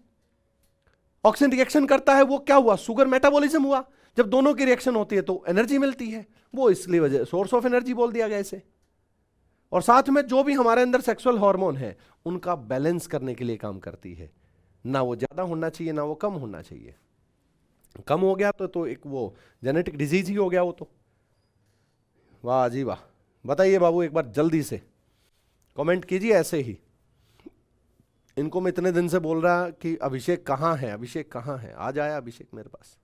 ऑक्सीजन रिएक्शन करता है, वो क्या हुआ? शुगर मेटाबॉलिज्म हुआ। जब दोनों की रिएक्शन होती है तो एनर्जी मिलती है, वो इसलिए वजह सोर्स ऑफ एनर्जी बोल दिया गया इसे। और साथ में जो भी हमारे अंदर सेक्सुअल हार्मोन है उनका बैलेंस करने के लिए काम करती है। ना वो ज्यादा होना चाहिए ना वो कम होना चाहिए। कम हो गया तो एक वो जेनेटिक डिजीज ही हो गया वो तो। वाह जी वाह। बताइए बाबू एक बार जल्दी से कमेंट कीजिए ऐसे ही। इनको मैं इतने दिन से बोल रहा कि अभिषेक कहाँ है, अभिषेक कहाँ है, आज आया अभिषेक मेरे पास।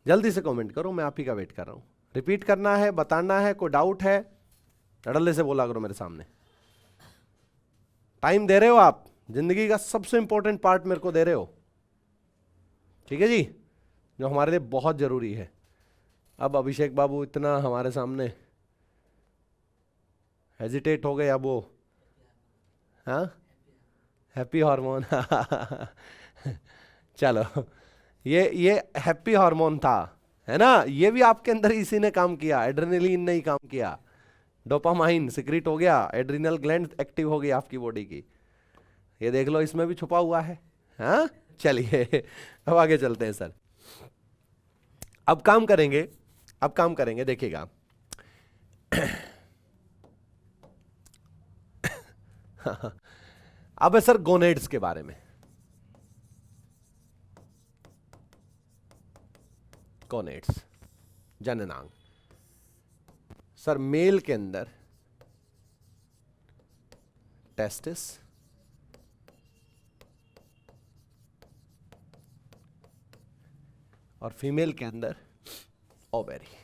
जल्दी से कमेंट करो, मैं आप ही का वेट कर रहा हूं। रिपीट करना है, बताना है, कोई डाउट है अड़ल्ले से बोला करो मेरे सामने। टाइम दे रहे हो आप, जिंदगी का सबसे इंपॉर्टेंट पार्ट मेरे को दे रहे हो, ठीक है जी, जो हमारे लिए बहुत जरूरी है। अब अभिषेक बाबू इतना हमारे सामने हेजिटेट हो गए, अब वो हाँ हैप्पी हार्मोन चलो, ये हैप्पी हार्मोन था, है ना? ये भी आपके अंदर इसी ने काम किया, एड्रेनलिन ने ही काम किया। डोपामाइन सिक्रीट हो गया, एड्रिनल ग्लैंड एक्टिव हो गई आपकी बॉडी की। ये देख लो इसमें भी छुपा हुआ है। हाँ चलिए अब आगे चलते हैं सर। अब काम करेंगे, अब काम करेंगे, देखिएगा अब है सर गोनेड्स के बारे में। गोनेड्स, जननांग। सर मेल के अंदर टेस्टिस, और फीमेल के अंदर ओवेरी।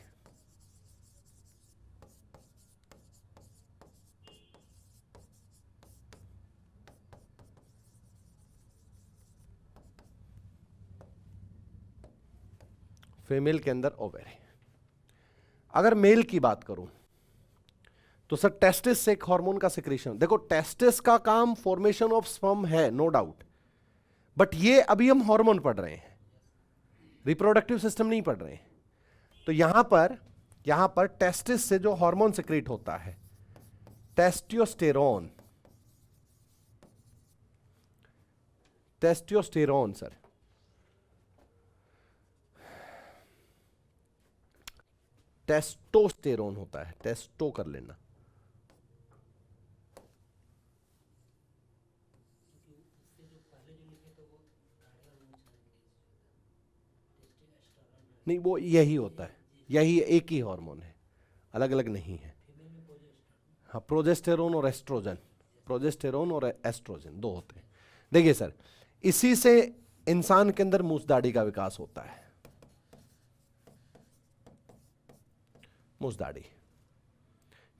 फीमेल के अंदर ओवेरी। अगर मेल की बात करूं तो सर टेस्टिस से एक हार्मोन का सिक्रीशन। देखो टेस्टिस का काम फॉर्मेशन ऑफ स्पर्म है, नो डाउट, बट ये अभी हम हार्मोन पढ़ रहे हैं, रिप्रोडक्टिव सिस्टम नहीं पढ़ रहे हैं। तो यहां पर टेस्टिस से जो हार्मोन सिक्रीट होता है, टेस्टोस्टेरोन, टेस्टोस्टेरोन सर, टेस्टोस्टेरोन होता है, टेस्टो कर लेना। नहीं वो यही होता है, यही एक ही हार्मोन है, अलग अलग नहीं है। हाँ प्रोजेस्टेरोन और एस्ट्रोजन, प्रोजेस्टेरोन और एस्ट्रोजन दो होते हैं। देखिए सर, इसी से इंसान के अंदर मूसदाढ़ी का विकास होता है, मूसदाढ़ी,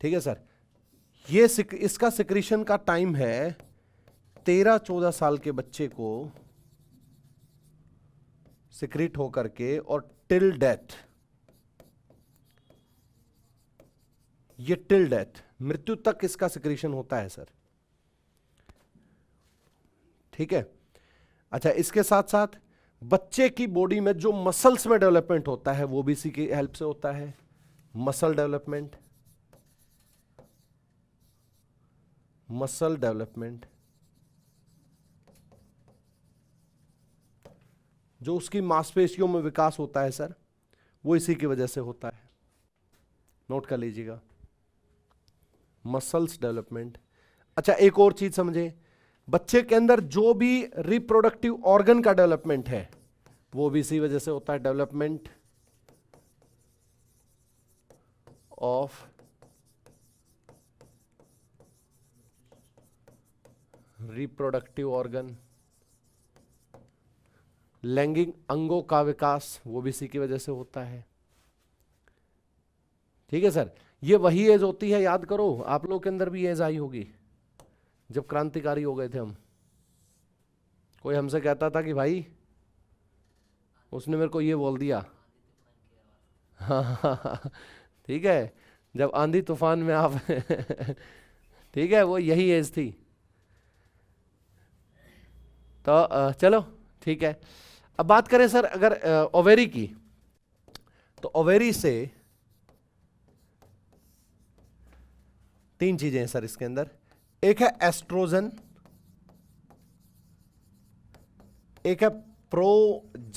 ठीक है सर। ये इसका सिक्रीशन का टाइम है 13-14 साल के बच्चे को सिक्रीट होकर के, और टिल डेथ, ये टिल डेथ, मृत्यु तक इसका सिक्रीशन होता है सर, ठीक है। अच्छा इसके साथ साथ बच्चे की बॉडी में जो मसल्स में डेवलपमेंट होता है वो भी इसी की हेल्प से होता है, मसल डेवलपमेंट, मसल डेवलपमेंट। जो उसकी मांसपेशियों में विकास होता है सर, वो इसी की वजह से होता है। नोट कर लीजिएगा, मसल्स डेवलपमेंट। अच्छा, एक और चीज समझे, बच्चे के अंदर जो भी रिप्रोडक्टिव ऑर्गन का डेवलपमेंट है वो भी इसी वजह से होता है, डेवलपमेंट ऑफ रिप्रोडक्टिव ऑर्गन। लैंगिक अंगों का विकास वो भी इसी की वजह से होता है। ठीक है सर, ये वही एज होती है, याद करो आप लोगों के अंदर भी एज आई होगी जब क्रांतिकारी हो गए थे हम। कोई हमसे कहता था कि भाई उसने मेरे को ये बोल दिया, हाँ ठीक है, जब आंधी तूफान में आप ठीक है, वो यही एज थी। तो चलो ठीक है, अब बात करें सर अगर ओवेरी की, तो ओवेरी से 3 चीजें हैं सर इसके अंदर। एक है एस्ट्रोजन, एक है प्रोजेस्टेरॉन,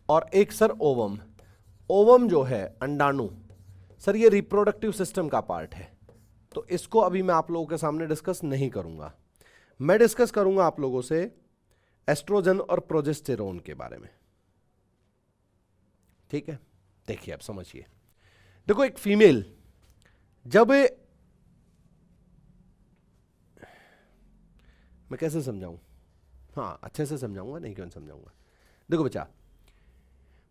और एक सर ओवम। ओवम जो है अंडाणु सर, ये रिप्रोडक्टिव सिस्टम का पार्ट है, तो इसको अभी मैं आप लोगों के सामने डिस्कस नहीं करूंगा। मैं डिस्कस करूंगा आप लोगों से एस्ट्रोजन और प्रोजेस्टेरोन के बारे में। ठीक है, देखिए आप समझिए, देखो एक फीमेल जब, मैं कैसे समझाऊं, हाँ अच्छे से समझाऊंगा, नहीं क्यों समझाऊंगा। देखो बच्चा,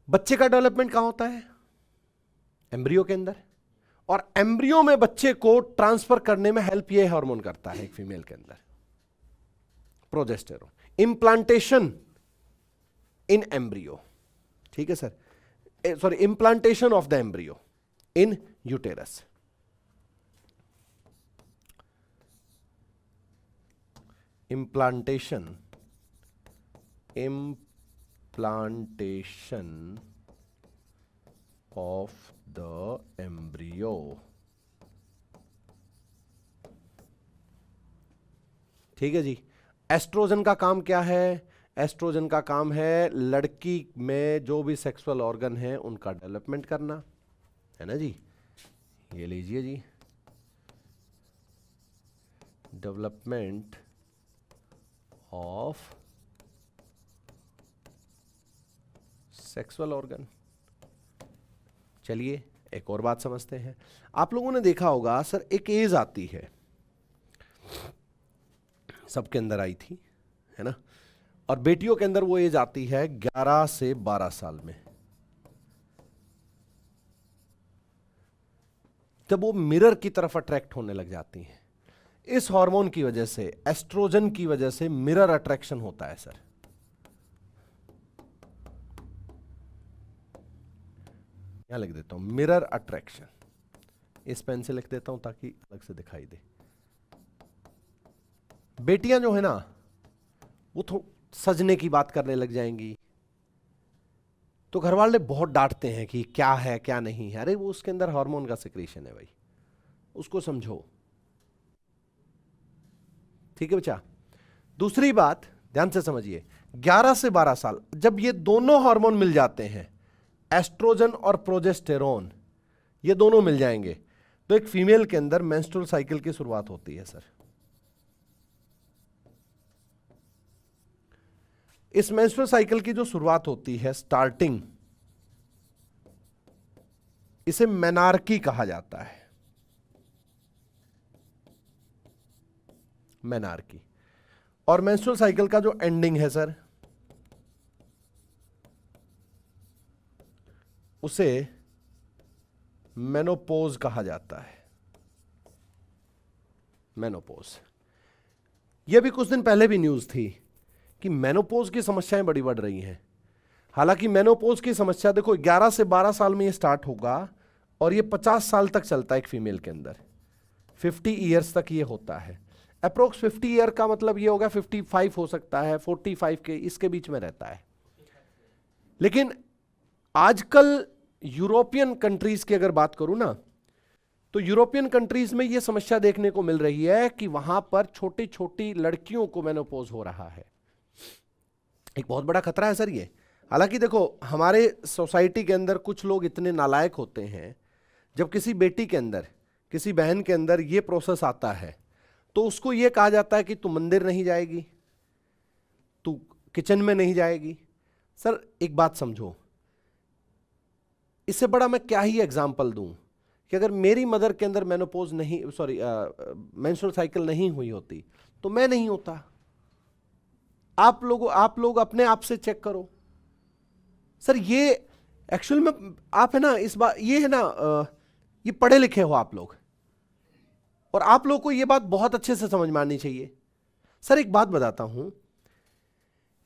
बच्चे का डेवलपमेंट कहां होता है, एम्ब्रियो के अंदर, और एम्ब्रियो में बच्चे को ट्रांसफर करने में हेल्प ये हार्मोन करता है एक फीमेल के अंदर, प्रोजेस्टेरोन। इम्प्लांटेशन इन एम्ब्रियो, ठीक है sir, sorry, implantation of the embryo in uterus. Implantation of the embryo, ठीक है जी। एस्ट्रोजन का काम क्या है, एस्ट्रोजन का काम है लड़की में जो भी सेक्सुअल ऑर्गन है उनका डेवलपमेंट करना, है ना जी। ये लीजिए जी, डेवलपमेंट ऑफ सेक्सुअल ऑर्गन। चलिए एक और बात समझते हैं। आप लोगों ने देखा होगा सर, एक एज आती है, सबके अंदर आई थी, है ना, और बेटियों के अंदर वो एज आती है 11 से 12 साल में, जब वो मिरर की तरफ अट्रैक्ट होने लग जाती हैं। इस हार्मोन की वजह से, एस्ट्रोजन की वजह से मिरर अट्रैक्शन होता है सर। यहां लिख देता हूं मिरर अट्रैक्शन, इस पेन से लिख देता हूं ताकि अलग से दिखाई दे। बेटियां जो है ना, वो सजने की बात करने लग जाएंगी, तो घर वाले बहुत डांटते हैं कि क्या है क्या नहीं है। अरे वो उसके अंदर हार्मोन का सिक्रीशन है भाई, उसको समझो, ठीक है बच्चा। दूसरी बात ध्यान से समझिए, 11 से 12 साल जब ये दोनों हार्मोन मिल जाते हैं, एस्ट्रोजन और प्रोजेस्टेरोन, ये दोनों मिल जाएंगे, तो एक फीमेल के अंदर मेंस्ट्रुअल साइकिल की शुरुआत होती है सर। इस मेंस्ट्रुअल साइकिल की जो शुरुआत होती है, स्टार्टिंग, इसे मेनार्की कहा जाता है, मेनार्की। और मेंस्ट्रुअल साइकिल का जो एंडिंग है सर, उसे मेनोपोज कहा जाता है, मेनोपोज। यह भी कुछ दिन पहले भी न्यूज थी कि मेनोपोज की समस्याएं बड़ी बढ़ रही हैं। हालांकि मेनोपोज की समस्या देखो 11 से 12 साल में ये स्टार्ट होगा और ये 50 साल तक चलता है एक फीमेल के अंदर, 50 ईयर्स तक ये होता है। अप्रोक्स 50 ईयर का मतलब ये होगा 55 हो सकता है, 45 के इसके बीच में रहता है। लेकिन आजकल यूरोपियन कंट्रीज की अगर बात करूं ना, तो यूरोपियन कंट्रीज में यह समस्या देखने को मिल रही है कि वहां पर छोटी छोटी लड़कियों को मेनोपोज हो रहा है। एक बहुत बड़ा खतरा है सर ये। हालांकि देखो, हमारे सोसाइटी के अंदर कुछ लोग इतने नालायक होते हैं, जब किसी बेटी के अंदर, किसी बहन के अंदर ये प्रोसेस आता है, तो उसको ये कहा जाता है कि तू मंदिर नहीं जाएगी, तू किचन में नहीं जाएगी। सर एक बात समझो, इससे बड़ा मैं क्या ही एग्जाम्पल दूं कि अगर मेरी मदर के अंदर मेनोपॉज नहीं, सॉरी मेंस्ट्रुअल साइकिल नहीं हुई होती तो मैं नहीं होता। आप लोग अपने आप से चेक करो सर। ये एक्चुअल में आप है ना, इस बात ये है ना, ये पढ़े लिखे हो आप लोग, और आप लोग को ये बात बहुत अच्छे से समझ में आनी चाहिए। सर एक बात बताता हूं,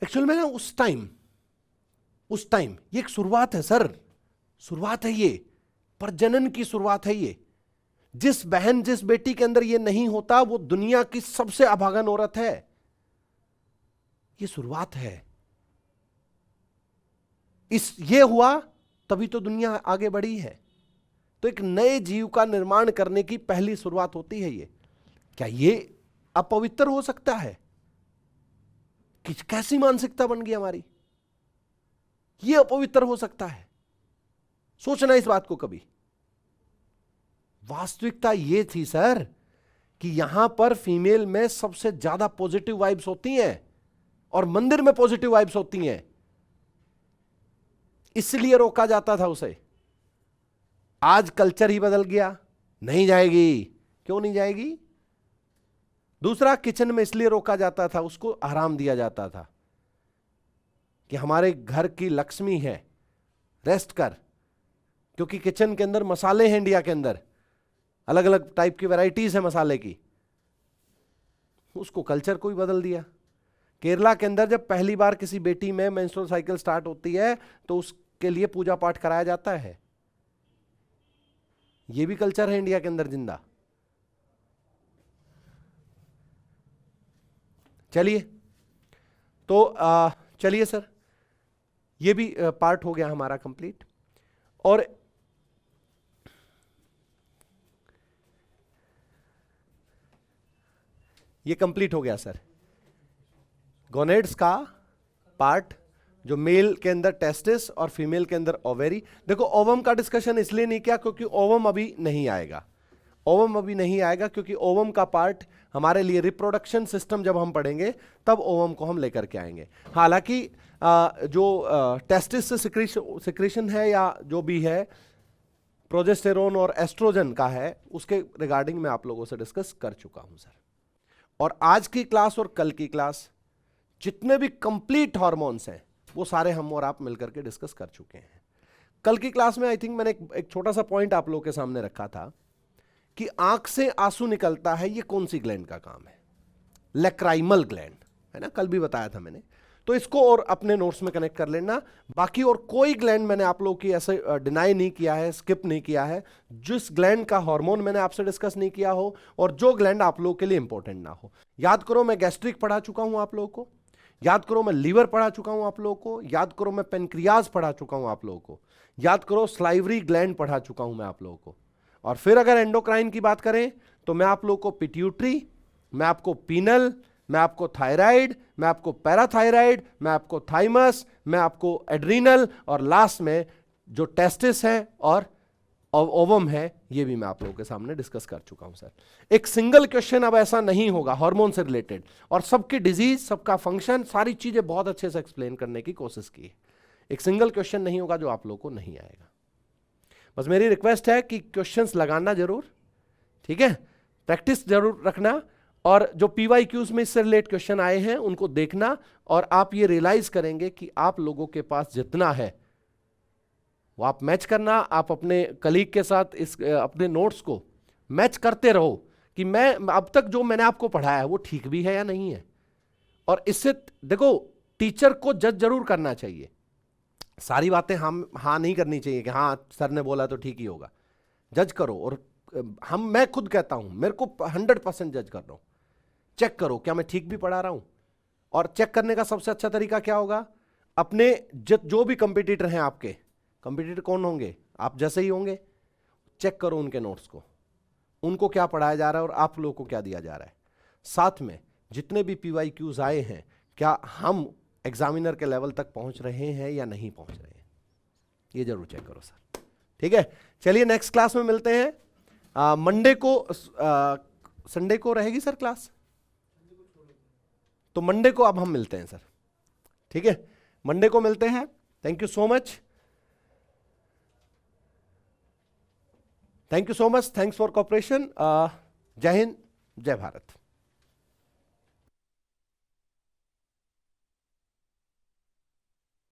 एक्चुअल में ना उस टाइम ये एक शुरुआत है सर, शुरुआत है, ये प्रजनन की शुरुआत है। ये जिस बहन जिस बेटी के अंदर ये नहीं होता वो दुनिया की सबसे अभागन औरत है। ये शुरुआत है। ये हुआ तभी तो दुनिया आगे बढ़ी है। तो एक नए जीव का निर्माण करने की पहली शुरुआत होती है ये। क्या ये अपवित्र हो सकता है? कैसी मानसिकता बन गई हमारी, ये अपवित्र हो सकता है? सोचना इस बात को कभी। वास्तविकता ये थी सर कि यहां पर फीमेल में सबसे ज्यादा पॉजिटिव वाइब्स होती हैं और मंदिर में पॉजिटिव वाइब्स होती हैं, इसलिए रोका जाता था उसे। आज कल्चर ही बदल गया, नहीं जाएगी। क्यों नहीं जाएगी? दूसरा, किचन में इसलिए रोका जाता था, उसको आराम दिया जाता था कि हमारे घर की लक्ष्मी है, रेस्ट कर, क्योंकि किचन के अंदर मसाले हैं, इंडिया के अंदर अलग अलग टाइप की वैरायटीज है मसाले की। उसको कल्चर को ही बदल दिया। केरला के अंदर जब पहली बार किसी बेटी में मेंस्ट्रुअल साइकिल स्टार्ट होती है तो उसके लिए पूजा पाठ कराया जाता है। यह भी कल्चर है इंडिया के अंदर जिंदा। चलिए, तो चलिए सर, ये भी पार्ट हो गया हमारा कंप्लीट। और ये कंप्लीट हो गया सर, गोनेड्स का पार्ट, जो मेल के अंदर टेस्टिस और फीमेल के अंदर ओवेरी। देखो, ओवम का डिस्कशन इसलिए नहीं किया क्योंकि ओवम अभी नहीं आएगा। ओवम अभी नहीं आएगा क्योंकि ओवम का पार्ट हमारे लिए रिप्रोडक्शन सिस्टम जब हम पढ़ेंगे तब ओवम को हम लेकर के आएंगे। हालांकि जो टेस्टिस से सिक्रीशन है या जो भी है प्रोजेस्टेरोन और एस्ट्रोजन का है, उसके रिगार्डिंग मैं आप लोगों से डिस्कस कर चुका हूं सर। और आज की क्लास और कल की क्लास जितने भी कंप्लीट हार्मोन्स हैं वो सारे हम और आप मिलकर के डिस्कस कर चुके हैं। कल की क्लास में आई थिंक मैंने एक छोटा सा पॉइंट आप लोगों के सामने रखा था कि आंख से आंसू निकलता है, ये कौन सी ग्लैंड का काम है? लैक्राइमल ग्लैंड है ना, कल भी बताया था मैंने। तो इसको और अपने नोट्स में कनेक्ट कर लेना। बाकी और कोई ग्लैंड मैंने आप लोगों की ऐसे डिनाई नहीं किया है, स्किप नहीं किया है, जिस ग्लैंड का हार्मोन मैंने आपसे डिस्कस नहीं किया हो और जो ग्लैंड आप लोगों के लिए इंपॉर्टेंट ना हो। याद करो, मैं गैस्ट्रिक पढ़ा चुका हूं आप लोगों को, याद करो मैं लीवर पढ़ा चुका हूं आप लोगों को, याद करो मैं पेनक्रियाज पढ़ा चुका हूं आप लोगों को, याद करो स्लाइवरी ग्लैंड पढ़ा चुका हूं मैं आप लोगों को। और फिर अगर एंडोक्राइन की बात करें तो मैं आप लोगों को पिट्यूटरी, मैं आपको पीनल, मैं आपको थायराइड, मैं आपको पैराथायराइड, मैं आपको थाइमस, मैं आपको एड्रीनल, और लास्ट में जो टेस्टिस है और ओवम है, ये भी मैं आप लोगों के सामने डिस्कस कर चुका हूं सर। एक सिंगल क्वेश्चन अब ऐसा नहीं होगा हार्मोन से रिलेटेड, और सबकी डिजीज, सबका फंक्शन, सारी चीजें बहुत अच्छे से एक्सप्लेन करने की कोशिश की। एक सिंगल क्वेश्चन नहीं होगा जो आप लोगों को नहीं आएगा। बस मेरी रिक्वेस्ट है कि क्वेश्चंस लगाना जरूर, ठीक है, प्रैक्टिस जरूर रखना, और जो PYQs में इससे रिलेटेड क्वेश्चन आए हैं उनको देखना, और आप ये रियलाइज करेंगे कि आप लोगों के पास जितना है वो आप मैच करना। आप अपने कलीग के साथ अपने नोट्स को मैच करते रहो कि मैं अब तक जो मैंने आपको पढ़ाया है वो ठीक भी है या नहीं है। और इससे देखो, टीचर को जज जरूर करना चाहिए, सारी बातें हम हाँ नहीं करनी चाहिए कि हाँ सर ने बोला तो ठीक ही होगा। जज करो, और मैं खुद कहता हूं, मेरे को 100% जज कर रहा हूं। चेक करो क्या मैं ठीक भी पढ़ा रहा हूं, और चेक करने का सबसे अच्छा तरीका क्या होगा? अपने जो भी कंपटीटर हैं, आपके कंपटीटर कौन होंगे? आप जैसे ही होंगे। चेक करो उनके नोट्स को, उनको क्या पढ़ाया जा रहा है और आप लोगों को क्या दिया जा रहा है। साथ में जितने भी PYQs आए हैं, क्या हम एग्जामिनर के लेवल तक पहुंच रहे हैं या नहीं पहुंच रहे हैं, ये जरूर चेक करो सर। ठीक है, चलिए नेक्स्ट क्लास में मिलते हैं। मंडे को संडे को रहेगी सर क्लास, तो मंडे को अब हम मिलते हैं सर। ठीक है, मंडे को मिलते हैं। Thank you so much, thank you so much, thanks for cooperation. जय हिंद, जय भारत।